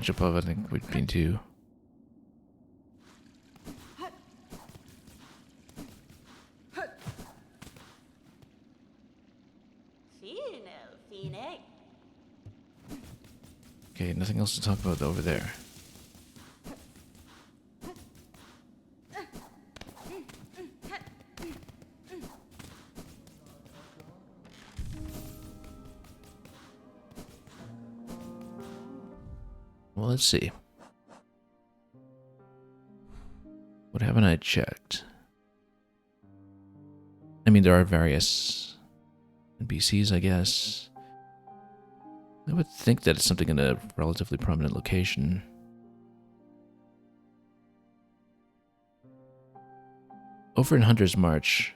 ledge above, I think we'd been to. Okay, nothing else to talk about over there. Well, let's see. What haven't I checked? I mean, there are various NPCs, I guess. I would think that it's something in a relatively prominent location. Over in Hunter's March,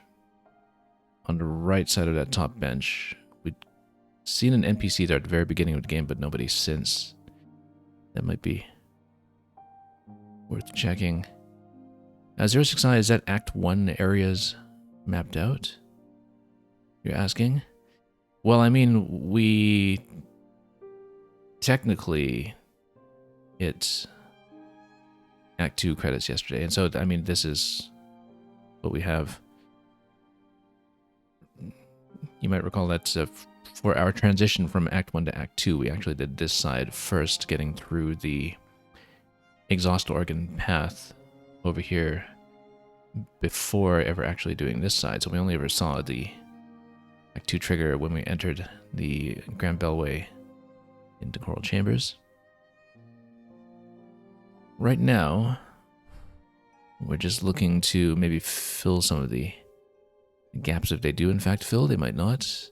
on the right side of that top bench, we'd seen an NPC there at the very beginning of the game, but nobody since. That might be worth checking. 069, is that Act 1 areas mapped out? You're asking? Well, I mean, we technically hit Act 2 credits yesterday, and so, I mean, this is what we have. You might recall that for our transition from Act 1 to Act 2, we actually did this side first, getting through the exhaust organ path over here before ever actually doing this side. So we only ever saw the Act 2 trigger when we entered the Grand Bellway into Coral Chambers. Right now, we're just looking to maybe fill some of the gaps. If they do in fact fill, they might not.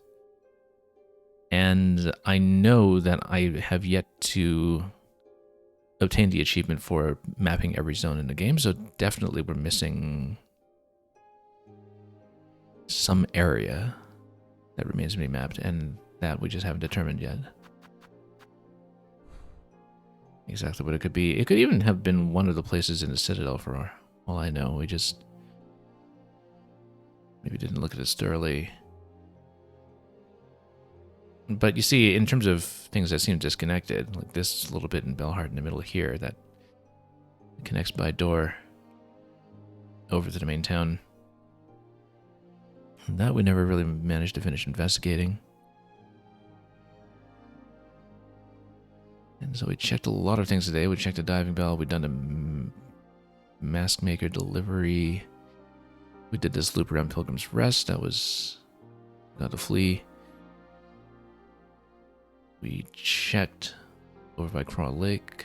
And I know that I have yet to obtain the achievement for mapping every zone in the game, so definitely we're missing some area that remains to be mapped, and that we just haven't determined yet exactly what it could be. It could even have been one of the places in the Citadel for all I know. We just maybe didn't look at it thoroughly. But you see, in terms of things that seem disconnected, like this little bit in Belhart in the middle here, that connects by door over to the main town. That we never really managed to finish investigating. And so we checked a lot of things today. We checked a diving bell. We'd done a mask maker delivery. We did this loop around Pilgrim's Rest. That was got the flea. We checked over by Craw Lake,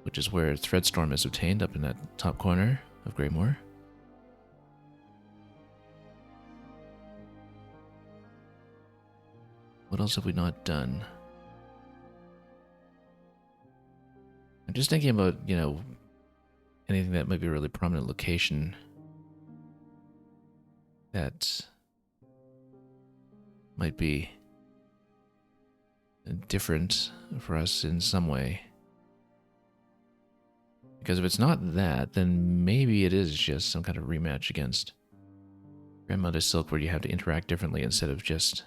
which is where Threadstorm is obtained, up in that top corner of Greymoor. What else have we not done? I'm just thinking about, you know, anything that might be a really prominent location that might be different for us in some way. Because if it's not that, then maybe it is just some kind of rematch against Grandmother Silk, where you have to interact differently instead of just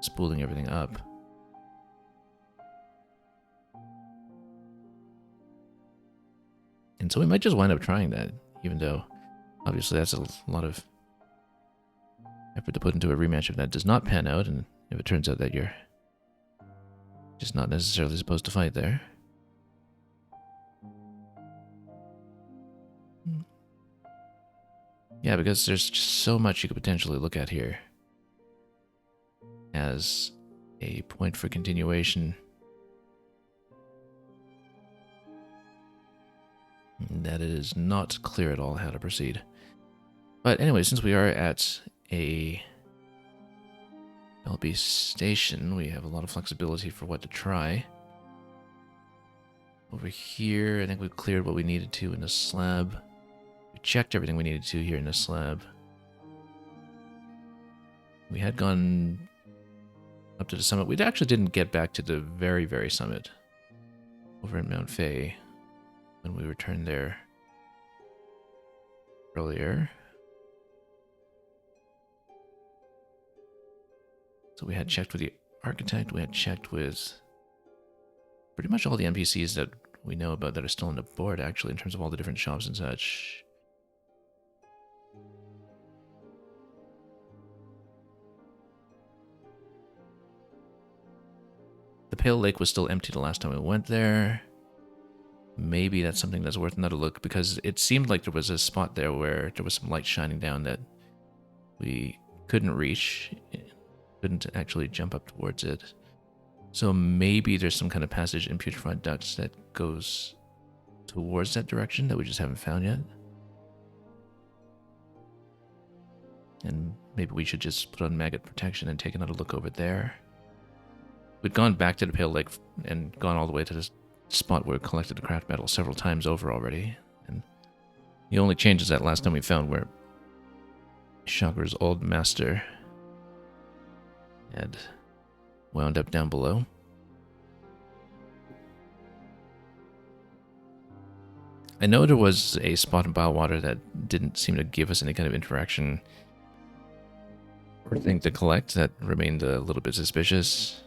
spooling everything up. And so we might just wind up trying that, even though obviously that's a lot of effort to put into a rematch if that does not pan out, and if it turns out that you're just not necessarily supposed to fight there. Yeah, because there's just so much you could potentially look at here as a point for continuation that it is not clear at all how to proceed. But anyway, since we are at a LB station, we have a lot of flexibility for what to try. Over here, I think we cleared what we needed to in the slab. We checked everything we needed to here in the slab. We had gone up to the summit. We actually didn't get back to the very, very summit over at Mount Fay when we returned there earlier. So we had checked with the architect, we had checked with pretty much all the NPCs that we know about that are still on the board, actually, in terms of all the different shops and such. The Pale Lake was still empty the last time we went there. Maybe that's something that's worth another look, because it seemed like there was a spot there where there was some light shining down that we couldn't reach, couldn't actually jump up towards it. So maybe there's some kind of passage in Putrefied Ducts that goes towards that direction that we just haven't found yet. And maybe we should just put on maggot protection and take another look over there. We'd gone back to the Pale Lake and gone all the way to this spot where we collected the craft metal several times over already. And the only change is that last time we found where Chakra's old master had wound up down below. I know there was a spot in Biowater that didn't seem to give us any kind of interaction or thing to collect. That remained a little bit suspicious.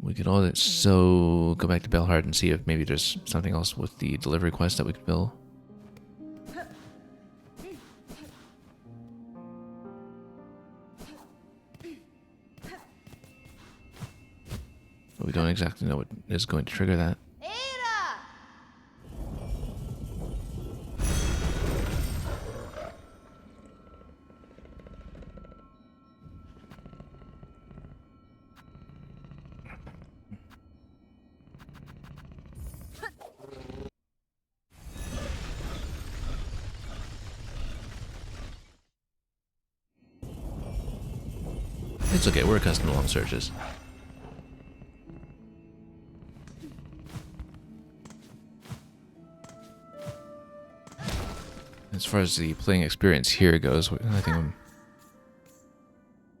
We could also go back to Belhard and see if maybe there's something else with the delivery quest that we could fill. But we don't exactly know what is going to trigger that. It's okay, we're accustomed to long searches. As far as the playing experience here goes, I think I'm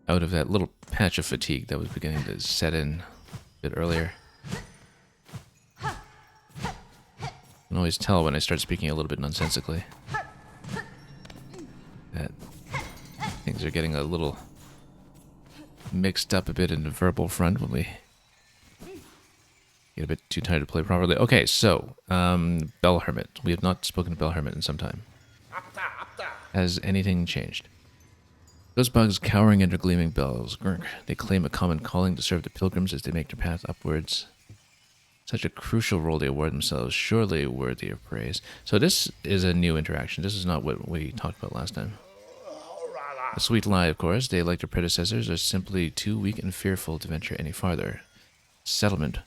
out of that little patch of fatigue that was beginning to set in a bit earlier. I can always tell when I start speaking a little bit nonsensically that things are getting a little mixed up a bit in the verbal front when we get a bit too tired to play properly. Okay, so, Bell Hermit. We have not spoken to Bell Hermit in some time. Has anything changed? Those bugs cowering under gleaming bells. Grr. They claim a common calling to serve the pilgrims as they make their path upwards. Such a crucial role they award themselves, surely worthy of praise. So this is a new interaction. This is not what we talked about last time. A sweet lie, of course. They, like their predecessors, are simply too weak and fearful to venture any farther. Settlement,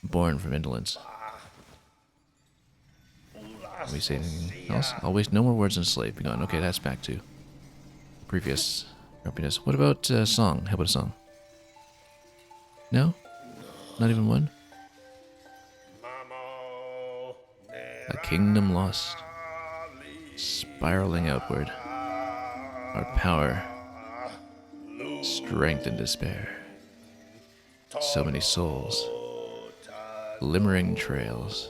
born from indolence. Can we say anything else? I'll waste no more words on slave. Be gone. Okay, that's back to previous grumpiness. What about song? How about a song? No? Not even one? A kingdom lost. Spiraling outward. Our power, strength and despair. So many souls, glimmering trails,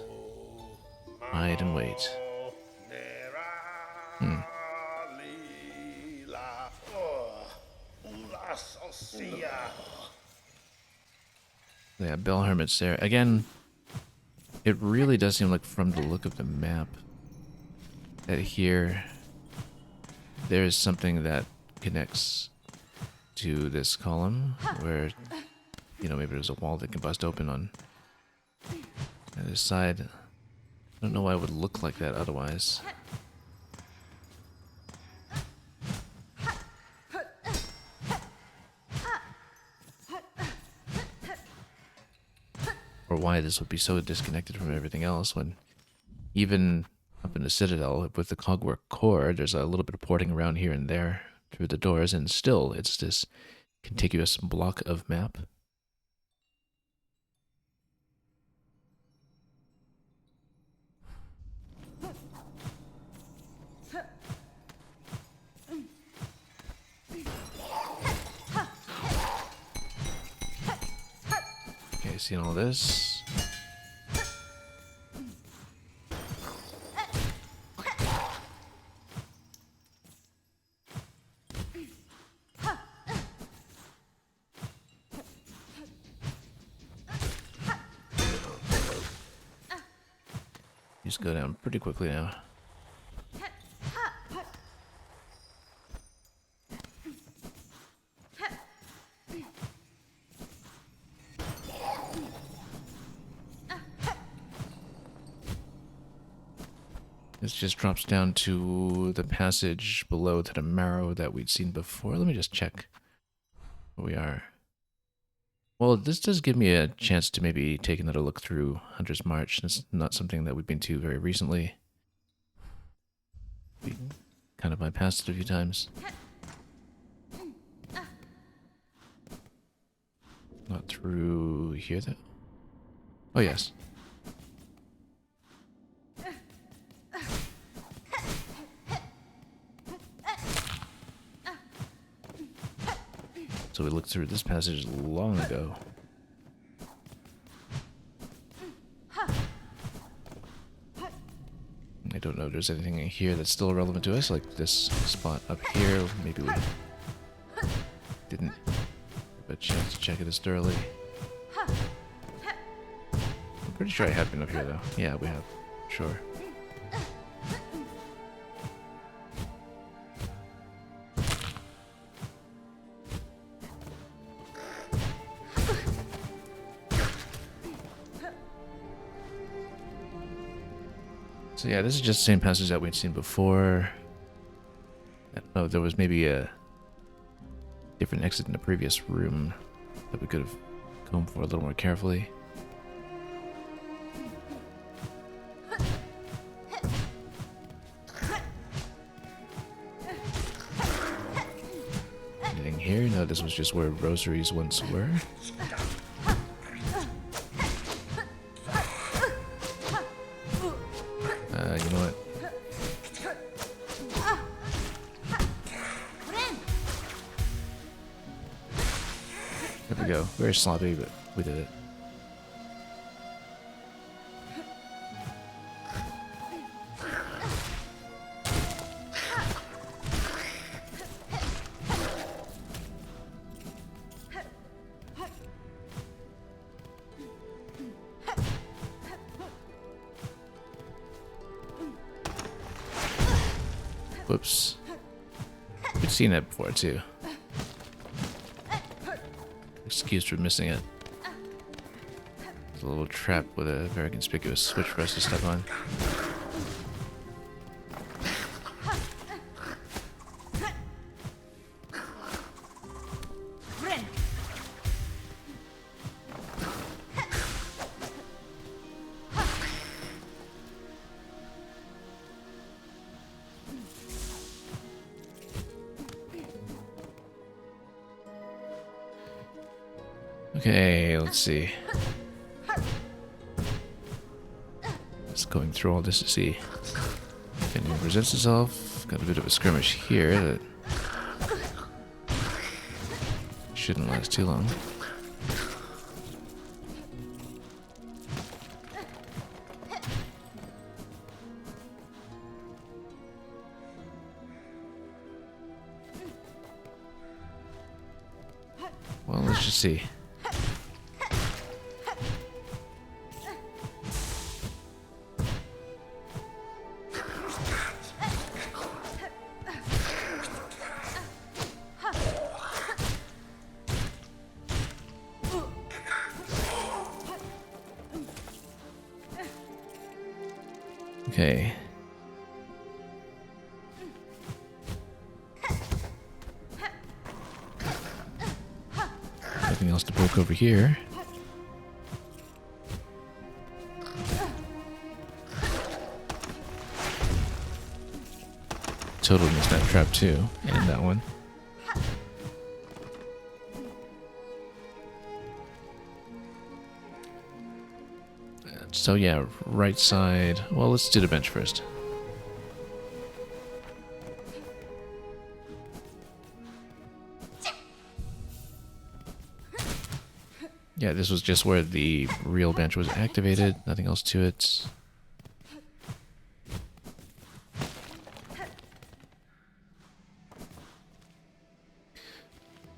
hide and wait. Yeah, Bell Hermit's there. Again, it really does seem like from the look of the map that here there is something that connects to this column where, you know, maybe there's a wall that can bust open on the other side. I don't know why it would look like that otherwise. Or why this would be so disconnected from everything else when even up in the Citadel with the Cogwork core, there's a little bit of porting around here and there through the doors, and still it's this contiguous block of map. Okay, seeing all this. These go down pretty quickly now. This just drops down to the passage below to the marrow that we'd seen before. Let me just check where we are. Well, this does give me a chance to maybe take another look through Hunter's March. It's not something that we've been to very recently. We kind of bypassed it a few times. Not through here, though. Oh, yes. So we looked through this passage long ago. I don't know if there's anything in here that's still relevant to us, like this spot up here. Maybe we didn't have a chance to check it as thoroughly. I'm pretty sure I have been up here, though. Yeah, we have. Sure. So yeah, this is just the same passage that we'd seen before. I don't know if there was maybe a different exit in the previous room that we could have combed for a little more carefully. Anything here? No, this was just where rosaries once were. You know what? There we go. Very sloppy, but we did it. Whoops. We've seen that before, too. Excuse for missing it. There's a little trap with a very conspicuous switch for us to step on. Okay, let's see. Just going through all this to see if anyone presents itself. Got a bit of a skirmish here that shouldn't last too long. Well, let's just see. Okay. Nothing else to poke over here. Totally missed that trap too, and that one. So yeah, right side. Well, let's do the bench first. Yeah, this was just where the real bench was activated. Nothing else to it.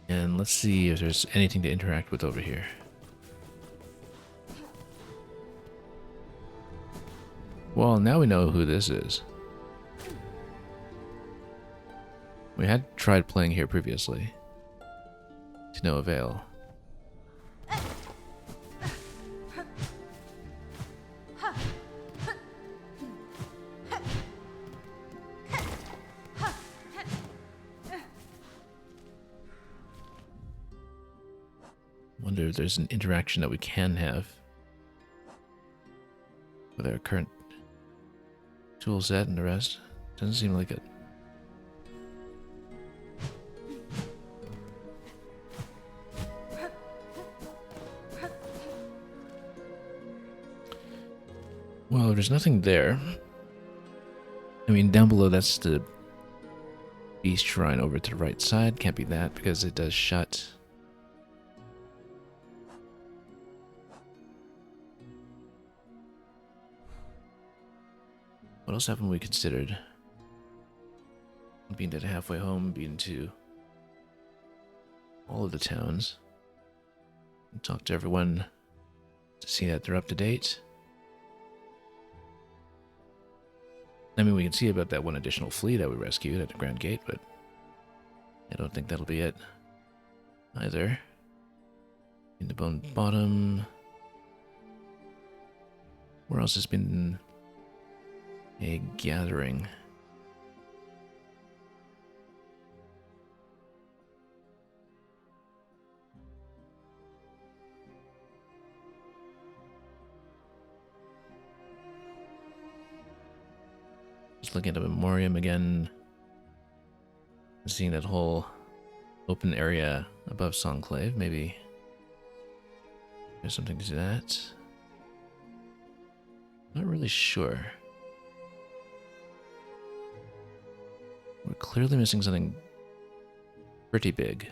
And let's see if there's anything to interact with over here. Well, now we know who this is. We had tried playing here previously. To no avail. Wonder if there's an interaction that we can have with our current tool set and the rest. Doesn't seem like it. Well, there's nothing there. I mean, down below, that's the beast shrine over to the right side. Can't be that because it does shut. What else haven't we considered? Being to the halfway home, being to all of the towns. And talk to everyone to see that they're up to date. I mean, we can see about that one additional flea that we rescued at the Grand Gate, but I don't think that'll be it either. In the Bone Bottom. Where else has been a gathering? Just looking at the memoriam again, seeing that whole open area above Songclave. Maybe there's something to that. Not really sure. We're clearly missing something pretty big.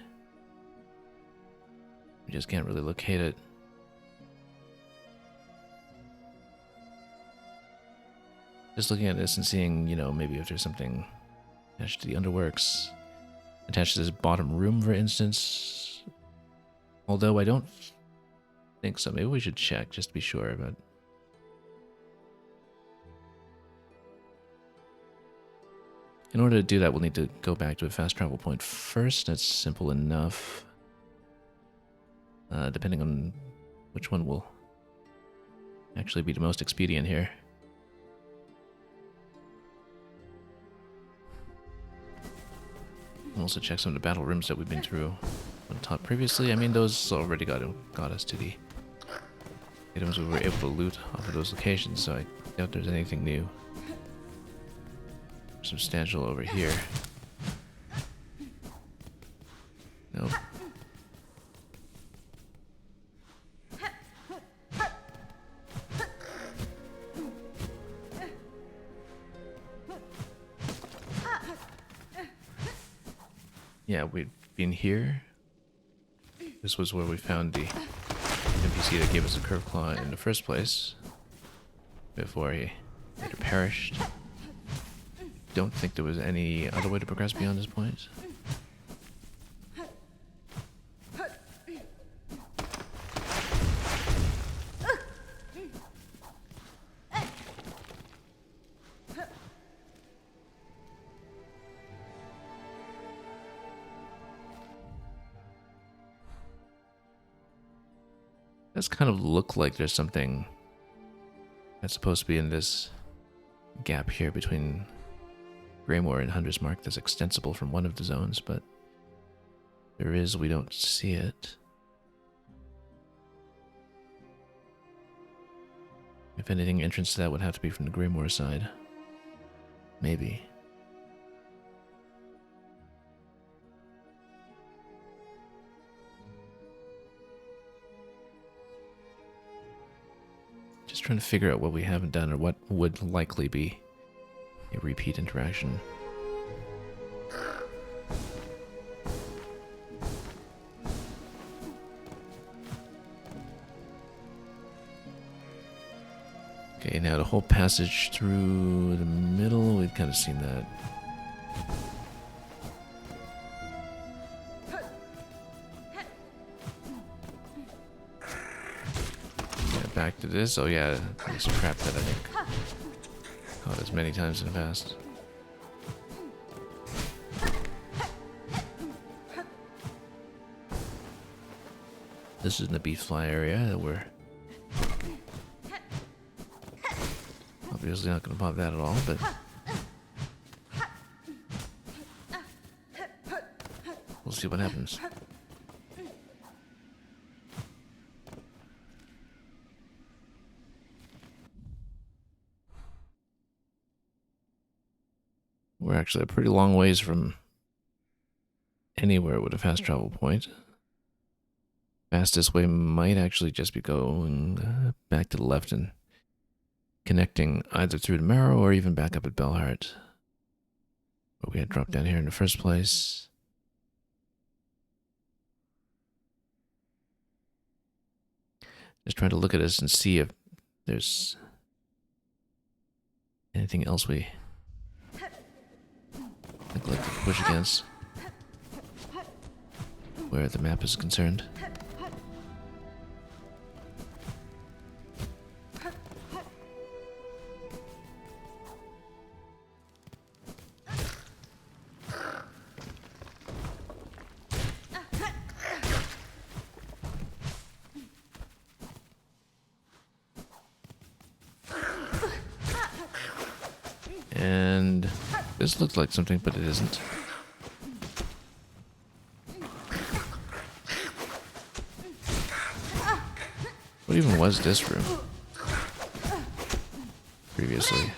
We just can't really locate it. Just looking at this and seeing, you know, maybe if there's something attached to the underworks, attached to this bottom room, for instance. Although I don't think so. Maybe we should check just to be sure, but in order to do that, we'll need to go back to a fast travel point first. That's simple enough. Depending on which one will actually be the most expedient here. We'll also check some of the battle rooms that we've been through on top previously. I mean, those already got us to the items we were able to loot off of those locations, so I doubt there's anything new substantial over here. Nope. Yeah, we've been here. This was where we found the NPC that gave us the curved claw in the first place, before he later perished. Don't think there was any other way to progress beyond this point. Does kind of look like there's something that's supposed to be in this gap here between Greymoor and Hunter's Mark that's extensible from one of the zones, but there is, we don't see it. If anything, entrance to that would have to be from the Greymoor side. Maybe. Just trying to figure out what we haven't done or what would likely be a repeat interaction. Okay, now the whole passage through the middle, we've kind of seen that. Yeah, back to this. Oh yeah, there's a trap that I think caught as many times in the past. This is in the beef fly area that we're obviously not going to pop that at all, but we'll see what happens. We're actually a pretty long ways from anywhere with a fast travel point. Fastest way might actually just be going back to the left and connecting either through the Marrow or even back up at Belhart, where we had dropped down here in the first place. Just trying to look at this and see if there's anything else we neglected to push against where the map is concerned. And this looks like something, but it isn't. What even was this room previously?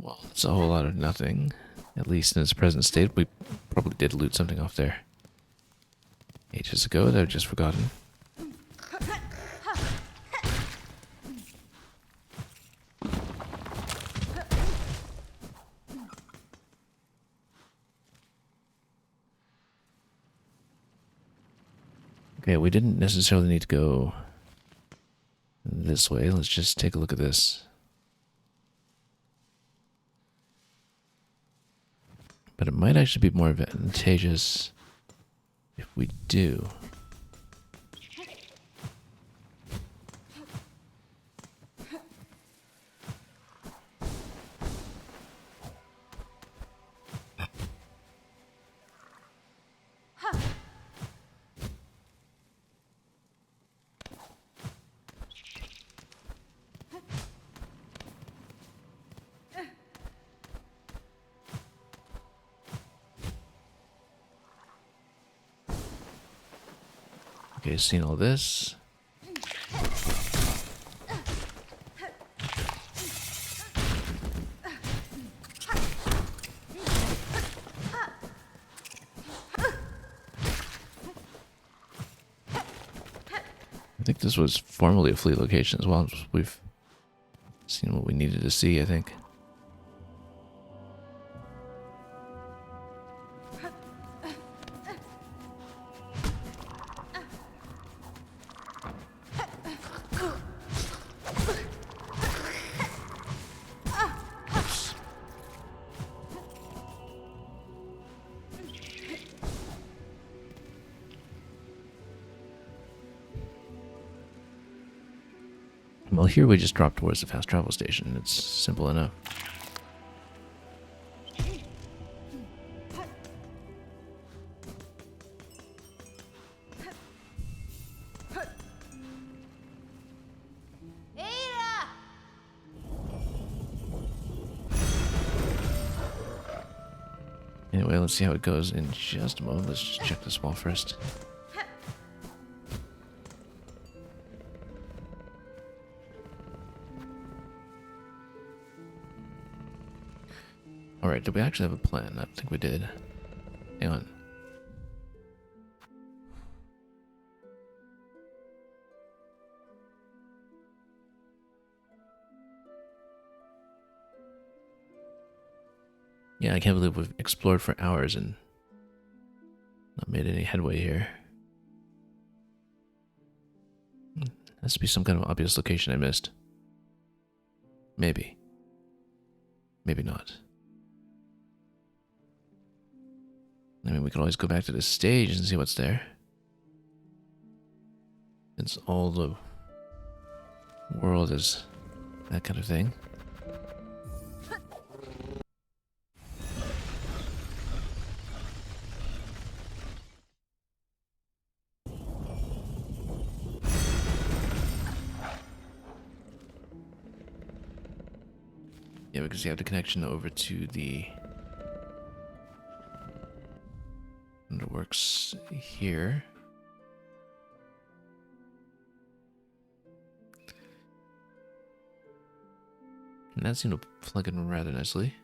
Well, it's a whole lot of nothing. At least in its present state. We probably did loot something off there ages ago that I've just forgotten. Okay, we didn't necessarily need to go this way. Let's just take a look at this. But it might actually be more advantageous if we do. Okay, seen all this. I think this was formerly a fleet location as well. We've seen what we needed to see, I think. Well, here we just drop towards the fast travel station. It's simple enough. Anyway, let's see how it goes in just a moment. Let's just check this wall first. Alright, did we actually have a plan? I think we did. Hang on. Yeah, I can't believe we've explored for hours and not made any headway here. Has to be some kind of obvious location I missed. Maybe. Maybe not. I mean, we could always go back to the stage and see what's there. It's all the world is that kind of thing. Yeah, because you have the connection over to the underworks here. And that seemed to plug in rather nicely.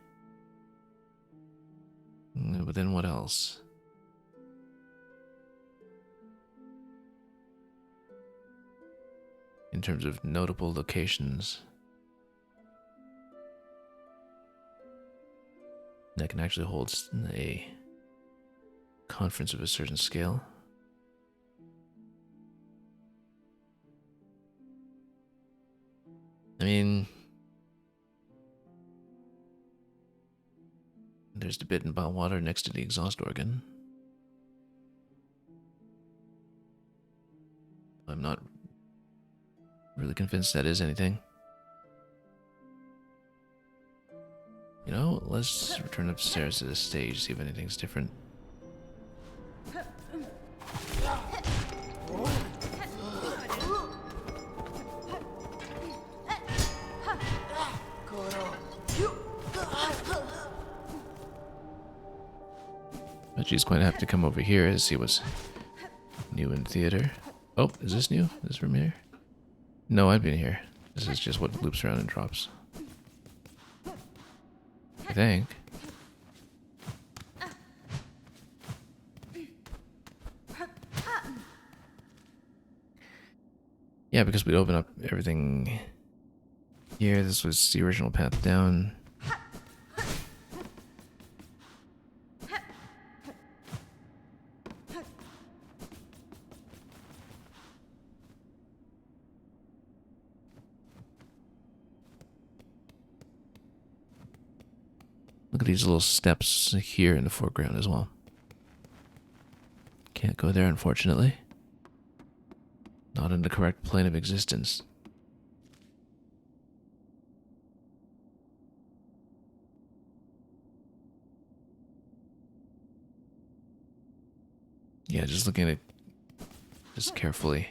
But then what else? In terms of notable locations that can actually hold a conference of a certain scale. I mean, there's the bit in bottled water next to the exhaust organ. I'm not really convinced that is anything. You know, let's return upstairs to the stage, see if anything's different. But she's going to have to come over here to see what's new in theater. Oh, is this new? Is this from here? No, I've been here. This is just what loops around and drops. I think. Yeah, because we'd open up everything here. This was the original path down. Look at these little steps here in the foreground as well. Can't go there, unfortunately. Not in the correct plane of existence. Yeah, just looking at it just carefully.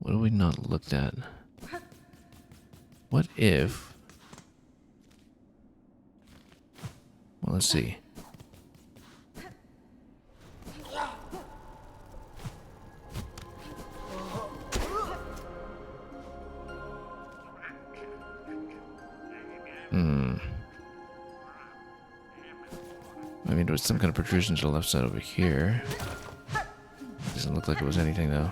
What have we not looked at? What if... Well, let's see. I mean, there was some kind of protrusion to the left side over here. Doesn't look like it was anything, though.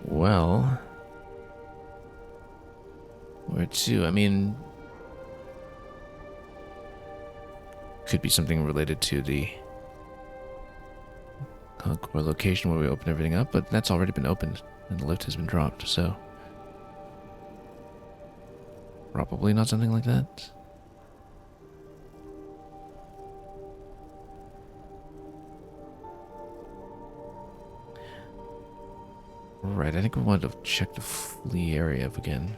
Well... Where to? I mean... Could be something related to the... or location where we open everything up, but that's already been opened and the lift has been dropped, so probably not something like that. Right, I think we wanted to check the flea area again.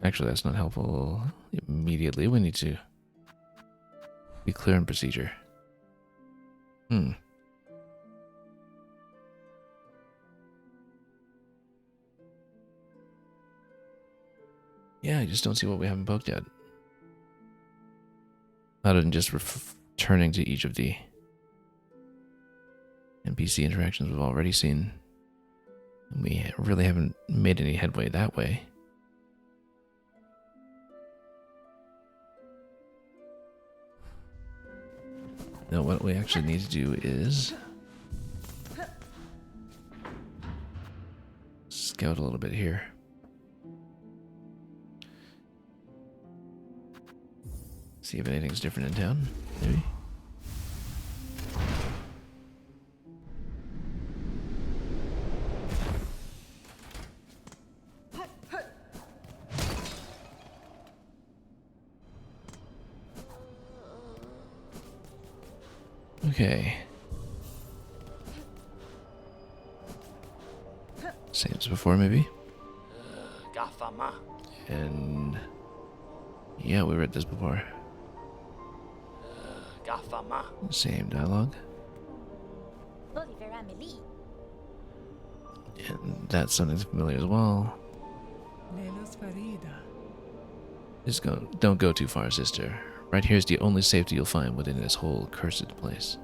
Actually, that's not helpful immediately. We need to be clear on procedure. Yeah, I just don't see what we haven't poked yet. Other than just returning to each of the NPC interactions we've already seen. We really haven't made any headway that way. No, what we actually need to do is scout a little bit here. See if anything's different in town, maybe. Okay. Same as before, maybe? And... yeah, we read this before. Same dialogue. And that's something familiar as well. Just don't go too far, sister. Right here is the only safety you'll find within this whole cursed place.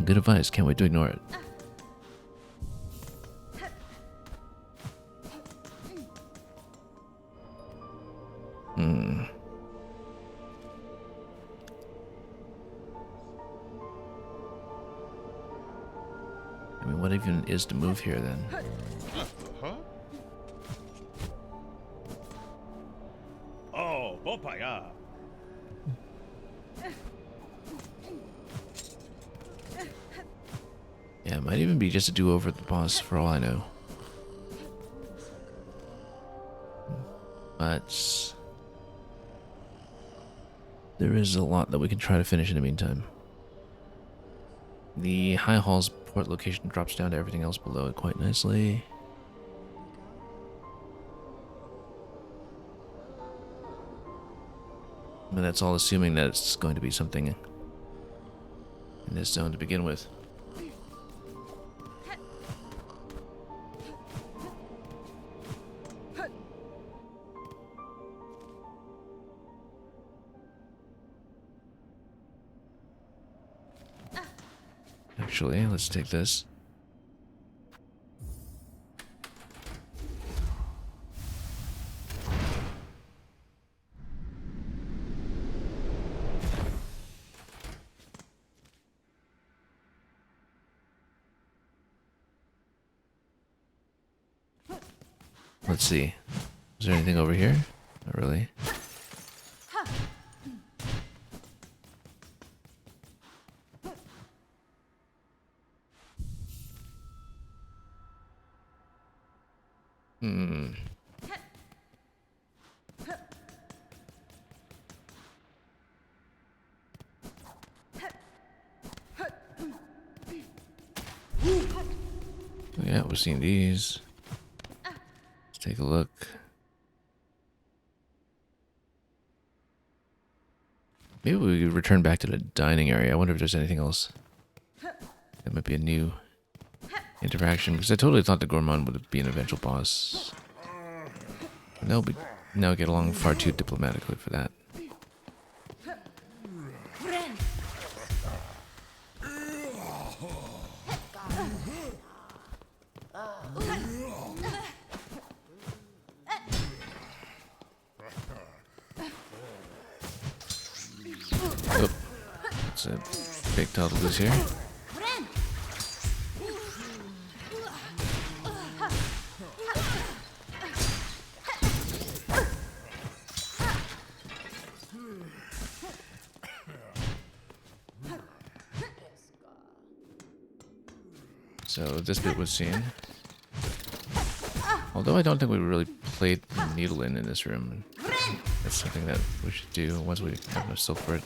Good advice, can't wait to ignore it. I mean, what even is to move here then? Oh, Popaya. Yeah, it might even be just a do-over at the boss for all I know. But there is a lot that we can try to finish in the meantime. The High Hall's port location drops down to everything else below it quite nicely. And that's all assuming that it's going to be something in this zone to begin with. Actually, let's take this. Let's see. Is there anything over here? Not really. Yeah, we've seen these. Let's take a look. Maybe we return back to the dining area. I wonder if there's anything else. That might be a new interaction, because I totally thought the Gourmand would be an eventual boss. No, we now get along far too diplomatically for that. Oh, it's a big Taltagus here. So this bit was seen. Although I don't think we really played the needle in this room. That's something that we should do once we have enough silk for it.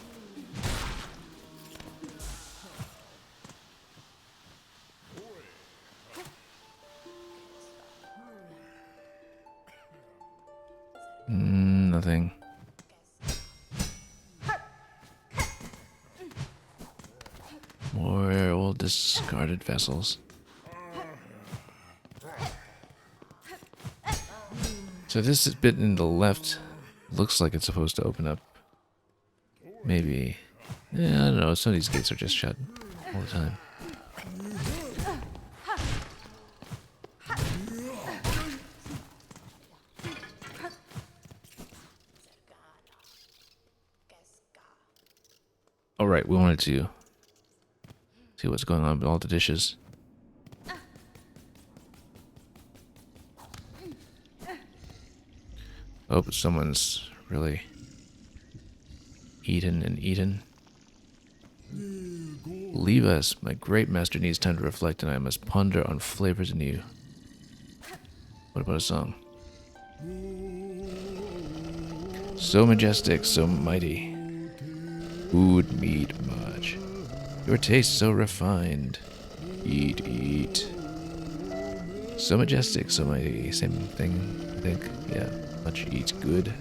Nothing. More old discarded vessels. So this is bit in the left Looks like it's supposed to open up. Maybe. Yeah, I don't know. Some of these gates are just shut all the time. Alright, we wanted to see what's going on with all the dishes. Oh, someone's really eaten and eaten. Leave us. My great master needs time to reflect, and I must ponder on flavors anew. What about a song? So majestic, so mighty. Food, meat, much. Your taste so refined. Eat, eat. So majestic, so mighty. Same thing, I think. Yeah, much eat good.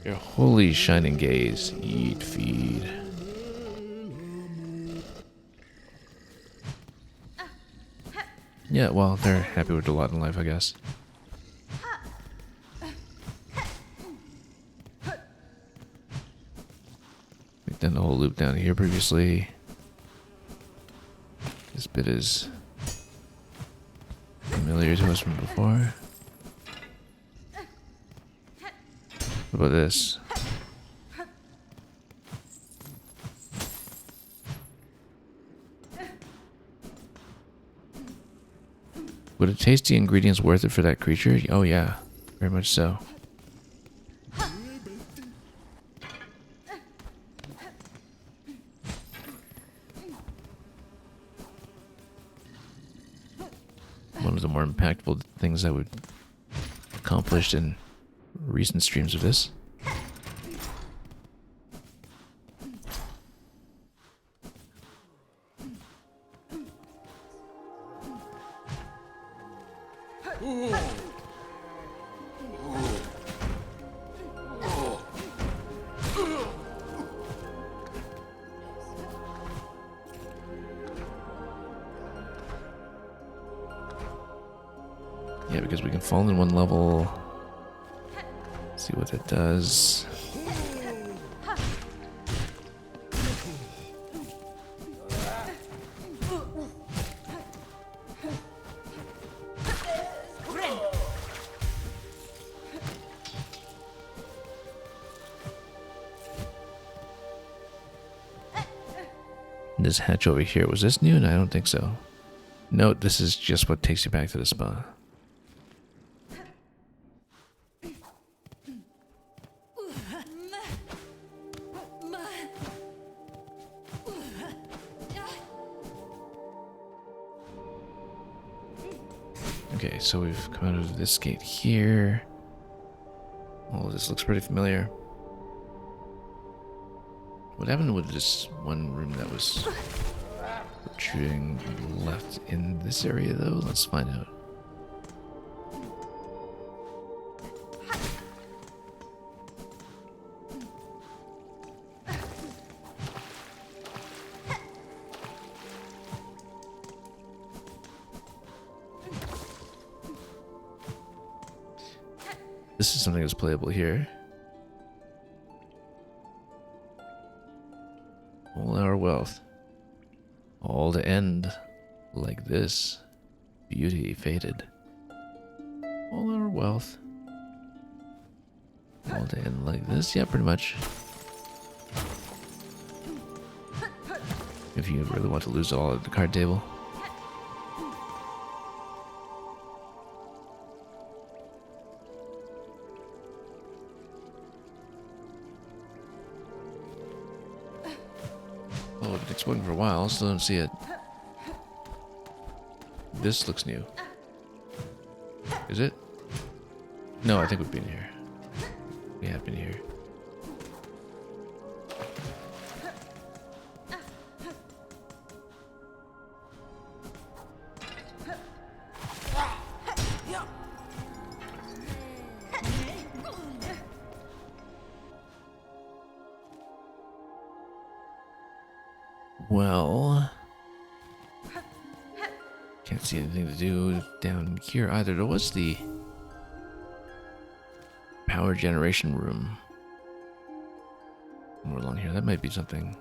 Your holy shining gaze. Eat, feed. Yeah, well, they're happy with a lot in life, I guess. We've done the whole loop down here previously. This bit is familiar to us from before. What about this? Would a tasty ingredients worth it for that creature? Oh yeah, very much so. One of the more impactful things I would accomplished in recent streams of this. Yeah, because we can fall in one level. See what that does. This hatch over here, was this new? No, I don't think so. No, this is just what takes you back to the spa. Okay, so we've come out of this gate here. Oh, this looks pretty familiar. What happened with this one room that was protruding left in this area, though? Let's find out. This is something that's playable here. All our wealth. All to end like this. Beauty faded. All our wealth. All to end like this. Yeah, pretty much. If you really want to lose all at the card table. Oh, we've been exploring for a while, still don't see it. This looks new. Is it? No, I think we've been here. We have been here. Well, can't see anything to do down here either. There was the Power generation room. More along here. That might be something.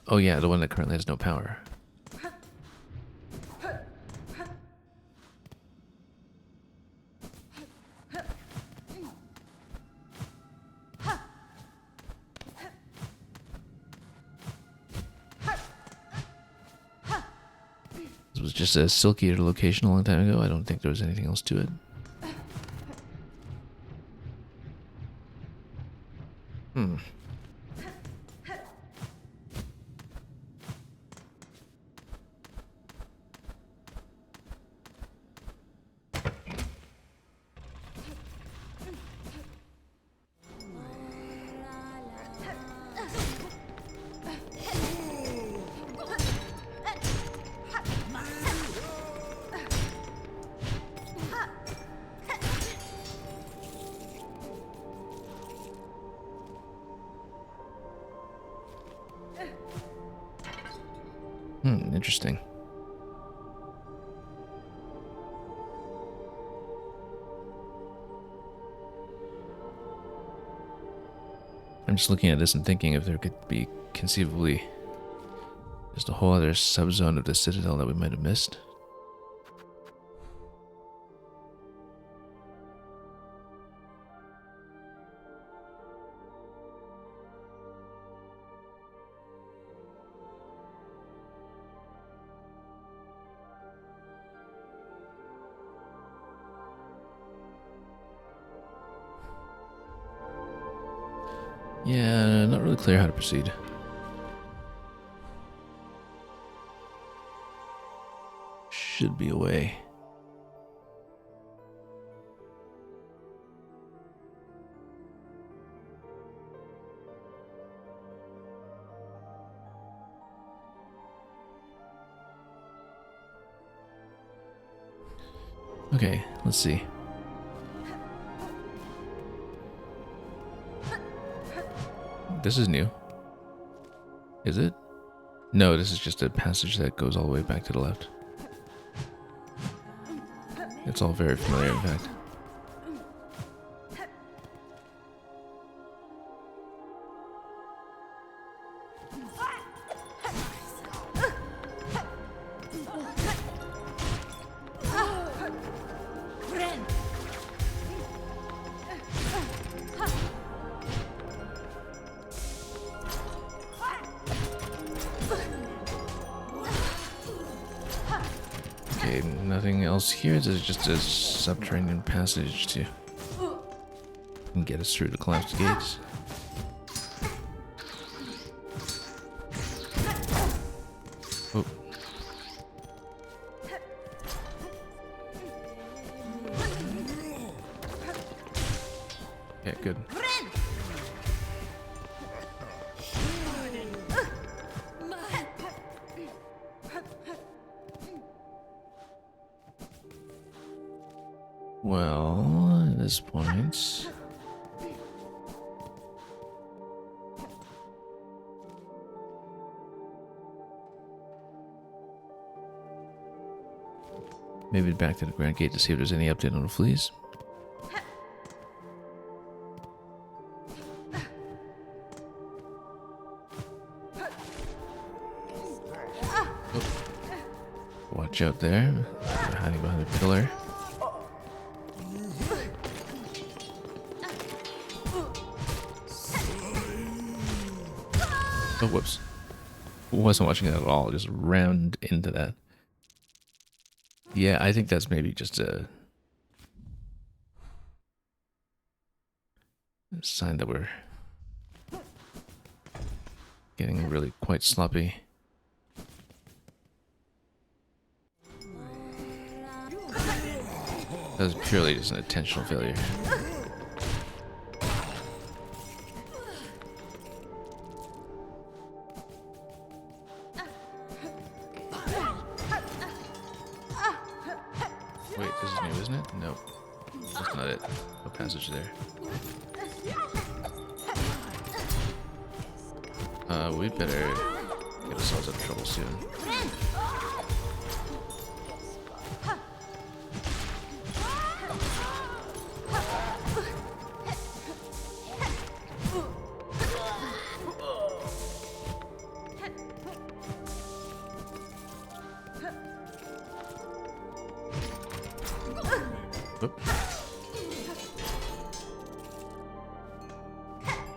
Oh yeah, the one that currently has no power. This was just a Silky location a long time ago. I don't think there was anything else to it. Interesting. I'm just looking at this and thinking if there could be conceivably just a whole other subzone of the Citadel that we might have missed. Yeah, not really clear how to proceed. Should be a way. Okay, let's see. This is new. Is it? No, this is just a passage that goes all the way back to the left. It's all very familiar, in fact. Okay, nothing else here. This is just a subterranean passage to get us through the collapsed gates. Oh. Yeah, good. Well, at this point... maybe back to the Grand Gate to see if there's any update on the fleas. Oh. Watch out there. They're hiding behind a pillar. Oh, whoops. Wasn't watching that at all. Just rammed into that. Yeah, I think that's maybe just a sign that we're getting really quite sloppy. That was purely just an intentional failure. Wait, this is new, isn't it? Nope. That's not it. No passage there. We better get ourselves into trouble soon. Oop.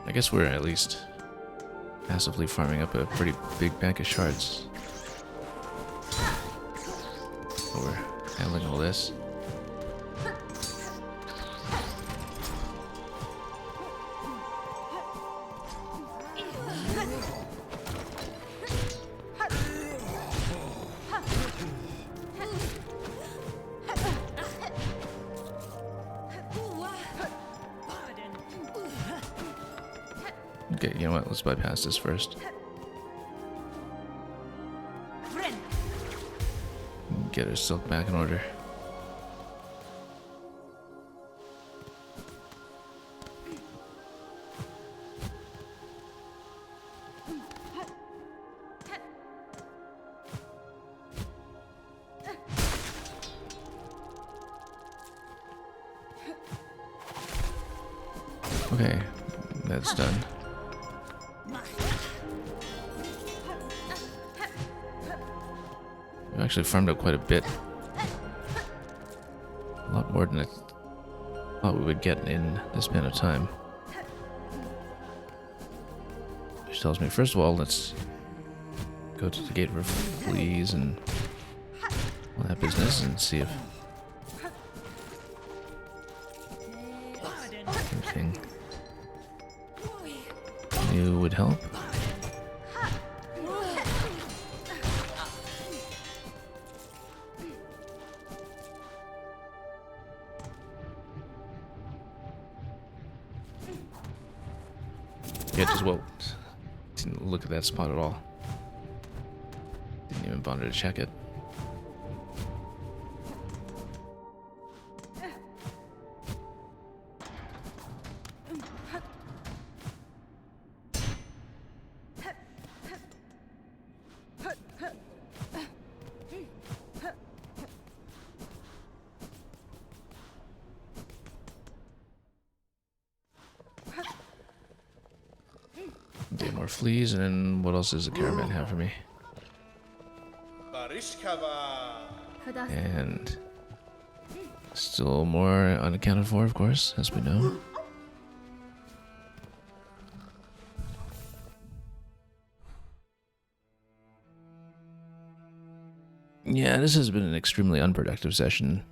I guess we're at least passively farming up a pretty big bank of shards. So we're handling all this. Okay, you know what? Let's bypass this first. Get our silk back in order. Okay, that's done. We actually farmed up quite a bit. A lot more than I thought we would get in this span of time. Which tells me, first of all, let's go to the gate for fleas and all that business and see if anything new would help. Yeah, just well, didn't look at that spot at all. Didn't even bother to check it. Get more fleas, and then what else does the caravan have for me? And still more unaccounted for, of course, as we know. Yeah, this has been an extremely unproductive session.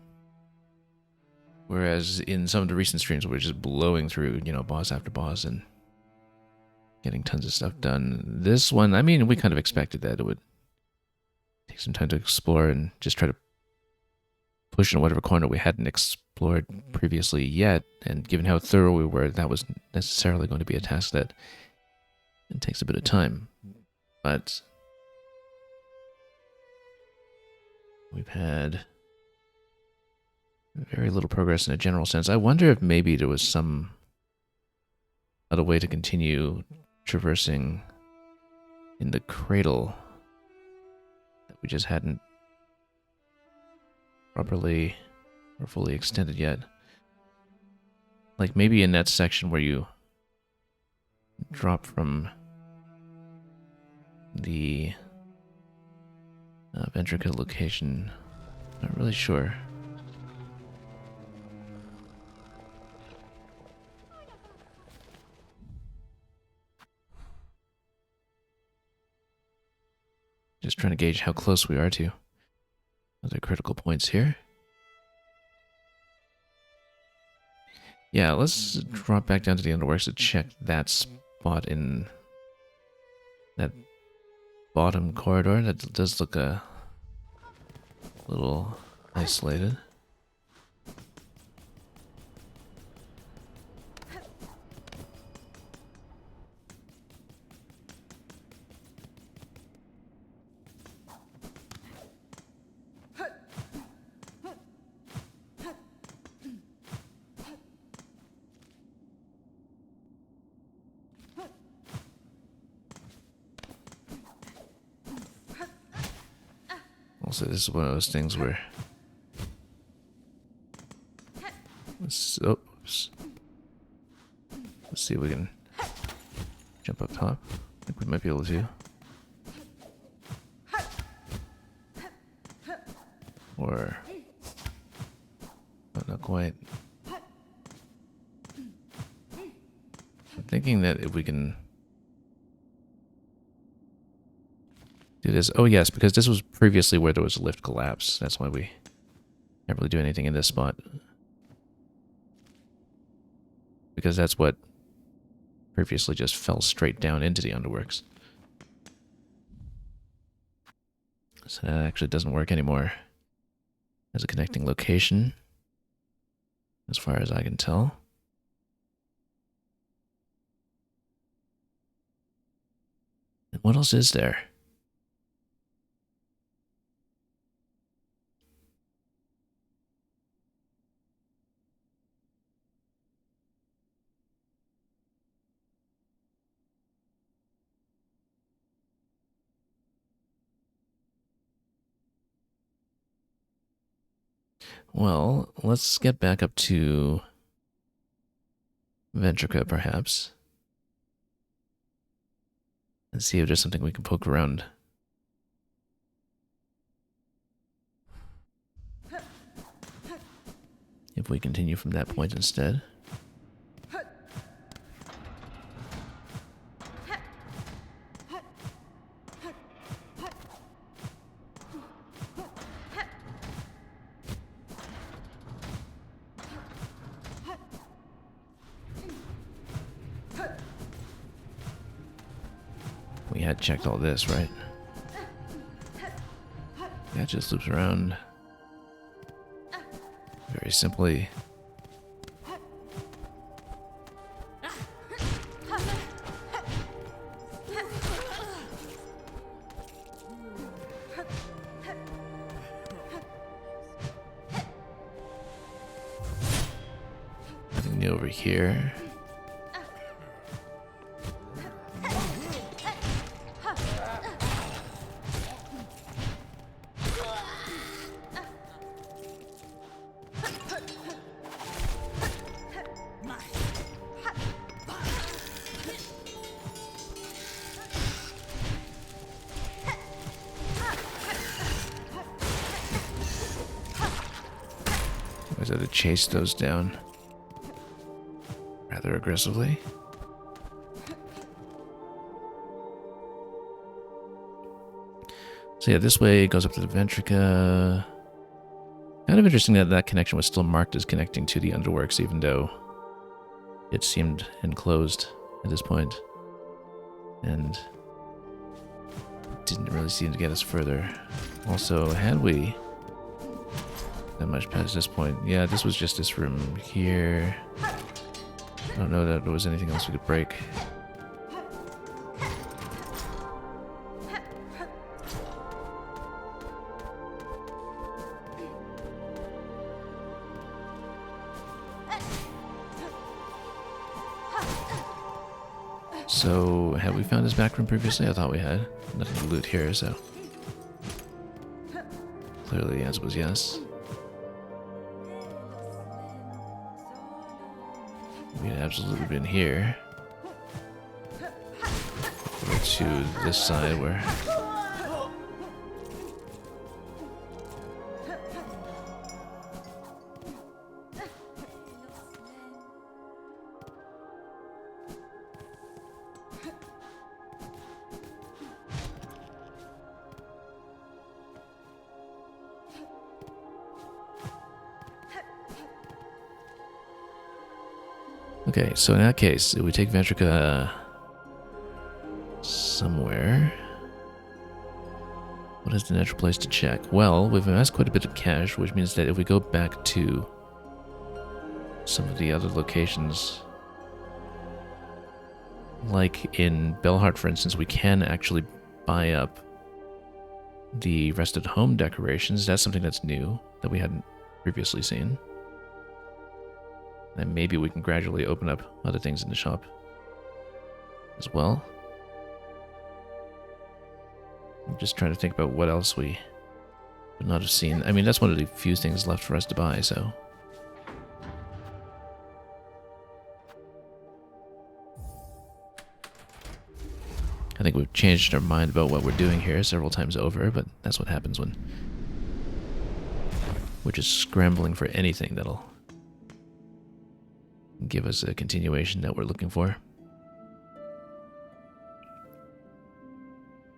Whereas in some of the recent streams, we're just blowing through, you know, boss after boss and getting tons of stuff done. This one, I mean, we kind of expected that it would take some time to explore and just try to push in whatever corner we hadn't explored previously yet. And given how thorough we were, that was necessarily going to be a task that it takes a bit of time. But we've had very little progress in a general sense. I wonder if maybe there was some other way to continue traversing in the cradle that we just hadn't properly or fully extended yet. Like maybe in that section where you drop from the ventricle location. Not really sure. Just trying to gauge how close we are to other critical points here. Yeah, let's drop back down to the underworks to check that spot in that bottom corridor. That does look a little isolated. Also, this is one of those things where... Oops. Let's see if we can jump up top. I think we might be able to. Or... not quite. I'm thinking that if we can... do this. Oh yes, because this was previously where there was a lift collapse. That's why we can't really do anything in this spot. Because that's what previously just fell straight down into the underworks. So that actually doesn't work anymore as a connecting location, as far as I can tell. And what else is there? Well, let's get back up to Ventrica, perhaps. And see if there's something we can poke around. If we continue from that point instead. We had checked all this, right? That just loops around very simply. Nothing new over here. I had to chase those down rather aggressively. So yeah, this way goes up to the Ventrica. Kind of interesting that that connection was still marked as connecting to the Underworks, even though it seemed enclosed at this point. And didn't really seem to get us further. Also, had we that much past this point? Yeah, this was just this room here. I don't know that there was anything else we could break. So, have we found this back room previously? I thought we had. Nothing to loot here, so... clearly the answer was yes. We had absolutely been here. Over to this side where... Okay, so in that case, if we take Ventrica somewhere, what is the natural place to check? Well, we've amassed quite a bit of cash, which means that if we go back to some of the other locations, like in Bellheart, for instance, we can actually buy up the rested home decorations. That's something that's new that we hadn't previously seen. And maybe we can gradually open up other things in the shop as well. I'm just trying to think about what else we Would not have seen. I mean, that's one of the few things left for us to buy, so. I think we've changed our mind about what we're doing here several times over, but that's what happens when we're just scrambling for anything that'll give us a continuation that we're looking for.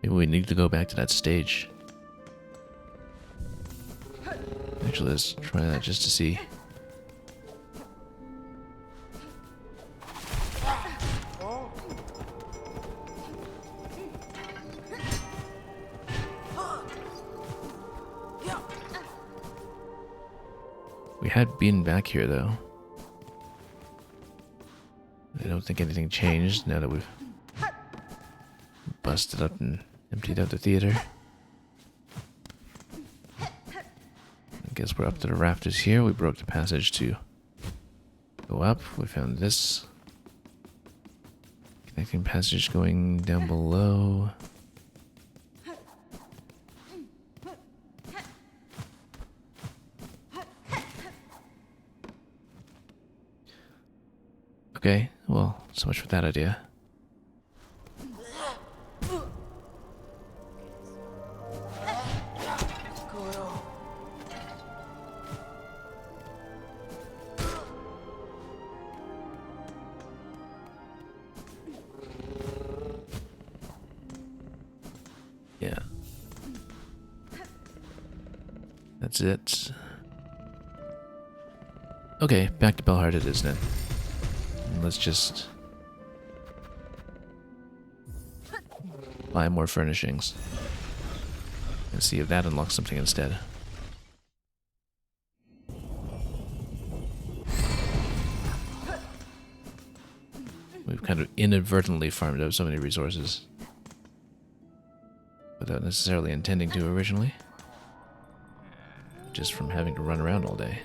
Maybe we need to go back to that stage. Actually, let's try that just to see. We had been back here, though. I don't think anything changed now that we've busted up and emptied out the theater. I guess we're up to the rafters here. We broke the passage to go up. We found this connecting passage going down below. Okay, well, so much for that idea. Yeah. That's it. Okay, back to Belhard it is then. Let's just buy more furnishings and see if that unlocks something instead. We've kind of inadvertently farmed out so many resources without necessarily intending to originally, just from having to run around all day.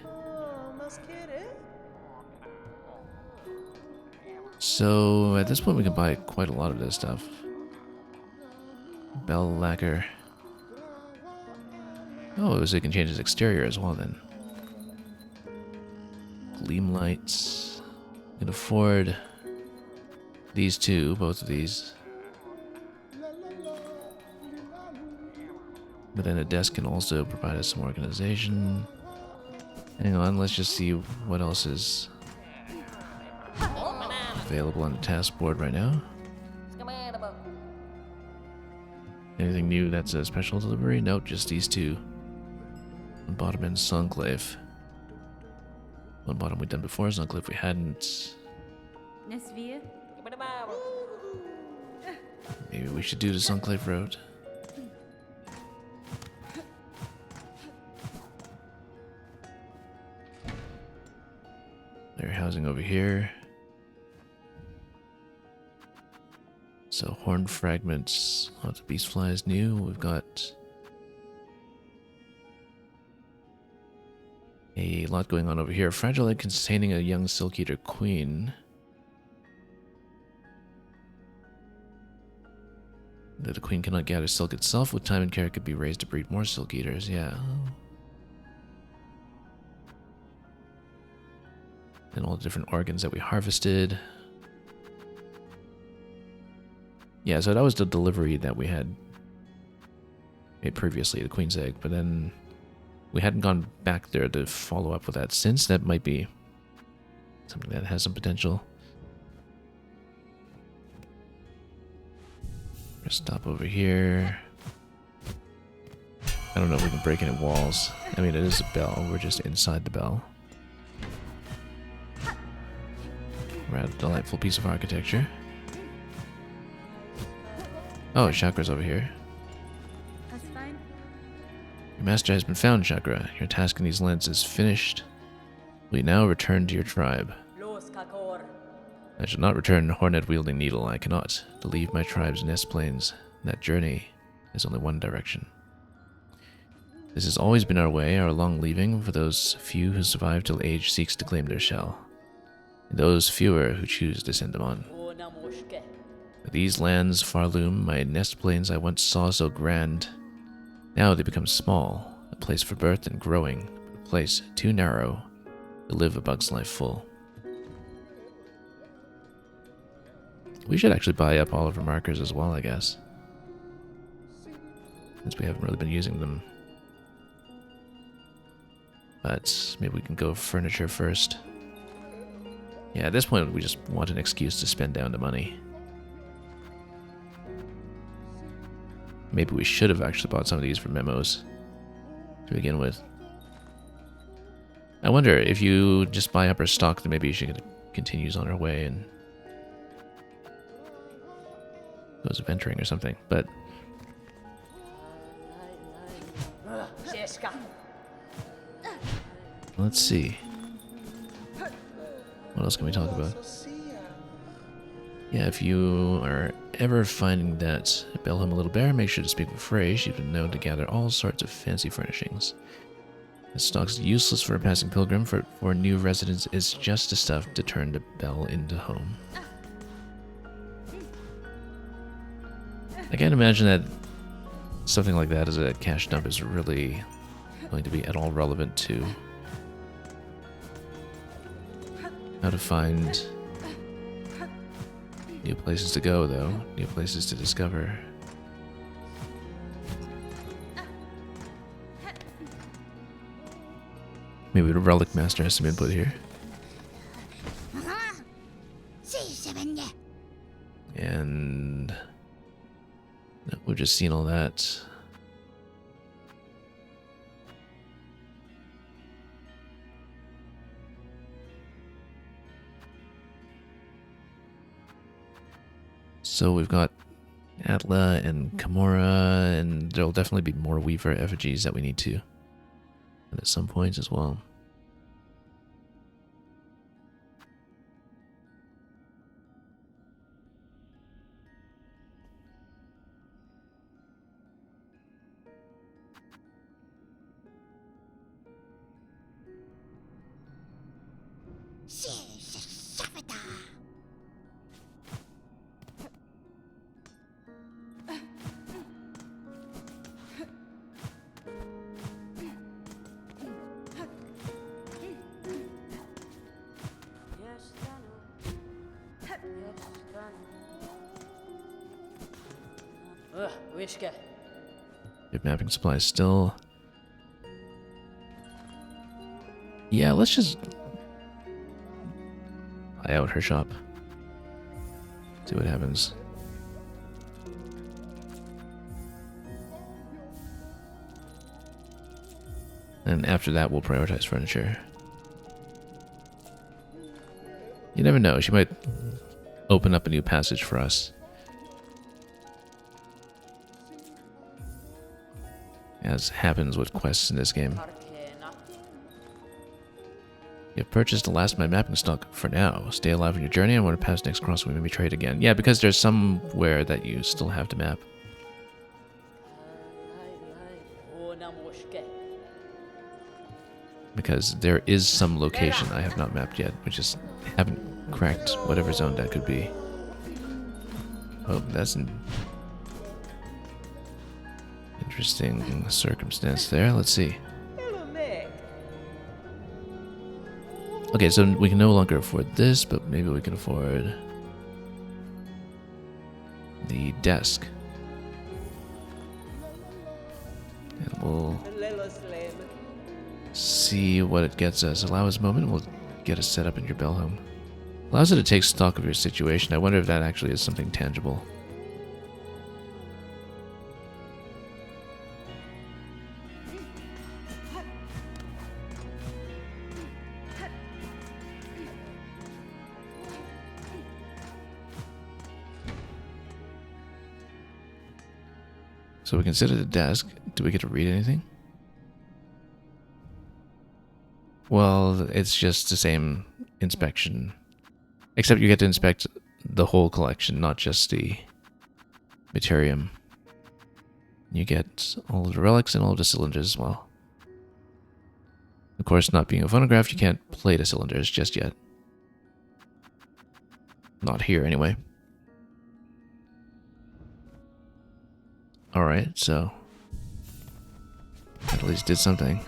So at this point we can buy quite a lot of this stuff. Bell lacquer. Oh, so it can change its exterior as well then. Gleam lights. We can afford these two, both of these. But then a desk can also provide us some organization. Hang on, let's just see what else is available on the task board right now. Anything new that's a special delivery? Nope, just these two. On bottom end, Sunclave. On bottom we've done before, Sunclave we hadn't. Maybe we should do the Sunclave road. They're housing over here. So horn fragments. Oh, the beast fly is new. We've got a lot going on over here. Fragile egg containing a young silk eater queen. That the queen cannot gather silk itself. With time and care, it could be raised to breed more silk eaters. Yeah. And all the different organs that we harvested. Yeah, so that was the delivery that we had made previously, the queen's egg, but then we hadn't gone back there to follow up with that since. That might be something that has some potential. Just stop over here. I don't know if we can break any walls. I mean, it is a bell. We're just inside the bell. Rather delightful piece of architecture. Oh, Chakra's over here. That's fine. Your master has been found, Chakra. Your task in these lands is finished. We now return to your tribe. I shall not return hornet-wielding Needle. I cannot. To leave my tribe's nest plains. That journey is only one direction. This has always been our way, our long leaving for those few who survive till age seeks to claim their shell. And those fewer who choose to send them on. These lands, Farloom, my nest plains I once saw so grand, now they become small, place for birth and growing, a place too narrow to live a bug's life full. We should actually buy up all of our markers as well, I guess, since we haven't really been using them. But maybe we can go furniture first. Yeah, at this point we just want an excuse to spend down the money. Maybe we should have actually bought some of these for memos to begin with. I wonder if you just buy up our stock, then maybe she continues on her way and goes adventuring or something. But let's see. What else can we talk about? Yeah, if you are ever finding that Belham a little bear, make sure to speak with Frey. She's been known to gather all sorts of fancy furnishings. This stock's useless for a passing pilgrim. For new residents, it's just the stuff to turn the bell into home. I can't imagine that something like that as a cash dump is really going to be at all relevant to how to find new places to go, though. New places to discover. Maybe the Relic Master has some input here. And no, we've just seen all that. So we've got Atla and Kimura, and there'll definitely be more Weaver effigies that we need to at some point as well. Good mapping supplies still. Yeah, let's just buy out her shop. See what happens. And after that, we'll prioritize furniture. You never know, she might open up a new passage for us. As happens with quests in this game. You've purchased the last of my mapping stock for now. Stay alive on your journey, and when it passes next cross, we may be trade again. Yeah, because there's somewhere that you still have to map. Because there is some location I have not mapped yet, which is haven't cracked whatever zone that could be. Oh, that's an interesting circumstance there. Let's see. Okay, so we can no longer afford this, but maybe we can afford the desk. And we'll see what it gets us. Allow us a moment, we'll get us set up in your bell home. Allows you to take stock of your situation. I wonder if that actually is something tangible. So we can sit at a desk. Do we get to read anything? Well, it's just the same inspection. Except you get to inspect the whole collection, not just the Materium. You get all of the relics and all of the cylinders as well. Of course, not being a phonograph, you can't play the cylinders just yet. Not here, anyway. Alright, so at least did something.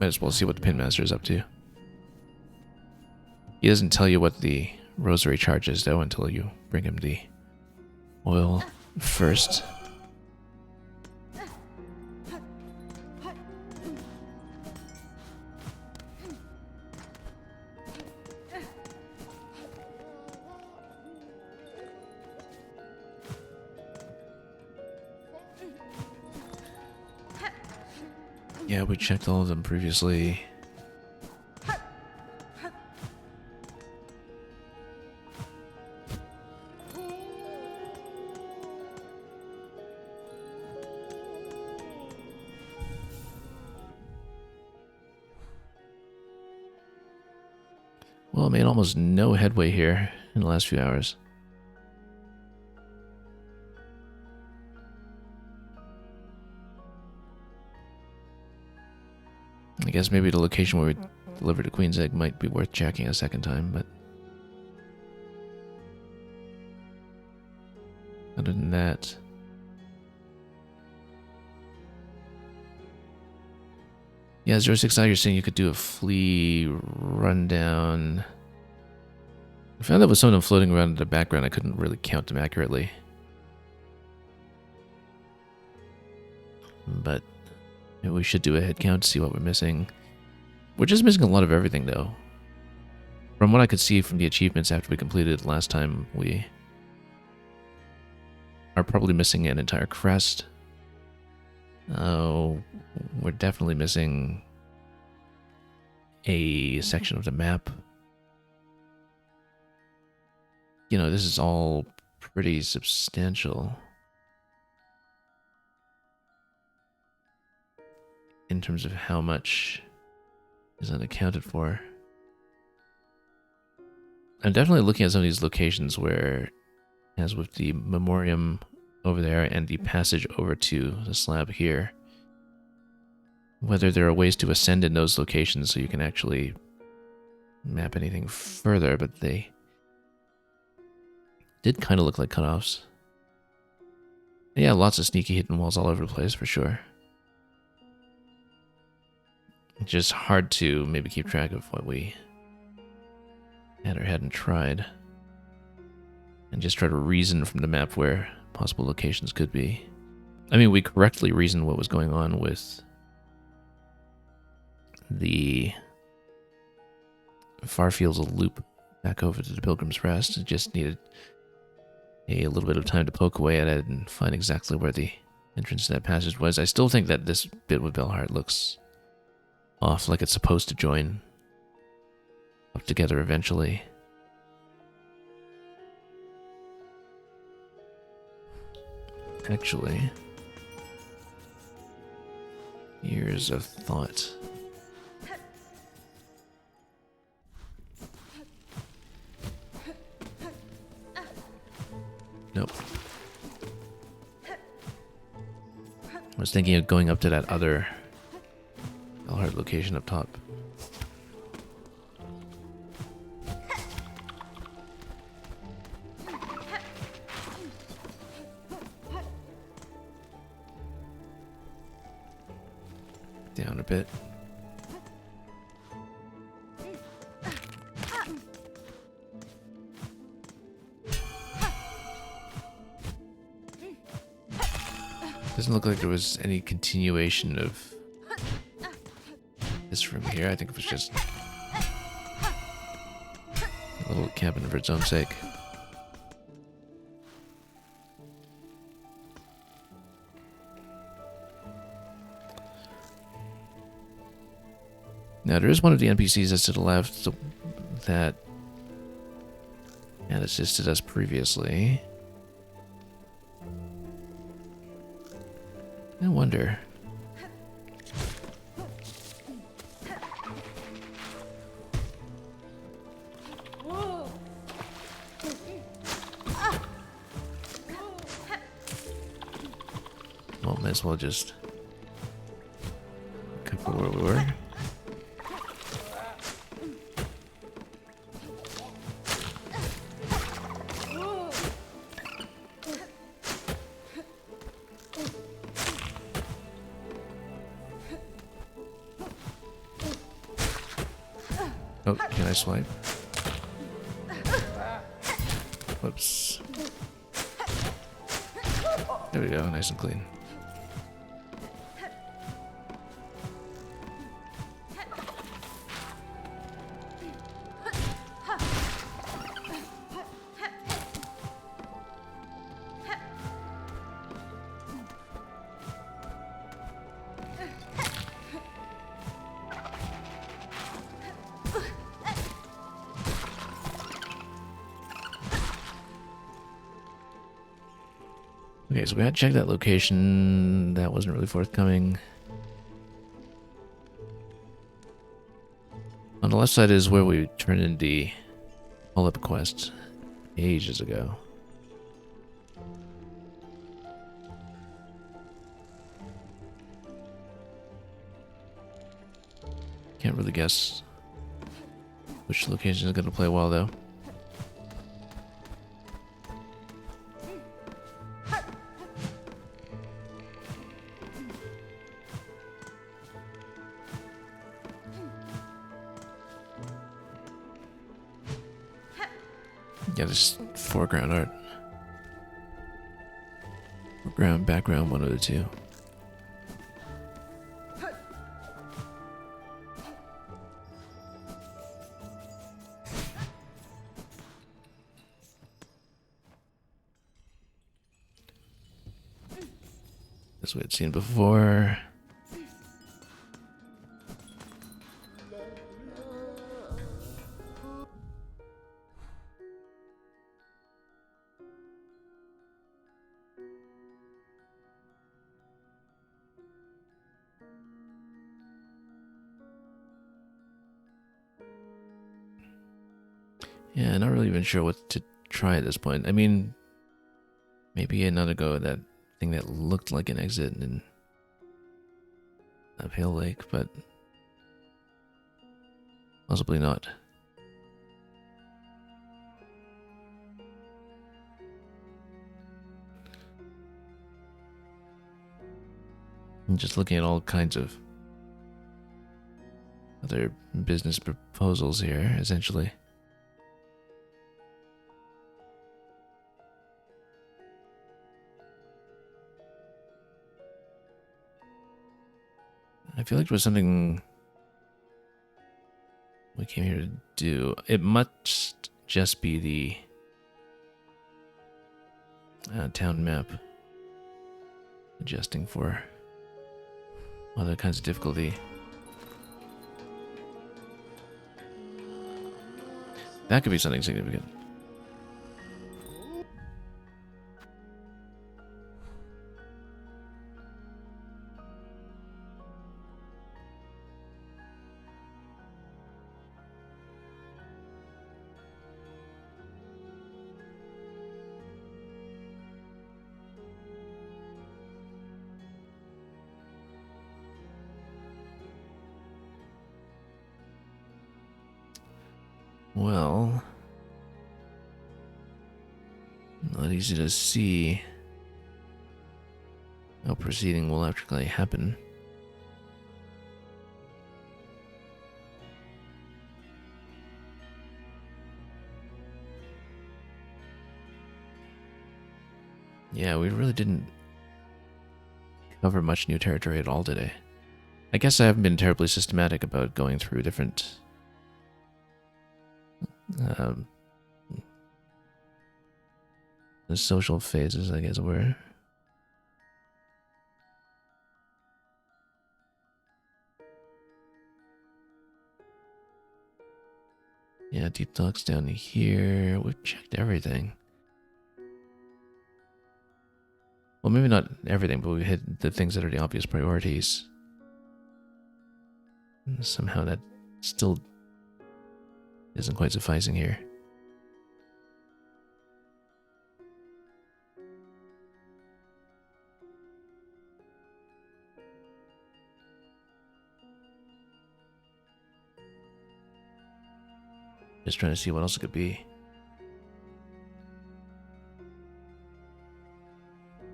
Might as well see what the Pin Master is up to. He doesn't tell you what the rosary charges, though, until you bring him the oil first. Yeah, we checked all of them previously. Well, I made almost no headway here in the last few hours. I guess maybe the location where we delivered the Queen's Egg might be worth checking a second time, but other than that, yeah, 069, you're saying you could do a flea rundown. I found that with some of them floating around in the background, I couldn't really count them accurately. But maybe we should do a head count to see what we're missing. We're just missing a lot of everything, though. From what I could see from the achievements after we completed it last time, we are probably missing an entire crest. Oh, we're definitely missing a section of the map. You know, this is all pretty substantial in terms of how much is unaccounted for. I'm definitely looking at some of these locations where, as with the memoriam over there and the passage over to the slab here, whether there are ways to ascend in those locations so you can actually map anything further, but they did kind of look like cutoffs. Yeah, lots of sneaky hidden walls all over the place for sure. It's just hard to maybe keep track of what we had or hadn't tried, and just try to reason from the map where possible locations could be. I mean, we correctly reasoned what was going on with the Farfields loop back over to the Pilgrim's Rest. It just needed a little bit of time to poke away at it and find exactly where the entrance to that passage was. I still think that this bit with Belheart looks off, like it's supposed to join up together eventually. Actually, here's a thought. Nope. I was thinking of going up to that other Belheart location up top. Down a bit. Doesn't look like there was any continuation of this from here. I think it was just a little cabin for its own sake. Now, there is one of the NPCs that's to the left that had assisted us previously. I wonder. Well, might as well just cover where we were. Oh, can I swipe? Whoops. There we go, nice and clean. Okay, so we had to check that location. That wasn't really forthcoming. On the left side is where we turned in the pull-up quest ages ago. Can't really guess which location is going to play well, though. Yeah, this foreground art. Foreground, background, one of the two. This we had seen before. Yeah, not really even sure what to try at this point. I mean, maybe another go at that thing that looked like an exit in Pale Lake, but possibly not. I'm just looking at all kinds of other business proposals here, essentially. I feel like there was something we came here to do. It must just be the town map adjusting for other kinds of difficulty. That could be something significant. Well, not easy to see how proceeding will actually happen. Yeah, we really didn't cover much new territory at all today. I guess I haven't been terribly systematic about going through different the social phases, I guess, were. Yeah, detox down here. We've checked everything. Well, maybe not everything, but we hit the things that are the obvious priorities. And somehow that still isn't quite sufficing here. Just trying to see what else it could be.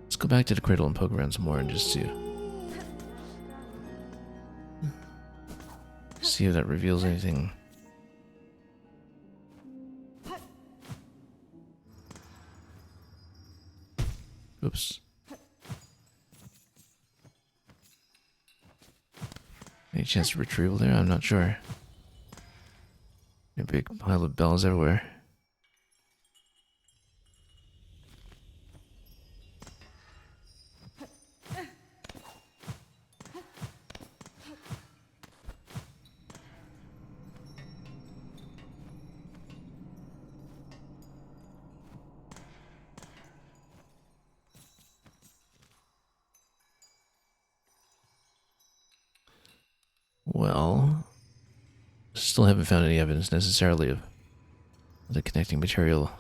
Let's go back to the cradle and poke around some more and just see if that reveals anything chance of retrieval there? I'm not sure. A big pile of bells everywhere. Well, still haven't found any evidence necessarily of the connecting material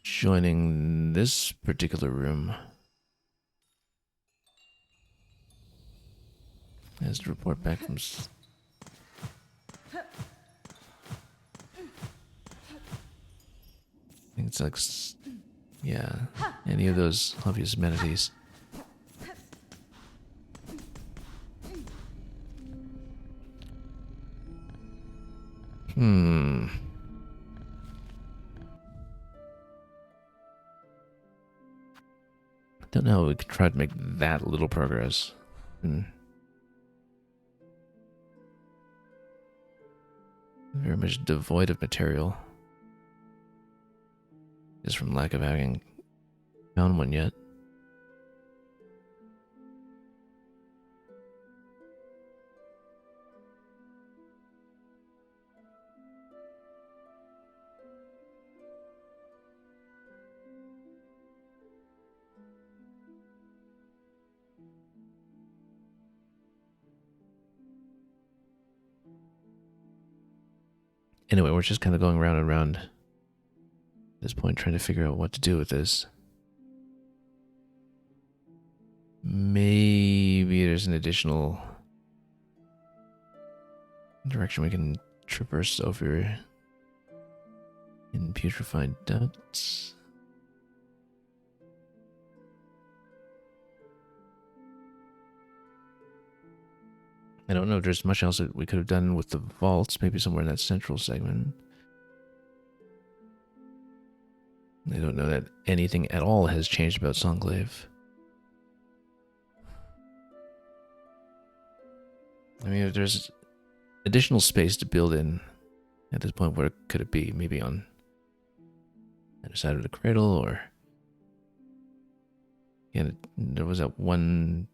joining this particular room. As to report back from... I think it's like... Yeah, any of those obvious amenities. Don't know how we could try to make that little progress. Very much devoid of material. Just from lack of having found one yet. Anyway, we're just kind of going round and round at this point, trying to figure out what to do with this. Maybe there's an additional direction we can traverse over in putrefied ducts. I don't know if there's much else that we could have done with the vaults, maybe somewhere in that central segment. I don't know that anything at all has changed about Songclave. I mean, if there's additional space to build in at this point, where could it be? Maybe on the other side of the cradle, or... Yeah, there was that one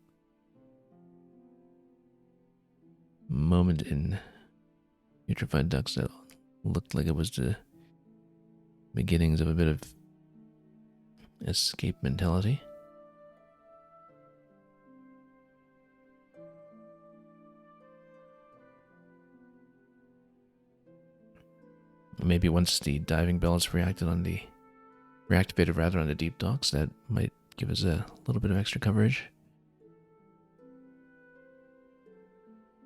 moment in putrefied ducts that looked like it was the beginnings of a bit of escape mentality. Maybe once the diving bell is reactivated on the deep docks, that might give us a little bit of extra coverage.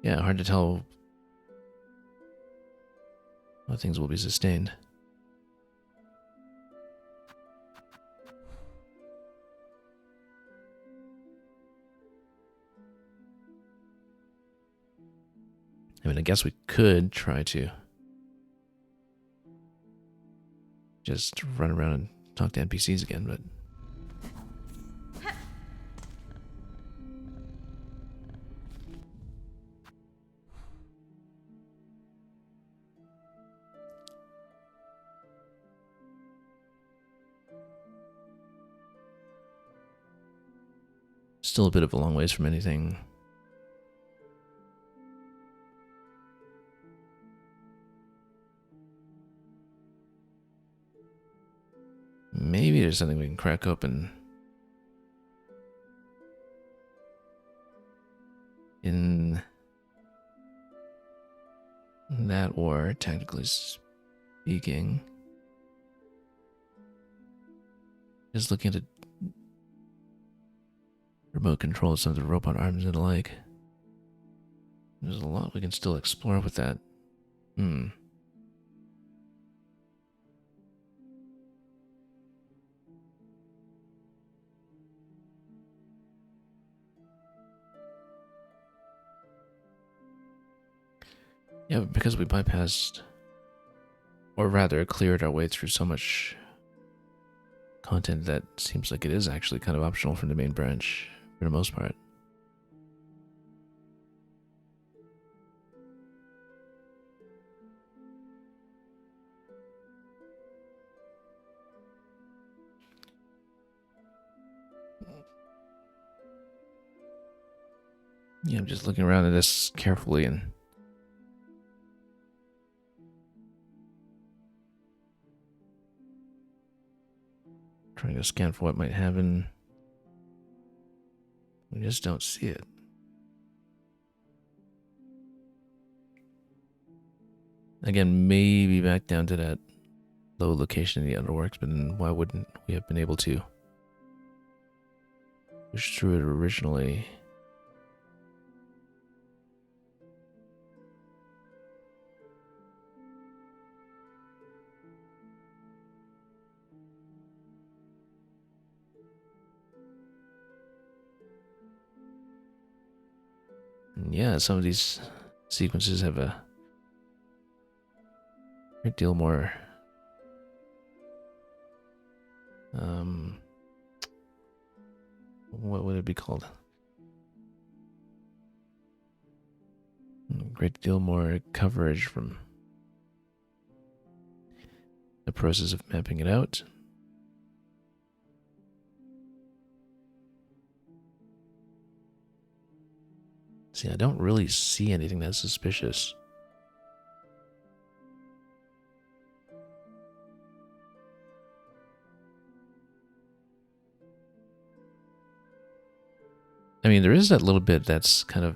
Yeah, hard to tell how things will be sustained. I mean, I guess we could try to just run around and talk to NPCs again, but... Still a bit of a long ways from anything. Maybe there's something we can crack open in that, or technically speaking, just looking at the remote control of some of the robot arms and the like. There's a lot we can still explore with that. Yeah, but because we bypassed, or rather cleared our way through so much content that seems like it is actually kind of optional from the main branch, for the most part. Yeah, I'm just looking around at this carefully and trying to scan for what might happen. We just don't see it. Again, maybe back down to that low location in the Underworks, but then why wouldn't we have been able to push through it originally? And yeah, some of these sequences have a great deal more what would it be called? A great deal more coverage from the process of mapping it out. See, I don't really see anything that's suspicious. I mean, there is that little bit that's kind of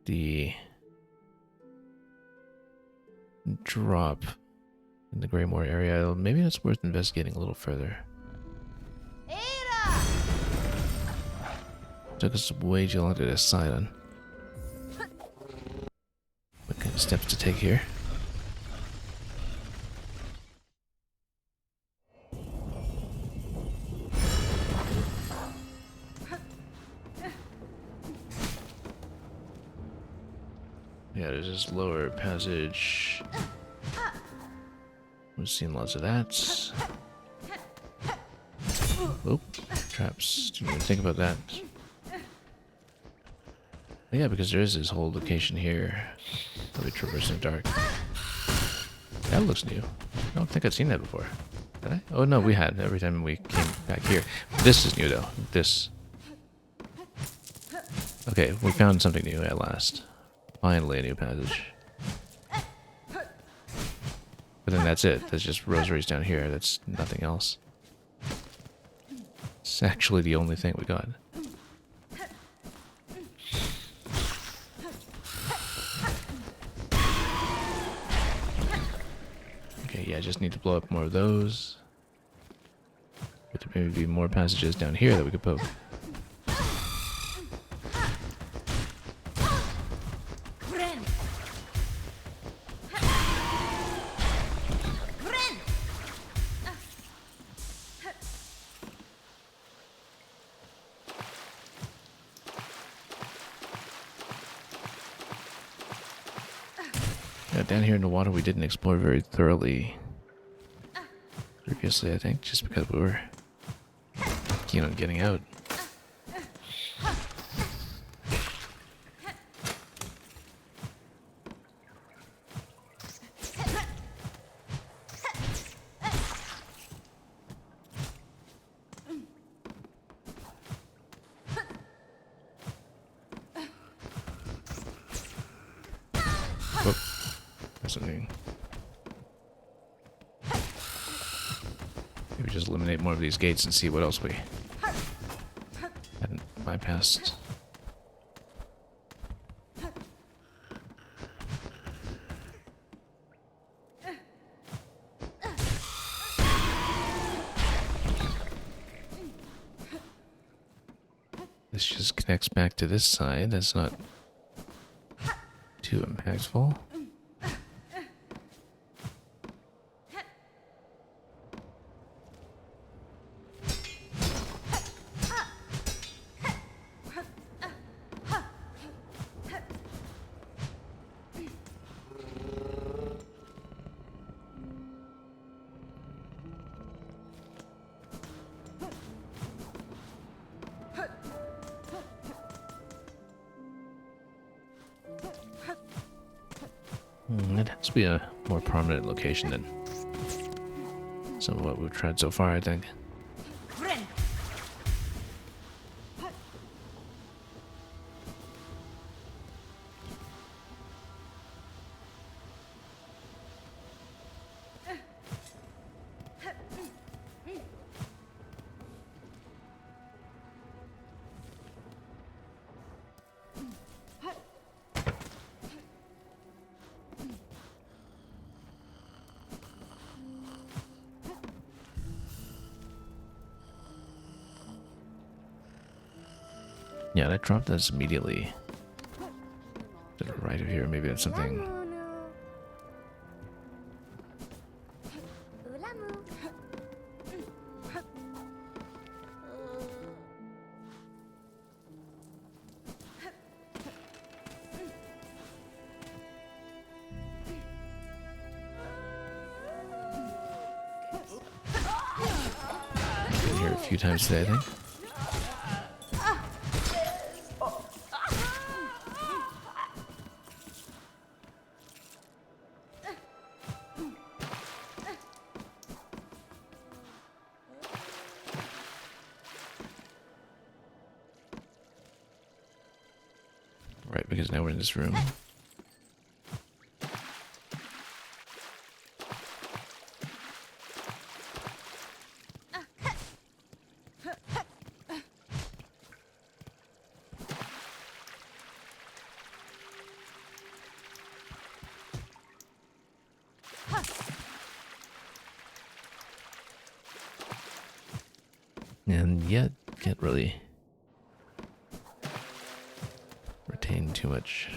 the drop in the Greymore area. Maybe that's worth investigating a little further. Took us way too long to decide on what kind of steps to take here. Yeah, there's this lower passage. We've seen lots of that. Oh, traps. Didn't even think about that. But yeah, because there is this whole location here that we traverse in the dark. That looks new. I don't think I'd seen that before. Did I? Oh no, we had every time we came back here. This is new though. This. Okay, we found something new at last. Finally a new passage. But then that's it. That's just rosaries down here. That's nothing else. It's actually the only thing we got. Okay, yeah, I just need to blow up more of those. But there may be more passages down here that we could poke. Yeah, down here in the water we didn't explore very thoroughly previously, I think, just because we were keen on getting out. Something. Maybe just eliminate more of these gates and see what else we hadn't bypassed. This just connects back to this side. That's not too impactful. It has to be a more prominent location than some of what we've tried so far, I think. Yeah, and I dropped this immediately. To the right of here, maybe that's something. Been here a few times today, I think. Right, because now we're in this room. And yet, can't really retain too much.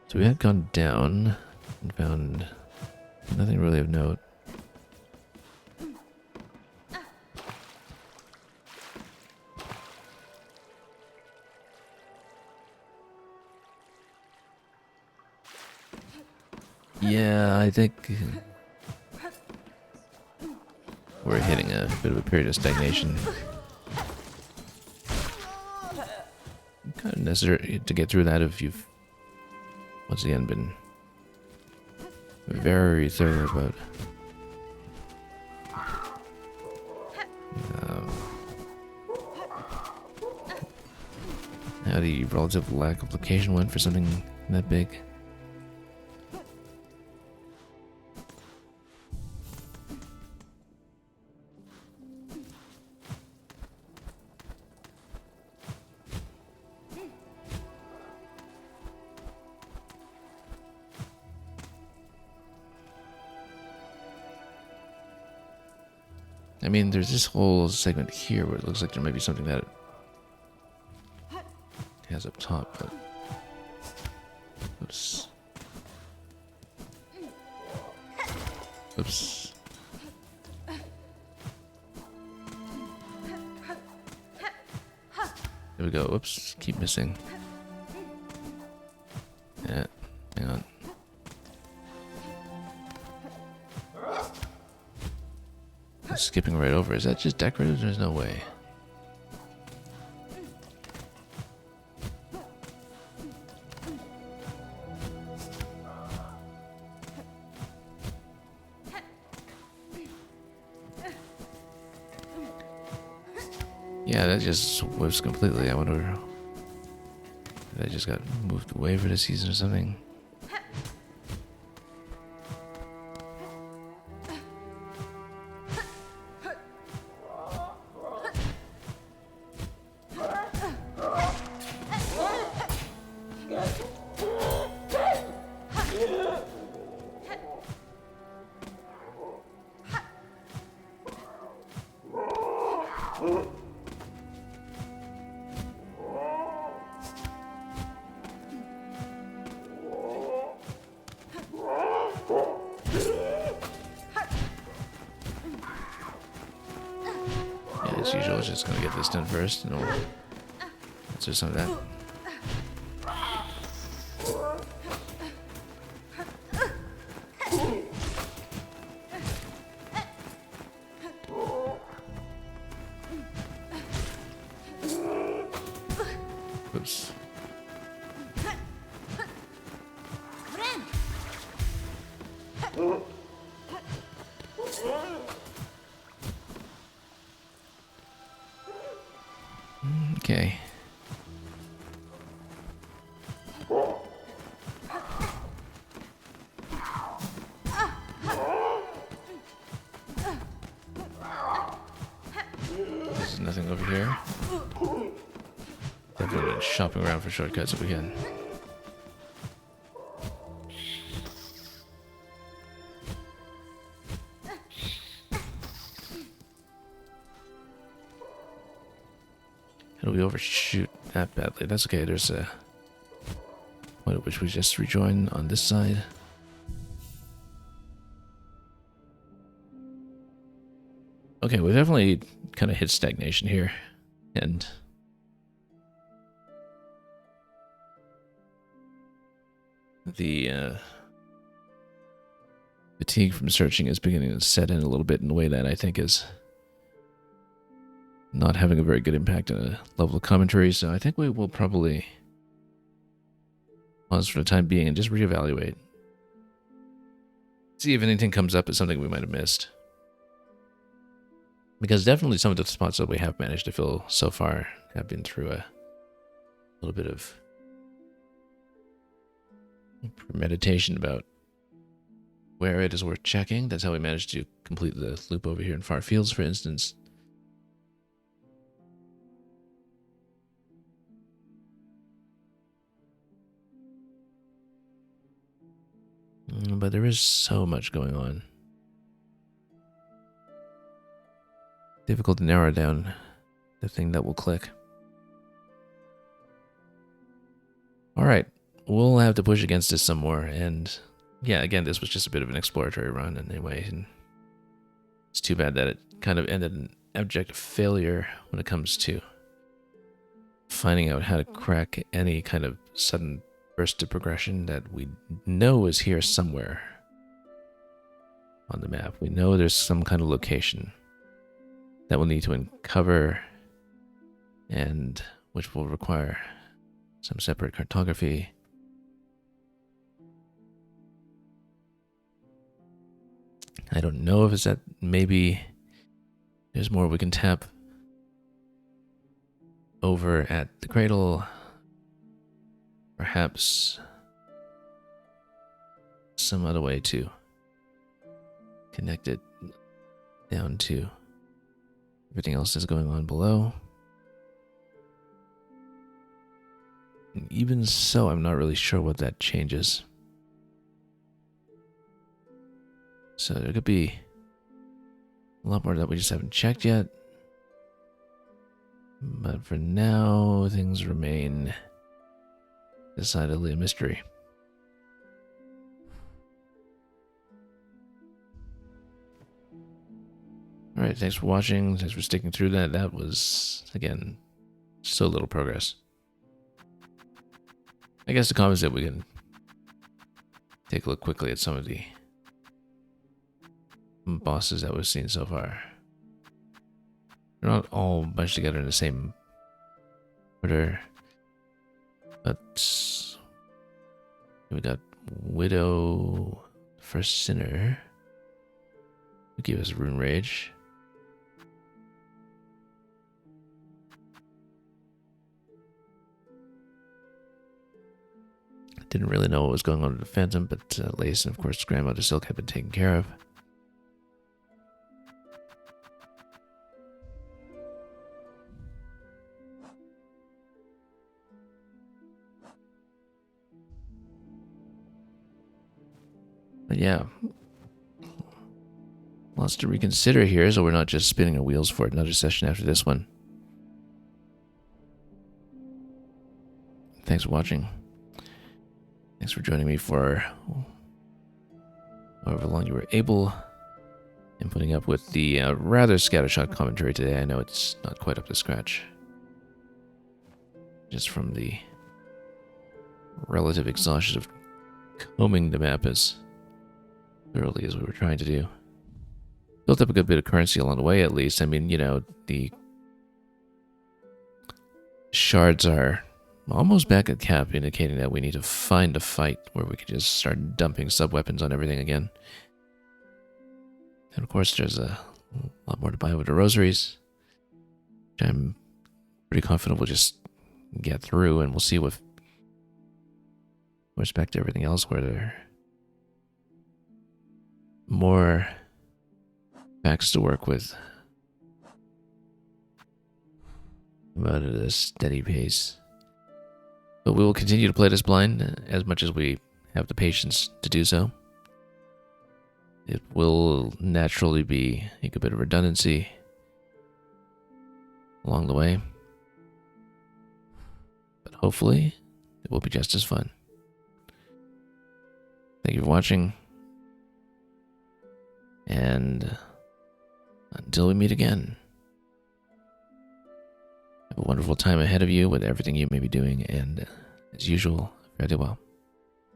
So we had gone down and found nothing really of note. Yeah, I think we're hitting a bit of a period of stagnation. Kind of necessary to get through that if you've once again been very thorough about how the relative lack of location went for something that big. I mean, there's this whole segment here where it looks like there might be something that it has up top, but oops. Oops. There we go. Oops. Keep missing. Yeah. Hang on. Skipping right over. Is that just decorative? There's no way. Yeah, that just whiffs completely. I wonder if that just got moved away for the season or something. As usual, it's just gonna get this done first, and we'll answer some of that. Oops. Okay. There's nothing over here. Definitely shopping around for shortcuts if we can. do we overshoot that badly? That's okay. There's a point at which we just rejoin on this side. Okay, we definitely kind of hit stagnation here. And the fatigue from searching is beginning to set in a little bit in a way that I think is not having a very good impact on the level of commentary. So I think we will probably pause for the time being and just reevaluate. See if anything comes up as something we might have missed. Because definitely some of the spots that we have managed to fill so far have been through a little bit of meditation about where it is worth checking. That's how we managed to complete the loop over here in Far Fields, for instance. But there is so much going on. Difficult to narrow down the thing that will click. Alright, we'll have to push against this some more, and yeah, again, this was just a bit of an exploratory run anyway, and it's too bad that it kind of ended in abject failure when it comes to finding out how to crack any kind of sudden burst of progression that we know is here somewhere on the map. We know there's some kind of location that we'll need to uncover, and which will require some separate cartography. I don't know if it's that maybe there's more we can tap over at the cradle. Perhaps some other way to connect it down to everything else that's going on below. And even so, I'm not really sure what that changes. So there could be a lot more that we just haven't checked yet. But for now, things remain decidedly a mystery. Alright, thanks for watching. Thanks for sticking through that. That was, again, so little progress. I guess the comments that we can take a look quickly at some of the bosses that we've seen so far. They're not all bunched together in the same order, but we got Widow, First Sinner, who gave us Rune Rage. Didn't really know what was going on with the Phantom, but Lace and of course Grandmother Silk had been taken care of. But yeah, lots to reconsider here, so we're not just spinning our wheels for another session after this one. Thanks for watching. Thanks for joining me for however long you were able and putting up with the rather scattershot commentary today. I know it's not quite up to scratch, just from the relative exhaustion of combing the map as thoroughly as we were trying to do. Built up a good bit of currency along the way, at least. I mean, you know, the shards are almost back at cap, indicating that we need to find a fight where we can just start dumping sub-weapons on everything again. And of course, there's a lot more to buy with the rosaries, which I'm pretty confident we'll just get through, and we'll see with respect to everything else where there are more facts to work with, but at a steady pace. But we will continue to play this blind as much as we have the patience to do so. It will naturally be a good bit of redundancy along the way. but hopefully it will be just as fun. Thank you for watching, and until we meet again, have a wonderful time ahead of you with everything you may be doing, and as usual, fare thee well.